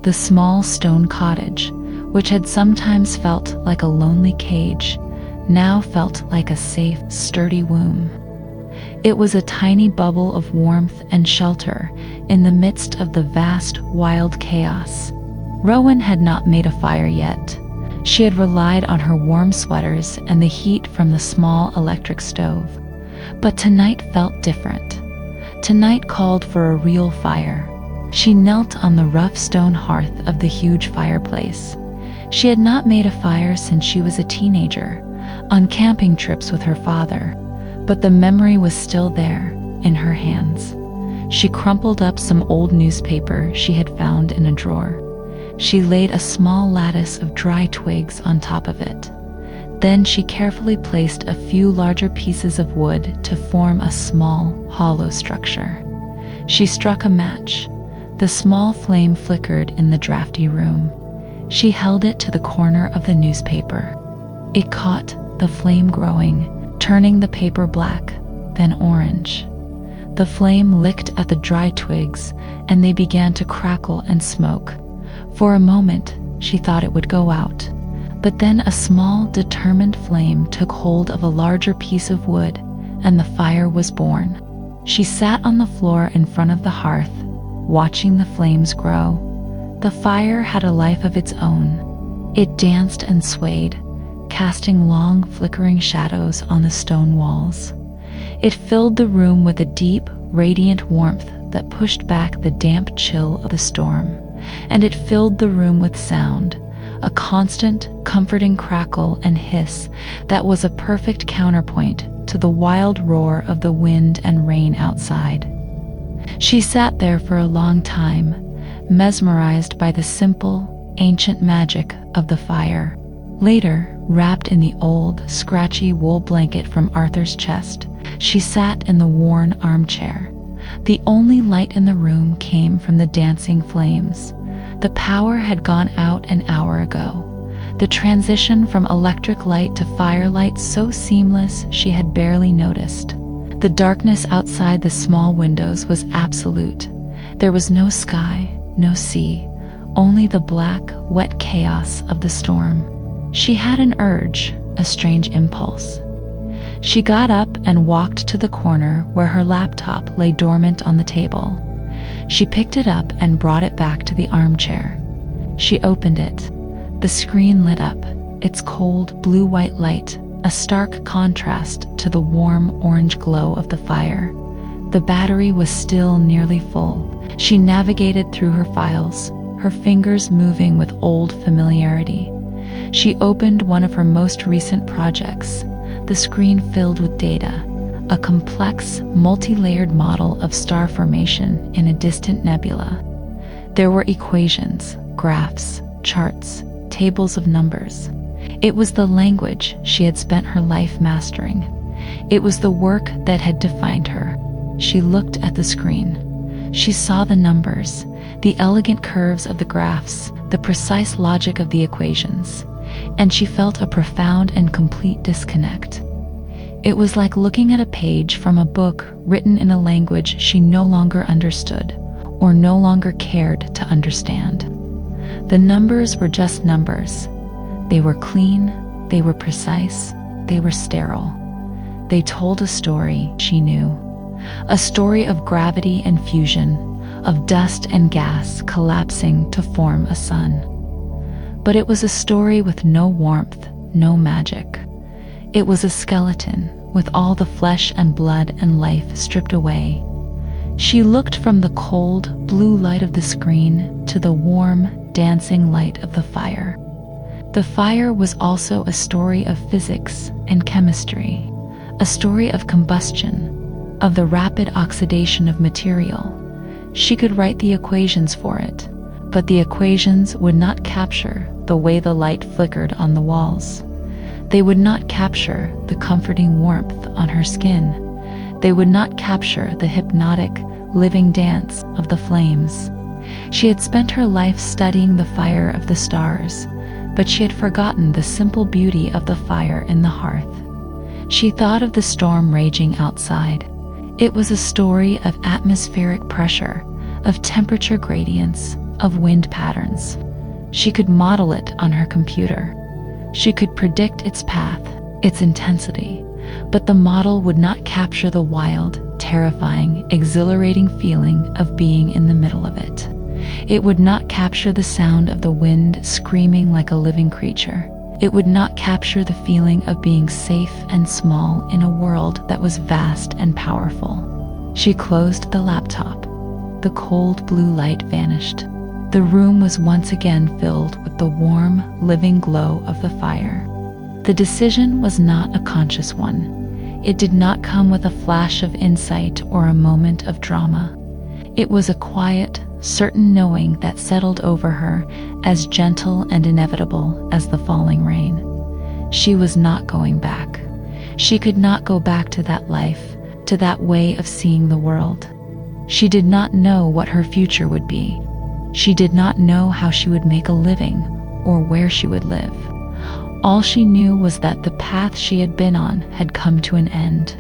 The small stone cottage, which had sometimes felt like a lonely cage, now felt like a safe, sturdy womb. It was a tiny bubble of warmth and shelter in the midst of the vast, wild chaos. Rowan had not made a fire yet. She had relied on her warm sweaters and the heat from the small electric stove. But tonight felt different. Tonight called for a real fire. She knelt on the rough stone hearth of the huge fireplace. She had not made a fire since she was a teenager, on camping trips with her father, but the memory was still there, in her hands. She crumpled up some old newspaper she had found in a drawer. She laid a small lattice of dry twigs on top of it. Then she carefully placed a few larger pieces of wood to form a small, hollow structure. She struck a match. The small flame flickered in the drafty room. She held it to the corner of the newspaper. It caught, the flame growing, turning the paper black, then orange. The flame licked at the dry twigs, and they began to crackle and smoke. For a moment, she thought it would go out. But then a small, determined flame took hold of a larger piece of wood, and the fire was born. She sat on the floor in front of the hearth, watching the flames grow. The fire had a life of its own. It danced and swayed, casting long, flickering shadows on the stone walls. It filled the room with a deep, radiant warmth that pushed back the damp chill of the storm. And it filled the room with sound, a constant, comforting crackle and hiss that was a perfect counterpoint to the wild roar of the wind and rain outside. She sat there for a long time, mesmerized by the simple, ancient magic of the fire. Later, wrapped in the old, scratchy wool blanket from Arthur's chest, she sat in the worn armchair. The only light in the room came from the dancing flames. The power had gone out an hour ago. The transition from electric light to firelight so seamless she had barely noticed. The darkness outside the small windows was absolute. There was no sky, no sea, only the black, wet chaos of the storm. She had an urge, a strange impulse. She got up and walked to the corner where her laptop lay dormant on the table. She picked it up and brought it back to the armchair. She opened it. The screen lit up, its cold, blue-white light, a stark contrast to the warm, orange glow of the fire. The battery was still nearly full. She navigated through her files, her fingers moving with old familiarity. She opened one of her most recent projects, the screen filled with data, a complex, multi-layered model of star formation in a distant nebula. There were equations, graphs, charts, tables of numbers. It was the language she had spent her life mastering. It was the work that had defined her. She looked at the screen. She saw the numbers, the elegant curves of the graphs, the precise logic of the equations, and she felt a profound and complete disconnect. It was like looking at a page from a book written in a language she no longer understood, or no longer cared to understand. The numbers were just numbers. They were clean, they were precise, they were sterile. They told a story she knew, a story of gravity and fusion, of dust and gas collapsing to form a sun. But it was a story with no warmth, no magic. It was a skeleton, with all the flesh and blood and life stripped away. She looked from the cold, blue light of the screen to the warm, dancing light of the fire. The fire was also a story of physics and chemistry, a story of combustion, of the rapid oxidation of material. She could write the equations for it, but the equations would not capture the way the light flickered on the walls. They would not capture the comforting warmth on her skin. They would not capture the hypnotic, living dance of the flames. She had spent her life studying the fire of the stars, but she had forgotten the simple beauty of the fire in the hearth. She thought of the storm raging outside. It was a story of atmospheric pressure, of temperature gradients, of wind patterns. She could model it on her computer. She could predict its path, its intensity, but the model would not capture the wild, terrifying, exhilarating feeling of being in the middle of it. It would not capture the sound of the wind screaming like a living creature. It would not capture the feeling of being safe and small in a world that was vast and powerful. She closed the laptop. The cold blue light vanished. The room was once again filled with the warm, living glow of the fire. The decision was not a conscious one. It did not come with a flash of insight or a moment of drama. It was a quiet, certain knowing that settled over her, as gentle and inevitable as the falling rain. She was not going back. She could not go back to that life, to that way of seeing the world. She did not know what her future would be. She did not know how she would make a living or where she would live. All she knew was that the path she had been on had come to an end.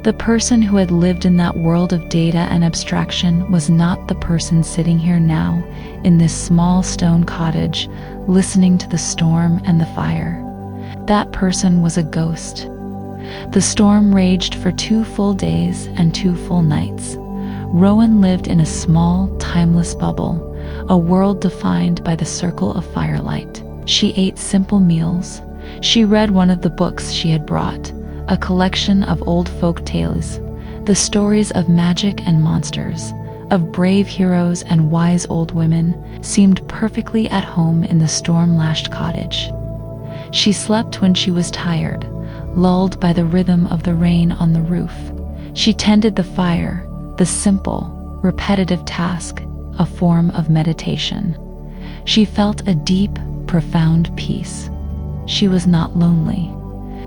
The person who had lived in that world of data and abstraction was not the person sitting here now, in this small stone cottage, listening to the storm and the fire. That person was a ghost. The storm raged for 2 full days and 2 full nights. Rowan lived in a small, timeless bubble, a world defined by the circle of firelight. She ate simple meals. She read one of the books she had brought, a collection of old folk tales, the stories of magic and monsters, of brave heroes and wise old women, seemed perfectly at home in the storm-lashed cottage. She slept when she was tired, lulled by the rhythm of the rain on the roof. She tended the fire, the simple, repetitive task, a form of meditation. She felt a deep, profound peace. She was not lonely.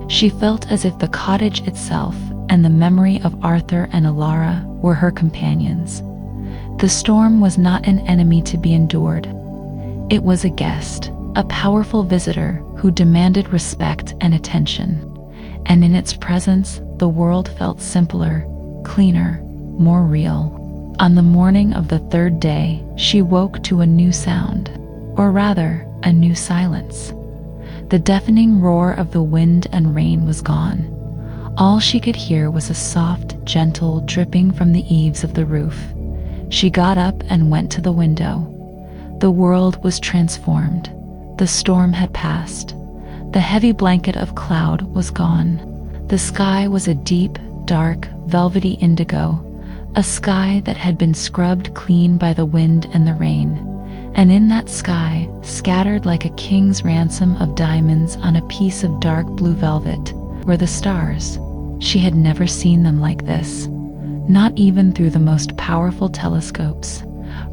She felt as if the cottage itself and the memory of Arthur and Alara were her companions. The storm was not an enemy to be endured. It was a guest, a powerful visitor who demanded respect and attention. And in its presence, the world felt simpler, cleaner, more real. On the morning of the 3rd day, she woke to a new sound, or rather, a new silence. The deafening roar of the wind and rain was gone. All she could hear was a soft, gentle dripping from the eaves of the roof. She got up and went to the window. The world was transformed. The storm had passed. The heavy blanket of cloud was gone. The sky was a deep, dark, velvety indigo, a sky that had been scrubbed clean by the wind and the rain. And in that sky, scattered like a king's ransom of diamonds on a piece of dark blue velvet, were the stars. She had never seen them like this, not even through the most powerful telescopes.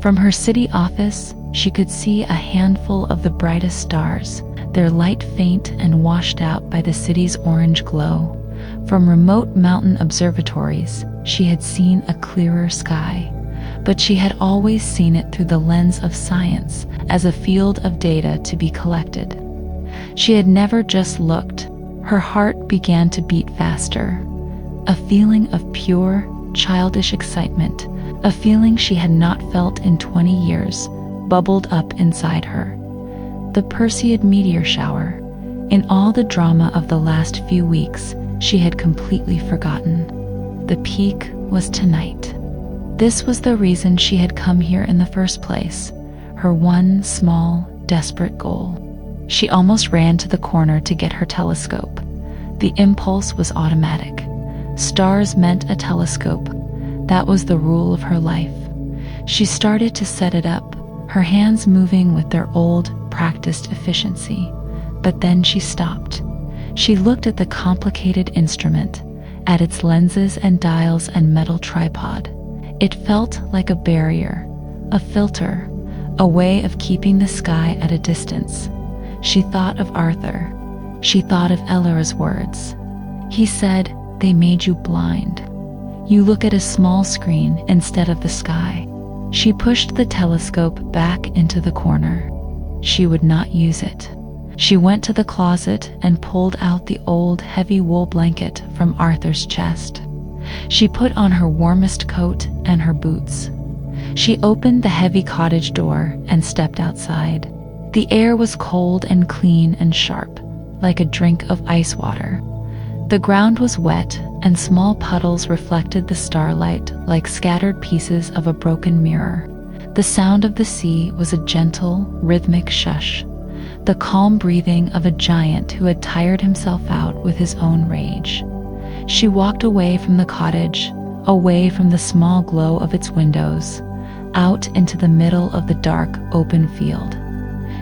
From her city office, she could see a handful of the brightest stars, their light faint and washed out by the city's orange glow. From remote mountain observatories, she had seen a clearer sky. But she had always seen it through the lens of science, as a field of data to be collected. She had never just looked. Her heart began to beat faster. A feeling of pure, childish excitement, a feeling she had not felt in 20 years, bubbled up inside her. The Perseid meteor shower. In all the drama of the last few weeks, she had completely forgotten. The peak was tonight. This was the reason she had come here in the first place, her one small, desperate goal. She almost ran to the corner to get her telescope. The impulse was automatic. Stars meant a telescope. That was the rule of her life. She started to set it up, her hands moving with their old, practiced efficiency. But then she stopped. She looked at the complicated instrument, at its lenses and dials and metal tripod. It felt like a barrier, a filter, a way of keeping the sky at a distance. She thought of Arthur. She thought of Elara's words. He said, "They made you blind. You look at a small screen instead of the sky." She pushed the telescope back into the corner. She would not use it. She went to the closet and pulled out the old, heavy wool blanket from Arthur's chest. She put on her warmest coat and her boots. She opened the heavy cottage door and stepped outside. The air was cold and clean and sharp, like a drink of ice water. The ground was wet, and small puddles reflected the starlight like scattered pieces of a broken mirror. The sound of the sea was a gentle, rhythmic shush, the calm breathing of a giant who had tired himself out with his own rage. She walked away from the cottage, away from the small glow of its windows, out into the middle of the dark, open field.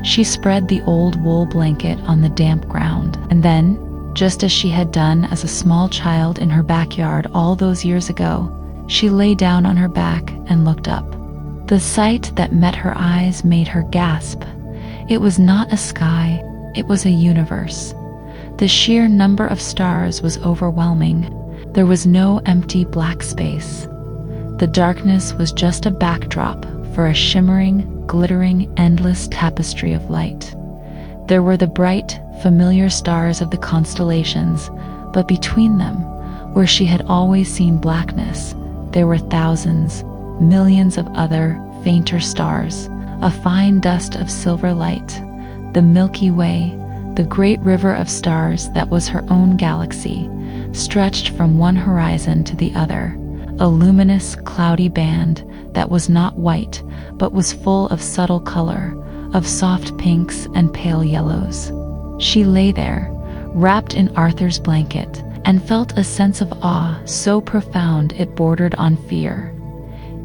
She spread the old wool blanket on the damp ground, and then, just as she had done as a small child in her backyard all those years ago, she lay down on her back and looked up. The sight that met her eyes made her gasp. It was not a sky, it was a universe. The sheer number of stars was overwhelming. There was no empty black space. The darkness was just a backdrop for a shimmering, glittering, endless tapestry of light. There were the bright, familiar stars of the constellations, but between them, where she had always seen blackness, there were thousands, millions of other, fainter stars, a fine dust of silver light, the Milky Way, the great river of stars that was her own galaxy, stretched from one horizon to the other, a luminous, cloudy band that was not white, but was full of subtle color, of soft pinks and pale yellows. She lay there, wrapped in Arthur's blanket, and felt a sense of awe so profound it bordered on fear.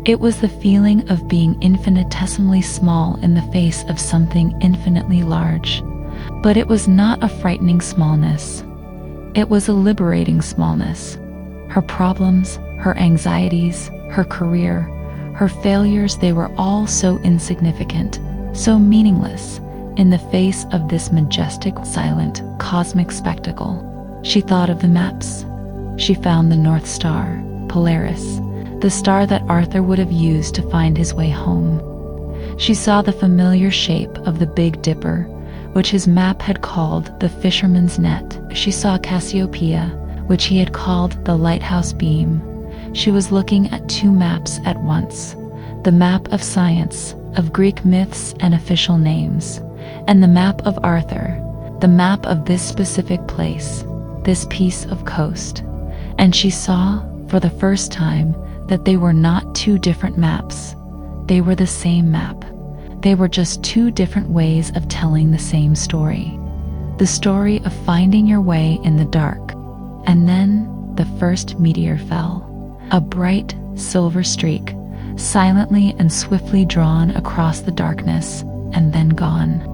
It was the feeling of being infinitesimally small in the face of something infinitely large. But it was not a frightening smallness. It was a liberating smallness. Her problems, her anxieties, her career, her failures, they were all so insignificant, so meaningless, in the face of this majestic, silent, cosmic spectacle. She thought of the maps. She found the North Star, Polaris, the star that Arthur would have used to find his way home. She saw the familiar shape of the Big Dipper, which his map had called the Fisherman's Net. She saw Cassiopeia, which he had called the Lighthouse Beam. She was looking at two maps at once, the map of science, of Greek myths and official names, and the map of Arthur, the map of this specific place, this piece of coast. And she saw, for the first time, that they were not two different maps. They were the same map. They were just two different ways of telling the same story. The story of finding your way in the dark. And then the first meteor fell. A bright silver streak, silently and swiftly drawn across the darkness, and then gone.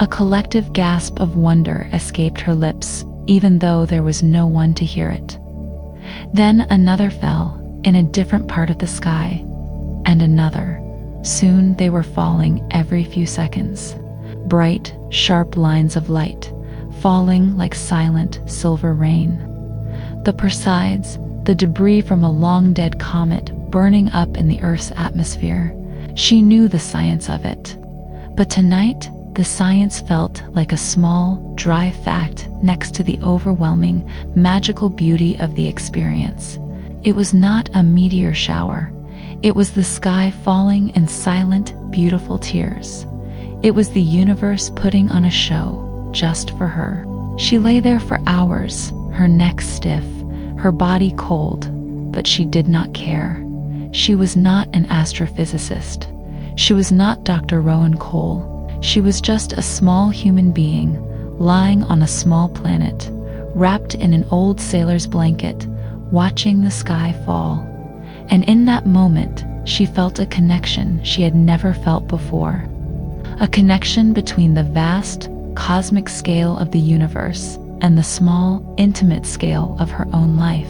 A collective gasp of wonder escaped her lips, even though there was no one to hear it. Then another fell, in a different part of the sky, and another. Soon they were falling every few seconds. Bright, sharp lines of light, falling like silent silver rain. The Perseids, the debris from a long-dead comet burning up in the Earth's atmosphere. She knew the science of it. But tonight, the science felt like a small, dry fact next to the overwhelming, magical beauty of the experience. It was not a meteor shower. It was the sky falling in silent, beautiful tears. It was the universe putting on a show just for her. She lay there for hours, her neck stiff, her body cold, but she did not care. She was not an astrophysicist. She was not Dr. Rowan Cole. She was just a small human being, lying on a small planet, wrapped in an old sailor's blanket, watching the sky fall. And in that moment, she felt a connection she had never felt before. A connection between the vast, cosmic scale of the universe and the small, intimate scale of her own life.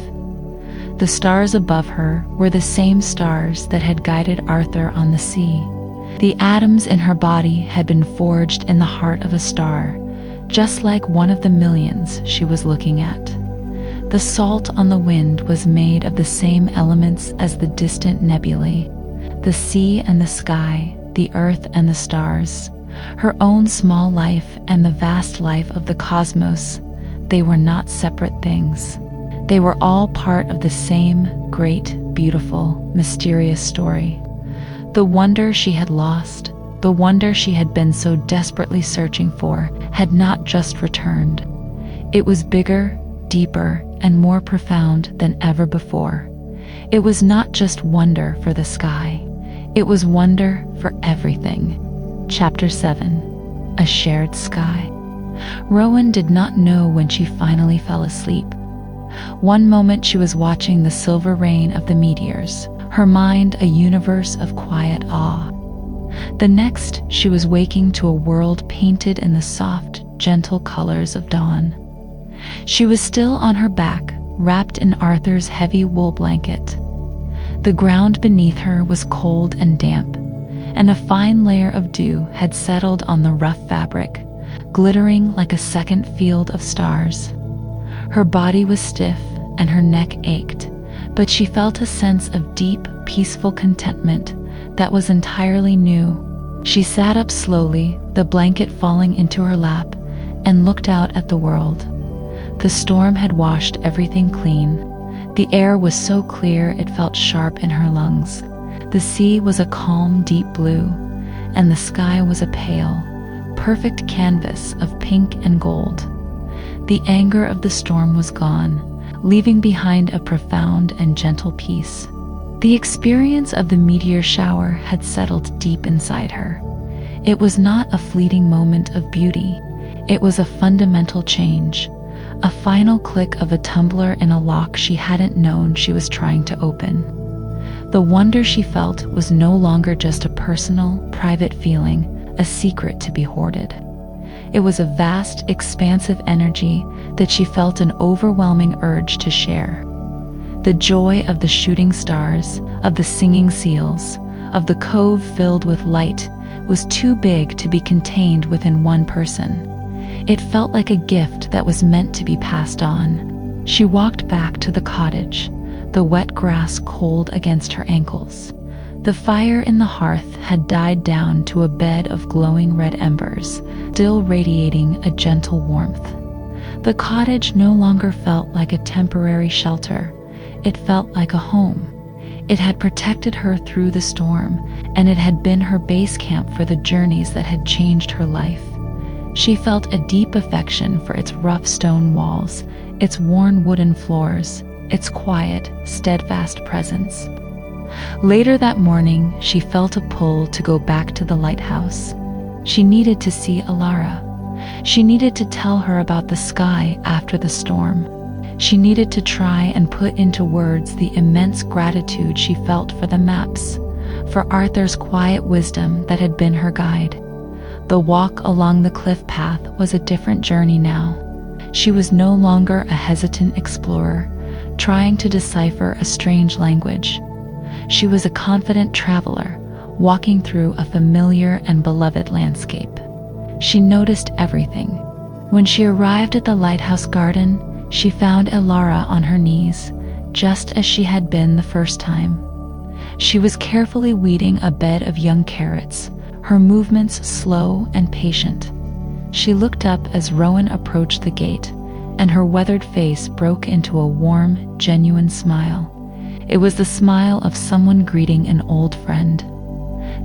The stars above her were the same stars that had guided Arthur on the sea. The atoms in her body had been forged in the heart of a star, just like one of the millions she was looking at. The salt on the wind was made of the same elements as the distant nebulae, the sea and the sky, the earth and the stars, her own small life and the vast life of the cosmos. They were not separate things. They were all part of the same great, beautiful, mysterious story. The wonder she had lost, the wonder she had been so desperately searching for, had not just returned. It was bigger, deeper, and more profound than ever before. It was not just wonder for the sky. It was wonder for everything. Chapter 7. A Shared Sky. Rowan did not know when she finally fell asleep. One moment she was watching the silver rain of the meteors, her mind a universe of quiet awe. The next, she was waking to a world painted in the soft, gentle colors of dawn. She was still on her back, wrapped in Arthur's heavy wool blanket. The ground beneath her was cold and damp, and a fine layer of dew had settled on the rough fabric, glittering like a second field of stars. Her body was stiff and her neck ached, but she felt a sense of deep, peaceful contentment that was entirely new. She sat up slowly, the blanket falling into her lap, and looked out at the world. The storm had washed everything clean. The air was so clear it felt sharp in her lungs. The sea was a calm, deep blue, and the sky was a pale, perfect canvas of pink and gold. The anger of the storm was gone, leaving behind a profound and gentle peace. The experience of the meteor shower had settled deep inside her. It was not a fleeting moment of beauty. It was a fundamental change, a final click of a tumbler in a lock she hadn't known she was trying to open. The wonder she felt was no longer just a personal, private feeling, a secret to be hoarded. It was a vast, expansive energy that she felt an overwhelming urge to share. The joy of the shooting stars, of the singing seals, of the cove filled with light was too big to be contained within one person. It felt like a gift that was meant to be passed on. She walked back to the cottage, the wet grass cold against her ankles. The fire in the hearth had died down to a bed of glowing red embers, still radiating a gentle warmth. The cottage no longer felt like a temporary shelter. It felt like a home. It had protected her through the storm, and it had been her base camp for the journeys that had changed her life. She felt a deep affection for its rough stone walls, its worn wooden floors, its quiet, steadfast presence. Later that morning, she felt a pull to go back to the lighthouse. She needed to see Alara. She needed to tell her about the sky after the storm. She needed to try and put into words the immense gratitude she felt for the maps, for Arthur's quiet wisdom that had been her guide. The walk along the cliff path was a different journey now. She was no longer a hesitant explorer, trying to decipher a strange language. She was a confident traveler, walking through a familiar and beloved landscape. She noticed everything. When she arrived at the lighthouse garden, she found Alara on her knees, just as she had been the first time. She was carefully weeding a bed of young carrots, her movements slow and patient. She looked up as Rowan approached the gate, and her weathered face broke into a warm, genuine smile. It was the smile of someone greeting an old friend.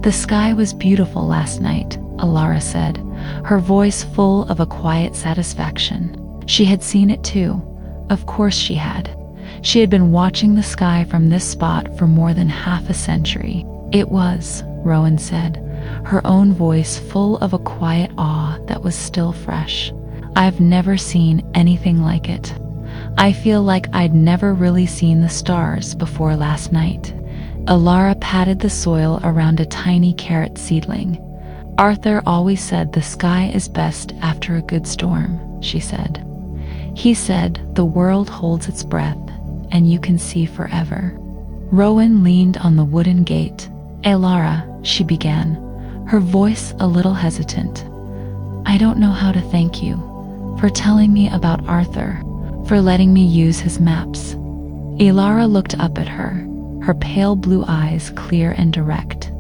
"The sky was beautiful last night," Alara said, her voice full of a quiet satisfaction. She had seen it too. Of course she had. She had been watching the sky from this spot for more than half a century. "It was," Rowan said, her own voice full of a quiet awe that was still fresh. "I've never seen anything like it. I feel like I'd never really seen the stars before last night." Alara patted the soil around a tiny carrot seedling. "Arthur always said the sky is best after a good storm," she said. "He said the world holds its breath, and you can see forever." Rowan leaned on the wooden gate. "Alara," she began, her voice a little hesitant. "I don't know how to thank you for telling me about Arthur, for letting me use his maps." Alara looked up at her, her pale blue eyes clear and direct.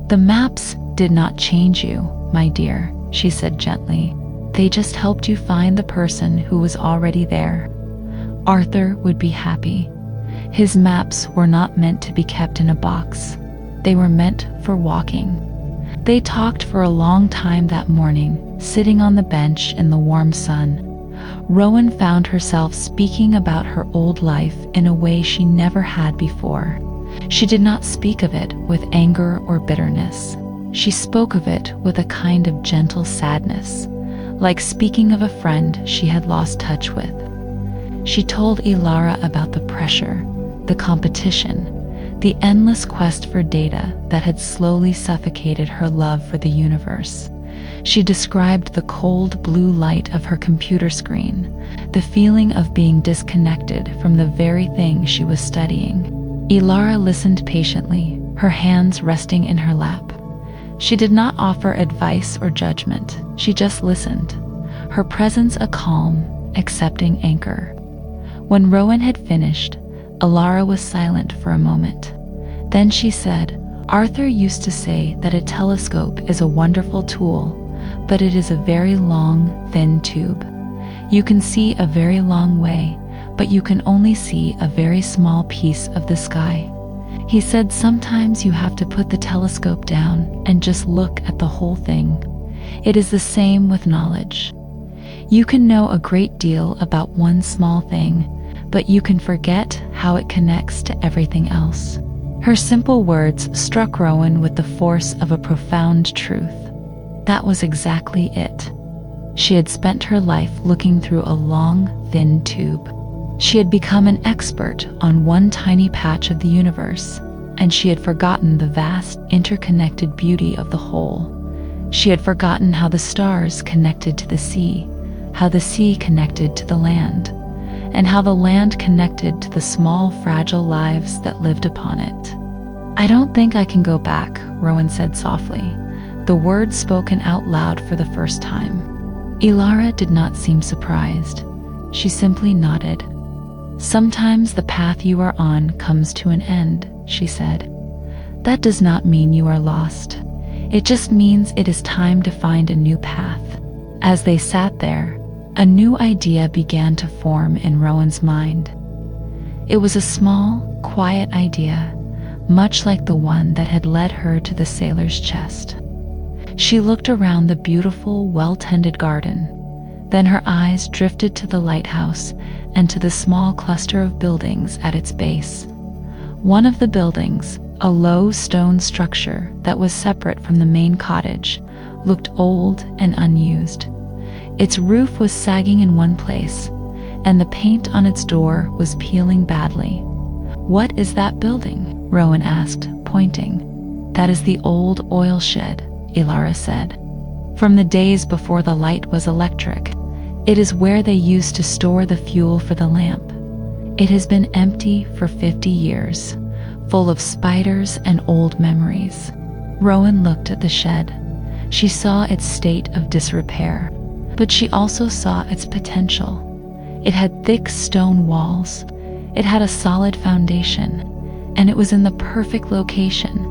"The maps did not change you, my dear," she said gently. "They just helped you find the person who was already there. Arthur would be happy. His maps were not meant to be kept in a box. They were meant for walking." They talked for a long time that morning, sitting on the bench in the warm sun. Rowan found herself speaking about her old life in a way she never had before. She did not speak of it with anger or bitterness. She spoke of it with a kind of gentle sadness, like speaking of a friend she had lost touch with. She told Ilara about the pressure, the competition, the endless quest for data that had slowly suffocated her love for the universe. She described the cold blue light of her computer screen, the feeling of being disconnected from the very thing she was studying. Ilara listened patiently, her hands resting in her lap. She did not offer advice or judgment, she just listened, her presence a calm, accepting anchor. When Rowan had finished, Ilara was silent for a moment. Then she said, "Arthur used to say that a telescope is a wonderful tool, but it is a very long, thin tube. You can see a very long way, but you can only see a very small piece of the sky." He said sometimes you have to put the telescope down and just look at the whole thing. It is the same with knowledge. You can know a great deal about one small thing, but you can forget how it connects to everything else. Her simple words struck Rowan with the force of a profound truth. That was exactly it. She had spent her life looking through a long, thin tube. She had become an expert on one tiny patch of the universe, and she had forgotten the vast, interconnected beauty of the whole. She had forgotten how the stars connected to the sea, how the sea connected to the land, and how the land connected to the small, fragile lives that lived upon it. "I don't think I can go back," Rowan said softly, the words spoken out loud for the first time. Ilara did not seem surprised. She simply nodded. "Sometimes the path you are on comes to an end," she said. "That does not mean you are lost. It just means it is time to find a new path." As they sat there, a new idea began to form in Rowan's mind. It was a small, quiet idea, much like the one that had led her to the sailor's chest. She looked around the beautiful, well-tended garden. Then her eyes drifted to the lighthouse and to the small cluster of buildings at its base. One of the buildings, a low stone structure that was separate from the main cottage, looked old and unused. Its roof was sagging in one place, and the paint on its door was peeling badly. "What is that building?" Rowan asked, pointing. "That is the old oil shed," Ilara said. "From the days before the light was electric. It is where they used to store the fuel for the lamp. It has been empty for 50 years, full of spiders and old memories." Rowan looked at the shed. She saw its state of disrepair, but she also saw its potential. It had thick stone walls, it had a solid foundation, and it was in the perfect location,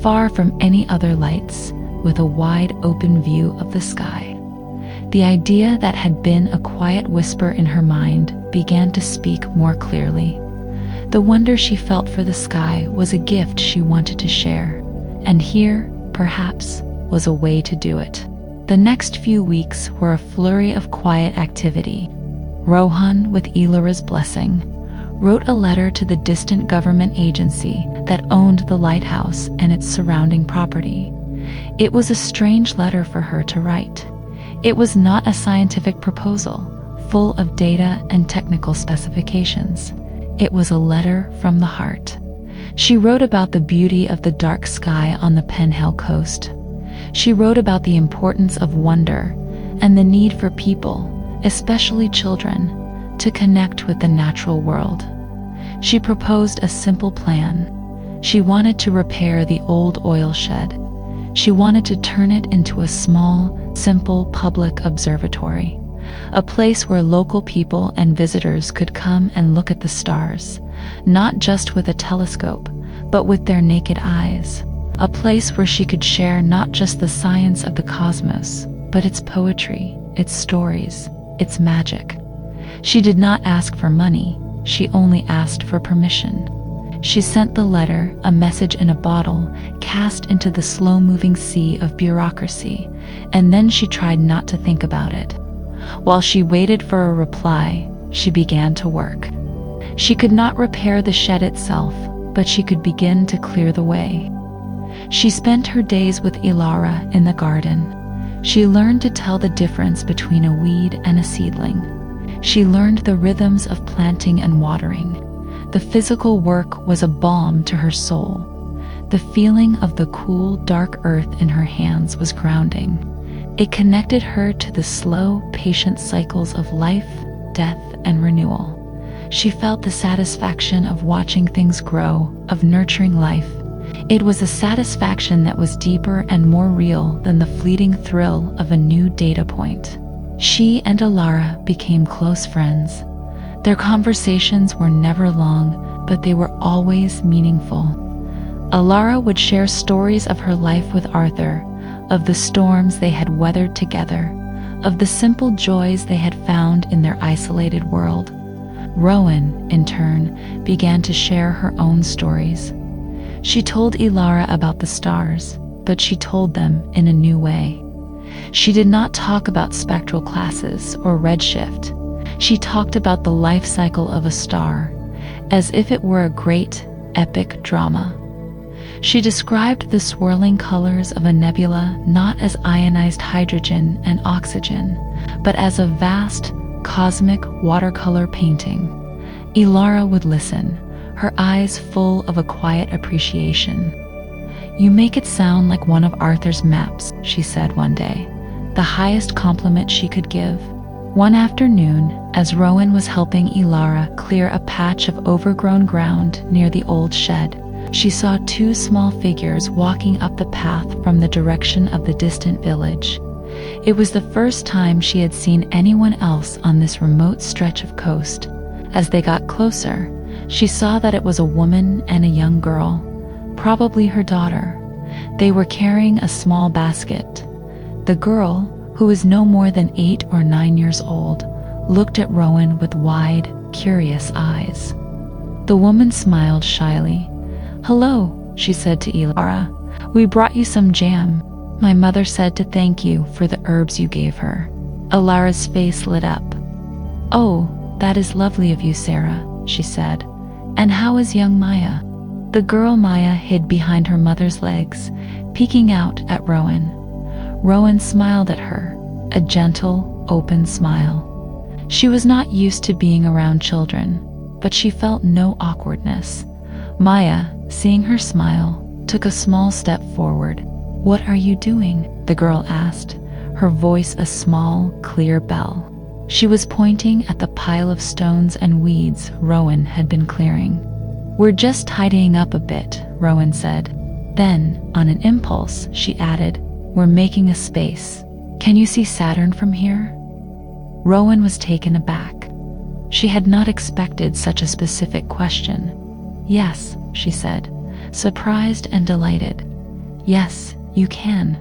far from any other lights, with a wide open view of the sky. The idea that had been a quiet whisper in her mind began to speak more clearly. The wonder she felt for the sky was a gift she wanted to share, and here, perhaps, was a way to do it. The next few weeks were a flurry of quiet activity. Rowan, with Ilara's blessing, wrote a letter to the distant government agency that owned the lighthouse and its surrounding property. It was a strange letter for her to write. It was not a scientific proposal, full of data and technical specifications. It was a letter from the heart. She wrote about the beauty of the dark sky on the Penhale coast. She wrote about the importance of wonder and the need for people, especially children, to connect with the natural world. She proposed a simple plan. She wanted to repair the old oil shed. She wanted to turn it into a small, simple public observatory, a place where local people and visitors could come and look at the stars, not just with a telescope, but with their naked eyes. A place where she could share not just the science of the cosmos, but its poetry, its stories, its magic. She did not ask for money, she only asked for permission. She sent the letter, a message in a bottle, cast into the slow-moving sea of bureaucracy, and then she tried not to think about it. While she waited for a reply, she began to work. She could not repair the shed itself, but she could begin to clear the way. She spent her days with Ilara in the garden. She learned to tell the difference between a weed and a seedling. She learned the rhythms of planting and watering. The physical work was a balm to her soul. The feeling of the cool, dark earth in her hands was grounding. It connected her to the slow, patient cycles of life, death, and renewal. She felt the satisfaction of watching things grow, of nurturing life. It was a satisfaction that was deeper and more real than the fleeting thrill of a new data point. She and Ilara became close friends. Their conversations were never long, but they were always meaningful. Ilara would share stories of her life with Arthur, of the storms they had weathered together, of the simple joys they had found in their isolated world. Rowan, in turn, began to share her own stories. She told Ilara about the stars, but she told them in a new way. She did not talk about spectral classes or redshift. She talked about the life cycle of a star, as if it were a great, epic drama. She described the swirling colors of a nebula not as ionized hydrogen and oxygen, but as a vast, cosmic watercolor painting. Ilara would listen, her eyes full of a quiet appreciation. "You make it sound like one of Arthur's maps," she said one day, the highest compliment she could give. One afternoon, as Rowan was helping Ilara clear a patch of overgrown ground near the old shed, she saw two small figures walking up the path from the direction of the distant village. It was the first time she had seen anyone else on this remote stretch of coast. As they got closer, she saw that it was a woman and a young girl, probably her daughter. They were carrying a small basket. The girl, who was no more than 8 or 9 years old, looked at Rowan with wide, curious eyes. The woman smiled shyly. "Hello," she said to Ilara. "We brought you some jam. My mother said to thank you for the herbs you gave her." Ilara's face lit up. "Oh, that is lovely of you, Sarah," she said. "And how is young Maya?" The girl Maya hid behind her mother's legs, peeking out at Rowan. Rowan smiled at her, a gentle, open smile. She was not used to being around children, but she felt no awkwardness. Maya, seeing her smile, took a small step forward. "What are you doing?" the girl asked, her voice a small, clear bell. She was pointing at the pile of stones and weeds Rowan had been clearing. "We're just tidying up a bit," Rowan said. Then, on an impulse, she added, "We're making a space. Can you see Saturn from here?" Rowan was taken aback. She had not expected such a specific question. "Yes," she said, surprised and delighted. "Yes, you can.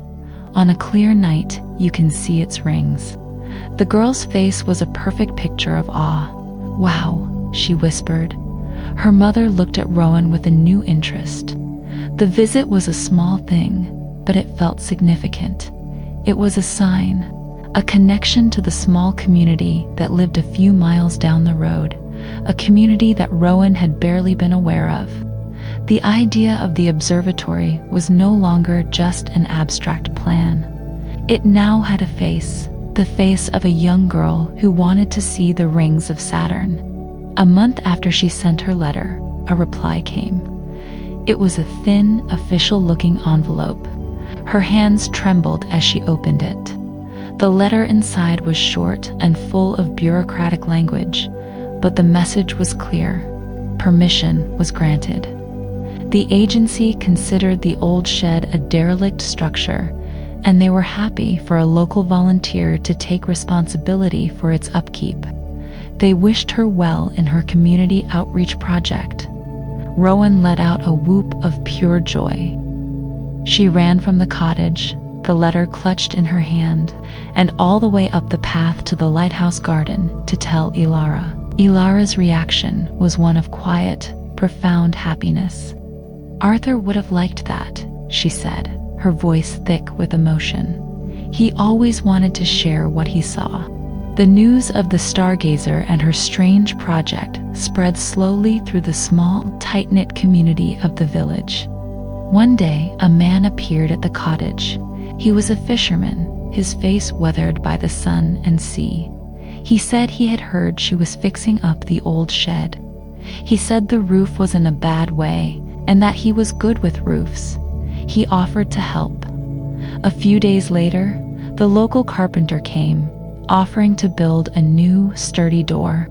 On a clear night, you can see its rings." The girl's face was a perfect picture of awe. "Wow," she whispered. Her mother looked at Rowan with a new interest. The visit was a small thing, but it felt significant. It was a sign, a connection to the small community that lived a few miles down the road, a community that Rowan had barely been aware of. The idea of the observatory was no longer just an abstract plan. It now had a face, the face of a young girl who wanted to see the rings of Saturn. A month after she sent her letter, a reply came. It was a thin, official-looking envelope. Her hands trembled as she opened it. The letter inside was short and full of bureaucratic language, but the message was clear. Permission was granted. The agency considered the old shed a derelict structure, and they were happy for a local volunteer to take responsibility for its upkeep. They wished her well in her community outreach project. Rowan let out a whoop of pure joy. She ran from the cottage, the letter clutched in her hand, and all the way up the path to the lighthouse garden to tell Ilara. Ilara's reaction was one of quiet, profound happiness. Arthur would have liked that, she said, her voice thick with emotion. He always wanted to share what he saw. The news of the Stargazer and her strange project spread slowly through the small, tight-knit community of the village. One day, a man appeared at the cottage. He was a fisherman, his face weathered by the sun and sea. He said he had heard she was fixing up the old shed. He said the roof was in a bad way and that he was good with roofs. He offered to help. A few days later, the local carpenter came, offering to build a new, sturdy door.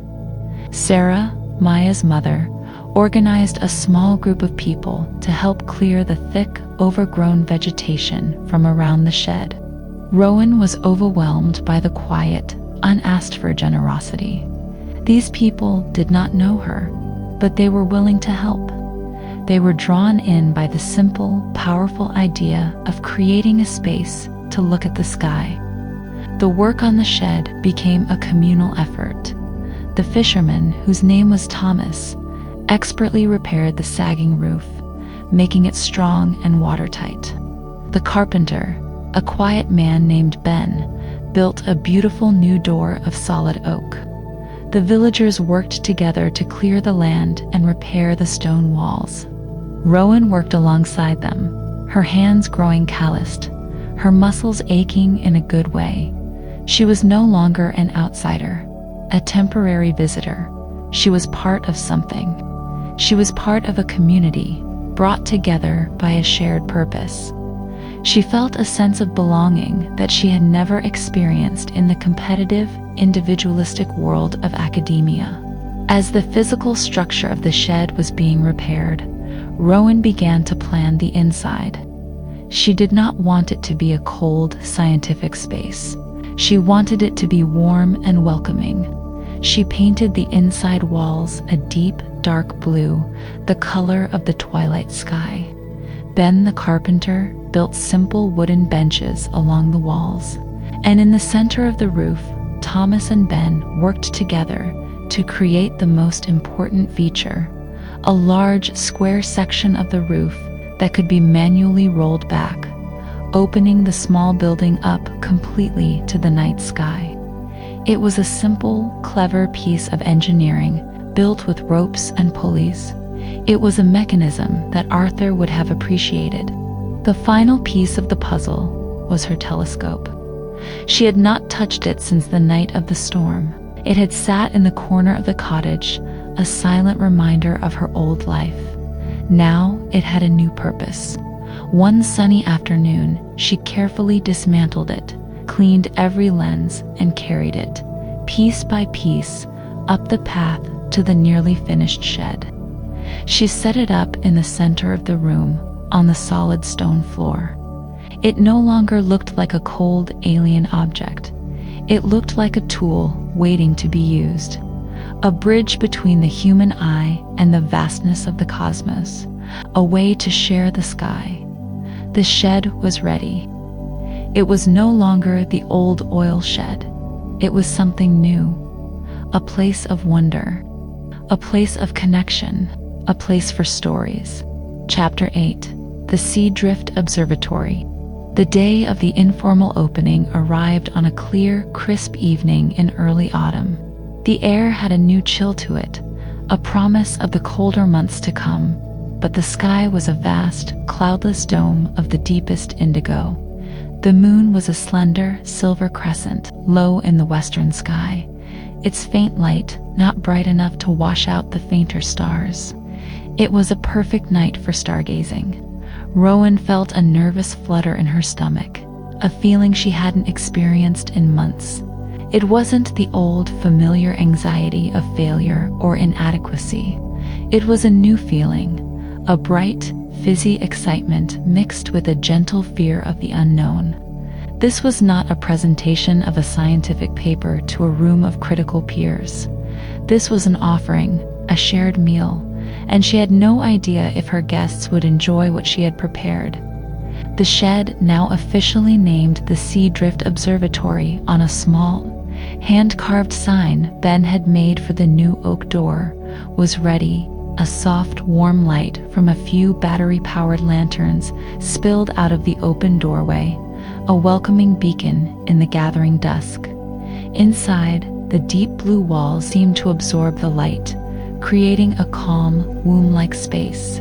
Sarah, Maya's mother, organized a small group of people to help clear the thick, overgrown vegetation from around the shed. Rowan was overwhelmed by the quiet, unasked-for generosity. These people did not know her, but they were willing to help. They were drawn in by the simple, powerful idea of creating a space to look at the sky. The work on the shed became a communal effort. The fisherman, whose name was Thomas, expertly repaired the sagging roof, making it strong and watertight. The carpenter, a quiet man named Ben, built a beautiful new door of solid oak. The villagers worked together to clear the land and repair the stone walls. Rowan worked alongside them, her hands growing calloused, her muscles aching in a good way. She was no longer an outsider, a temporary visitor. She was part of something. She was part of a community, brought together by a shared purpose. She felt a sense of belonging that she had never experienced in the competitive, individualistic world of academia. As the physical structure of the shed was being repaired, Rowan began to plan the inside. She did not want it to be a cold, scientific space. She wanted it to be warm and welcoming. She painted the inside walls a deep, dark blue, the color of the twilight sky. Ben the carpenter built simple wooden benches along the walls, and in the center of the roof, Thomas and Ben worked together to create the most important feature, a large square section of the roof that could be manually rolled back, opening the small building up completely to the night sky. It was a simple, clever piece of engineering built with ropes and pulleys. It was a mechanism that Arthur would have appreciated. The final piece of the puzzle was her telescope. She had not touched it since the night of the storm. It had sat in the corner of the cottage, a silent reminder of her old life. Now it had a new purpose. One sunny afternoon, she carefully dismantled it, cleaned every lens, and carried it, piece by piece, up the path to the nearly finished shed. She set it up in the center of the room, on the solid stone floor. It no longer looked like a cold, alien object. It looked like a tool waiting to be used, a bridge between the human eye and the vastness of the cosmos, a way to share the sky. The shed was ready. It was no longer the old oil shed. It was something new, a place of wonder, a place of connection, a place for stories. Chapter 8. The Sea Drift Observatory. The day of the informal opening arrived on a clear, crisp evening in early autumn. The air had a new chill to it, a promise of the colder months to come, but the sky was a vast, cloudless dome of the deepest indigo. The moon was a slender, silver crescent, low in the western sky, its faint light not bright enough to wash out the fainter stars. It was a perfect night for stargazing. Rowan felt a nervous flutter in her stomach, a feeling she hadn't experienced in months. It wasn't the old, familiar anxiety of failure or inadequacy. It was a new feeling, a bright, fizzy excitement mixed with a gentle fear of the unknown. This was not a presentation of a scientific paper to a room of critical peers. This was an offering, a shared meal, and she had no idea if her guests would enjoy what she had prepared. The shed, now officially named the Sea Drift Observatory on a small, hand-carved sign Ben had made for the new oak door, was ready, A soft, warm light from a few battery-powered lanterns spilled out of the open doorway, a welcoming beacon in the gathering dusk. Inside, the deep blue walls seemed to absorb the light, creating a calm, womb-like space.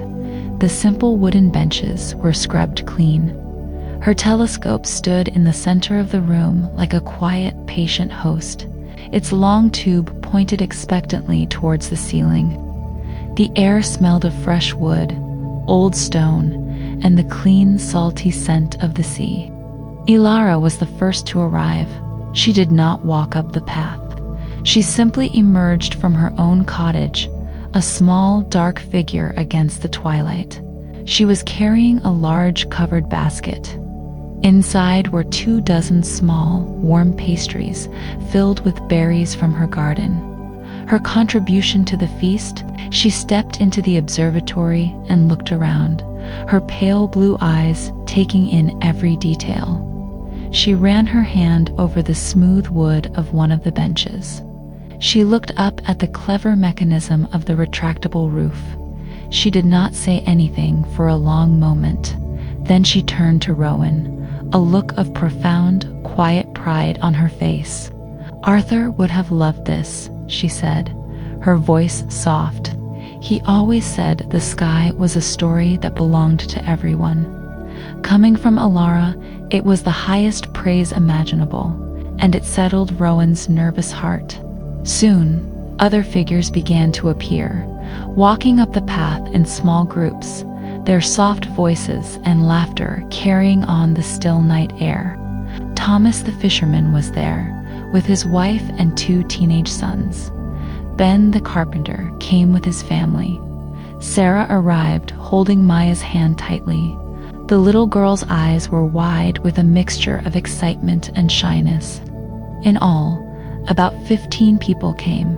The simple wooden benches were scrubbed clean. Her telescope stood in the center of the room like a quiet, patient host, its long tube pointed expectantly towards the ceiling. The air smelled of fresh wood, old stone, and the clean, salty scent of the sea. Ilara was the first to arrive. She did not walk up the path. She simply emerged from her own cottage, a small, dark figure against the twilight. She was carrying a large covered basket. Inside were 24 small, warm pastries filled with berries from her garden. Her contribution to the feast, she stepped into the observatory and looked around, her pale blue eyes taking in every detail. She ran her hand over the smooth wood of one of the benches. She looked up at the clever mechanism of the retractable roof. She did not say anything for a long moment. Then she turned to Rowan, a look of profound, quiet pride on her face. "Arthur would have loved this," she said, her voice soft. "He always said the sky was a story that belonged to everyone." Coming from Ilara, it was the highest praise imaginable, and it settled Rowan's nervous heart. Soon, other figures began to appear, walking up the path in small groups, their soft voices and laughter carrying on the still night air. Thomas the fisherman was there, with his wife and 2 teenage sons. Ben the carpenter came with his family. Sarah arrived, holding Maya's hand tightly. The little girl's eyes were wide with a mixture of excitement and shyness. In all, about 15 people came,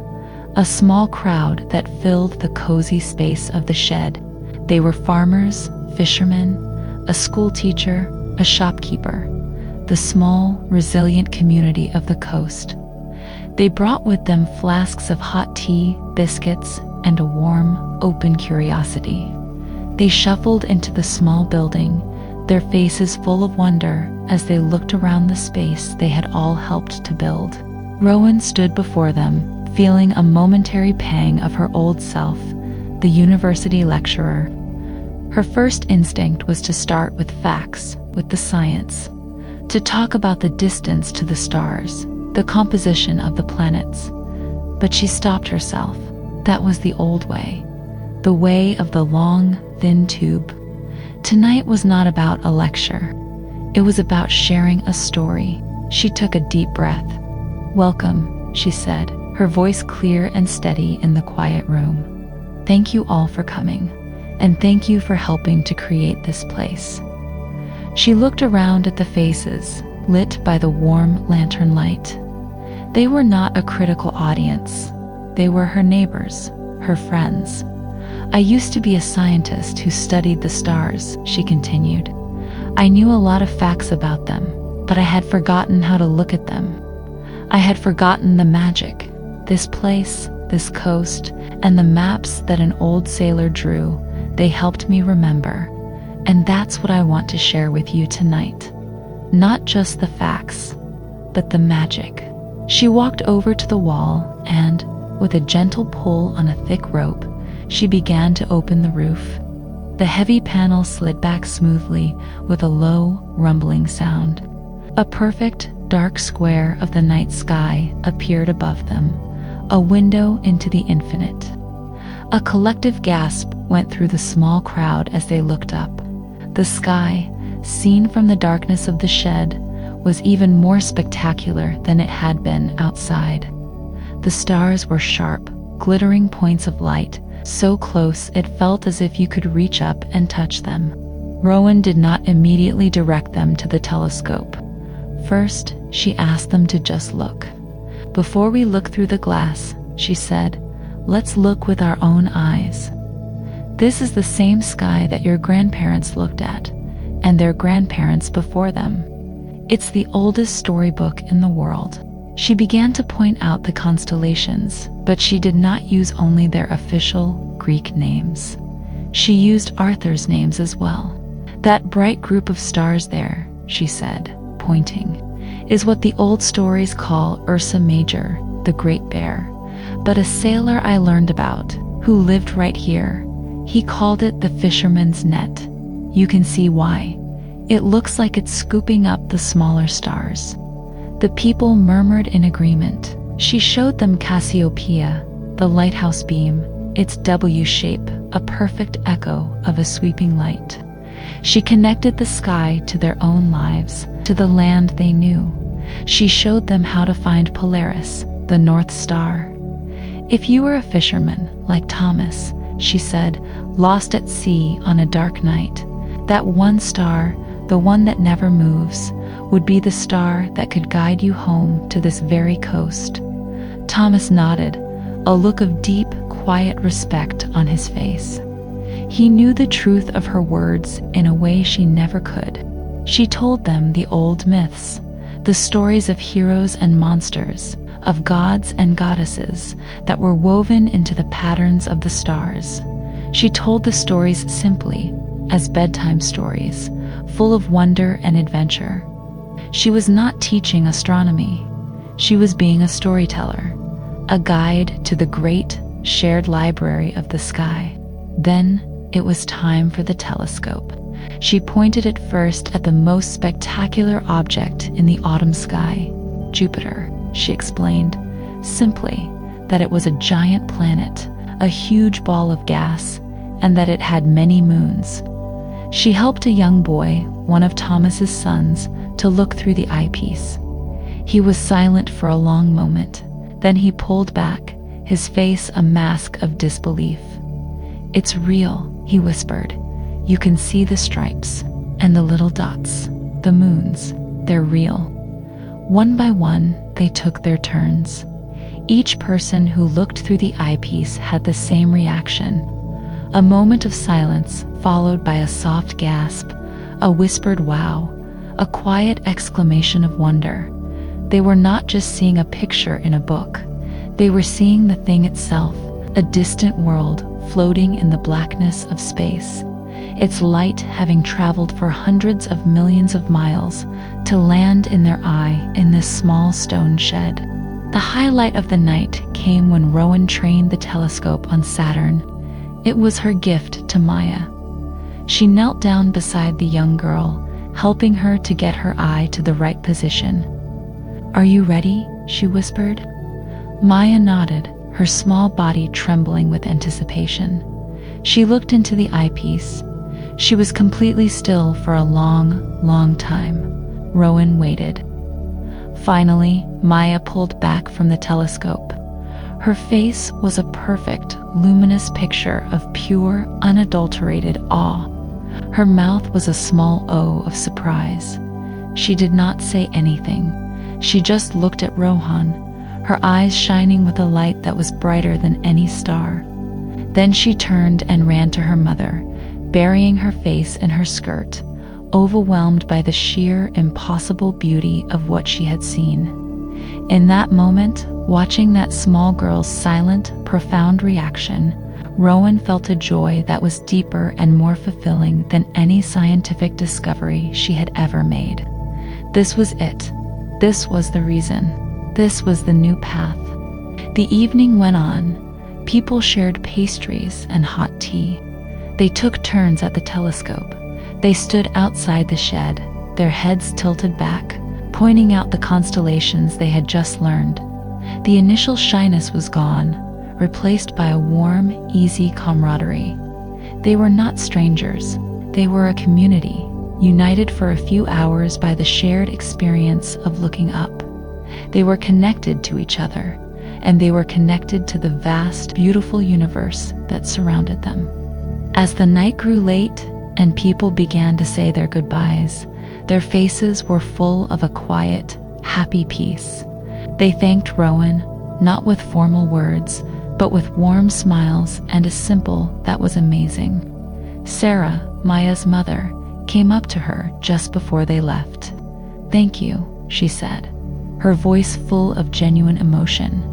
a small crowd that filled the cozy space of the shed. They were farmers, fishermen, a school teacher, a shopkeeper, the small, resilient community of the coast. They brought with them flasks of hot tea, biscuits, and a warm, open curiosity. They shuffled into the small building, their faces full of wonder as they looked around the space they had all helped to build. Rowan stood before them, feeling a momentary pang of her old self, the university lecturer. Her first instinct was to start with facts, with the science, to talk about the distance to the stars, the composition of the planets. But she stopped herself. That was the old way, the way of the long, thin tube. Tonight was not about a lecture. It was about sharing a story. She took a deep breath. "Welcome," she said, her voice clear and steady in the quiet room. "Thank you all for coming, and thank you for helping to create this place." She looked around at the faces, lit by the warm lantern light. They were not a critical audience. They were her neighbors, her friends. "I used to be a scientist who studied the stars," she continued. "I knew a lot of facts about them, but I had forgotten how to look at them. I had forgotten the magic. This place, this coast, and the maps that an old sailor drew, they helped me remember. And that's what I want to share with you tonight. Not just the facts, but the magic." She walked over to the wall and, with a gentle pull on a thick rope, she began to open the roof. The heavy panel slid back smoothly with a low, rumbling sound. A perfect, dark square of the night sky appeared above them, a window into the infinite. A collective gasp went through the small crowd as they looked up. The sky, seen from the darkness of the shed, was even more spectacular than it had been outside. The stars were sharp, glittering points of light, so close it felt as if you could reach up and touch them. Rowan did not immediately direct them to the telescope. First, she asked them to just look. "Before we look through the glass," she said, "let's look with our own eyes. This is the same sky that your grandparents looked at, and their grandparents before them. It's the oldest storybook in the world." She began to point out the constellations, but she did not use only their official, Greek names. She used Arthur's names as well. That bright group of stars there, she said, pointing, is what the old stories call Ursa Major, the Great Bear. But a sailor I learned about, who lived right here, he called it the fisherman's net. You can see why. It looks like it's scooping up the smaller stars. The people murmured in agreement. She showed them Cassiopeia, the lighthouse beam, its W shape, a perfect echo of a sweeping light. She connected the sky to their own lives, to the land they knew. She showed them how to find Polaris, the North Star. If you were a fisherman, like Thomas, she said, lost at sea on a dark night, that one star, the one that never moves, would be the star that could guide you home to this very coast. Thomas nodded, a look of deep, quiet respect on his face. He knew the truth of her words in a way she never could. She told them the old myths, the stories of heroes and monsters, of gods and goddesses that were woven into the patterns of the stars. She told the stories simply, as bedtime stories, full of wonder and adventure. She was not teaching astronomy. She was being a storyteller, a guide to the great, shared library of the sky. Then it was time for the telescope. She pointed it first at the most spectacular object in the autumn sky, Jupiter. She explained, simply, that it was a giant planet, a huge ball of gas, and that it had many moons. She helped a young boy, one of Thomas's sons, to look through the eyepiece. He was silent for a long moment. Then he pulled back, his face a mask of disbelief. "It's real," he whispered. "You can see the stripes, and the little dots, the moons, they're real." One by one, they took their turns. Each person who looked through the eyepiece had the same reaction. A moment of silence, followed by a soft gasp, a whispered wow, a quiet exclamation of wonder. They were not just seeing a picture in a book. They were seeing the thing itself, a distant world floating in the blackness of space, its light having traveled for hundreds of millions of miles to land in their eye in this small stone shed. The highlight of the night came when Rowan trained the telescope on Saturn. It was her gift to Maya. She knelt down beside the young girl, helping her to get her eye to the right position. "Are you ready?" she whispered. Maya nodded, her small body trembling with anticipation. She looked into the eyepiece. She was completely still for a long, long time. Rowan waited. Finally, Maya pulled back from the telescope. Her face was a perfect, luminous picture of pure, unadulterated awe. Her mouth was a small O of surprise. She did not say anything. She just looked at Rowan, her eyes shining with a light that was brighter than any star. Then she turned and ran to her mother, burying her face in her skirt, overwhelmed by the sheer, impossible beauty of what she had seen. In that moment, watching that small girl's silent, profound reaction, Rowan felt a joy that was deeper and more fulfilling than any scientific discovery she had ever made. This was it. This was the reason. This was the new path. The evening went on. People shared pastries and hot tea. They took turns at the telescope. They stood outside the shed, their heads tilted back, pointing out the constellations they had just learned. The initial shyness was gone, replaced by a warm, easy camaraderie. They were not strangers. They were a community, united for a few hours by the shared experience of looking up. They were connected to each other, and they were connected to the vast, beautiful universe that surrounded them. As the night grew late and people began to say their goodbyes, their faces were full of a quiet, happy peace. They thanked Rowan, not with formal words, but with warm smiles and a simple "that was amazing." Sarah, Maya's mother, came up to her just before they left. "Thank you," she said, her voice full of genuine emotion.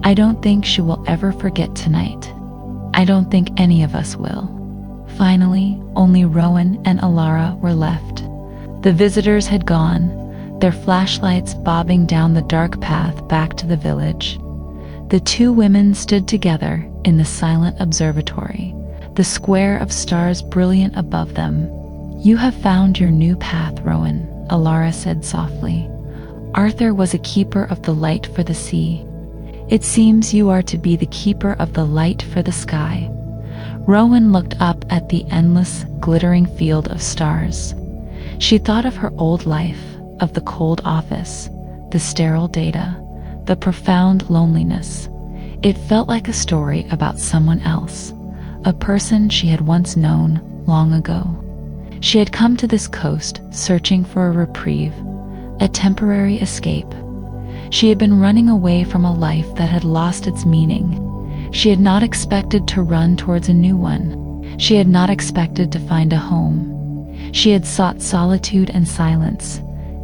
"I don't think she will ever forget tonight." I don't think any of us will. Finally, only Rowan and Alara were left. The visitors had gone, their flashlights bobbing down the dark path back to the village. The two women stood together in the silent observatory, the square of stars brilliant above them. You have found your new path, Rowan, Alara said softly. Arthur was a keeper of the light for the sea. It seems you are to be the keeper of the light for the sky. Rowan looked up at the endless, glittering field of stars. She thought of her old life, of the cold office, the sterile data, the profound loneliness. It felt like a story about someone else, a person she had once known long ago. She had come to this coast searching for a reprieve, a temporary escape. She had been running away from a life that had lost its meaning. She had not expected to run towards a new one. She had not expected to find a home. She had sought solitude and silence,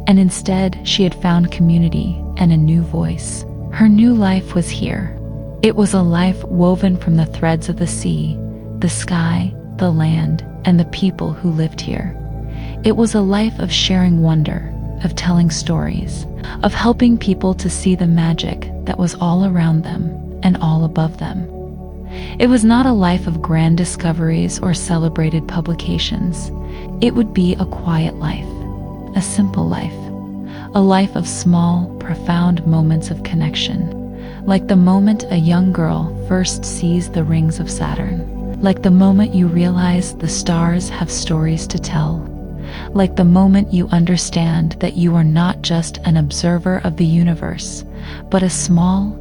and instead she had found community and a new voice. Her new life was here. It was a life woven from the threads of the sea, the sky, the land, and the people who lived here. It was a life of sharing wonder, of telling stories, of helping people to see the magic that was all around them and all above them. It was not a life of grand discoveries or celebrated publications. It would be a quiet life, a simple life, a life of small, profound moments of connection, like the moment a young girl first sees the rings of Saturn, like the moment you realize the stars have stories to tell, like the moment you understand that you are not just an observer of the universe, but a small,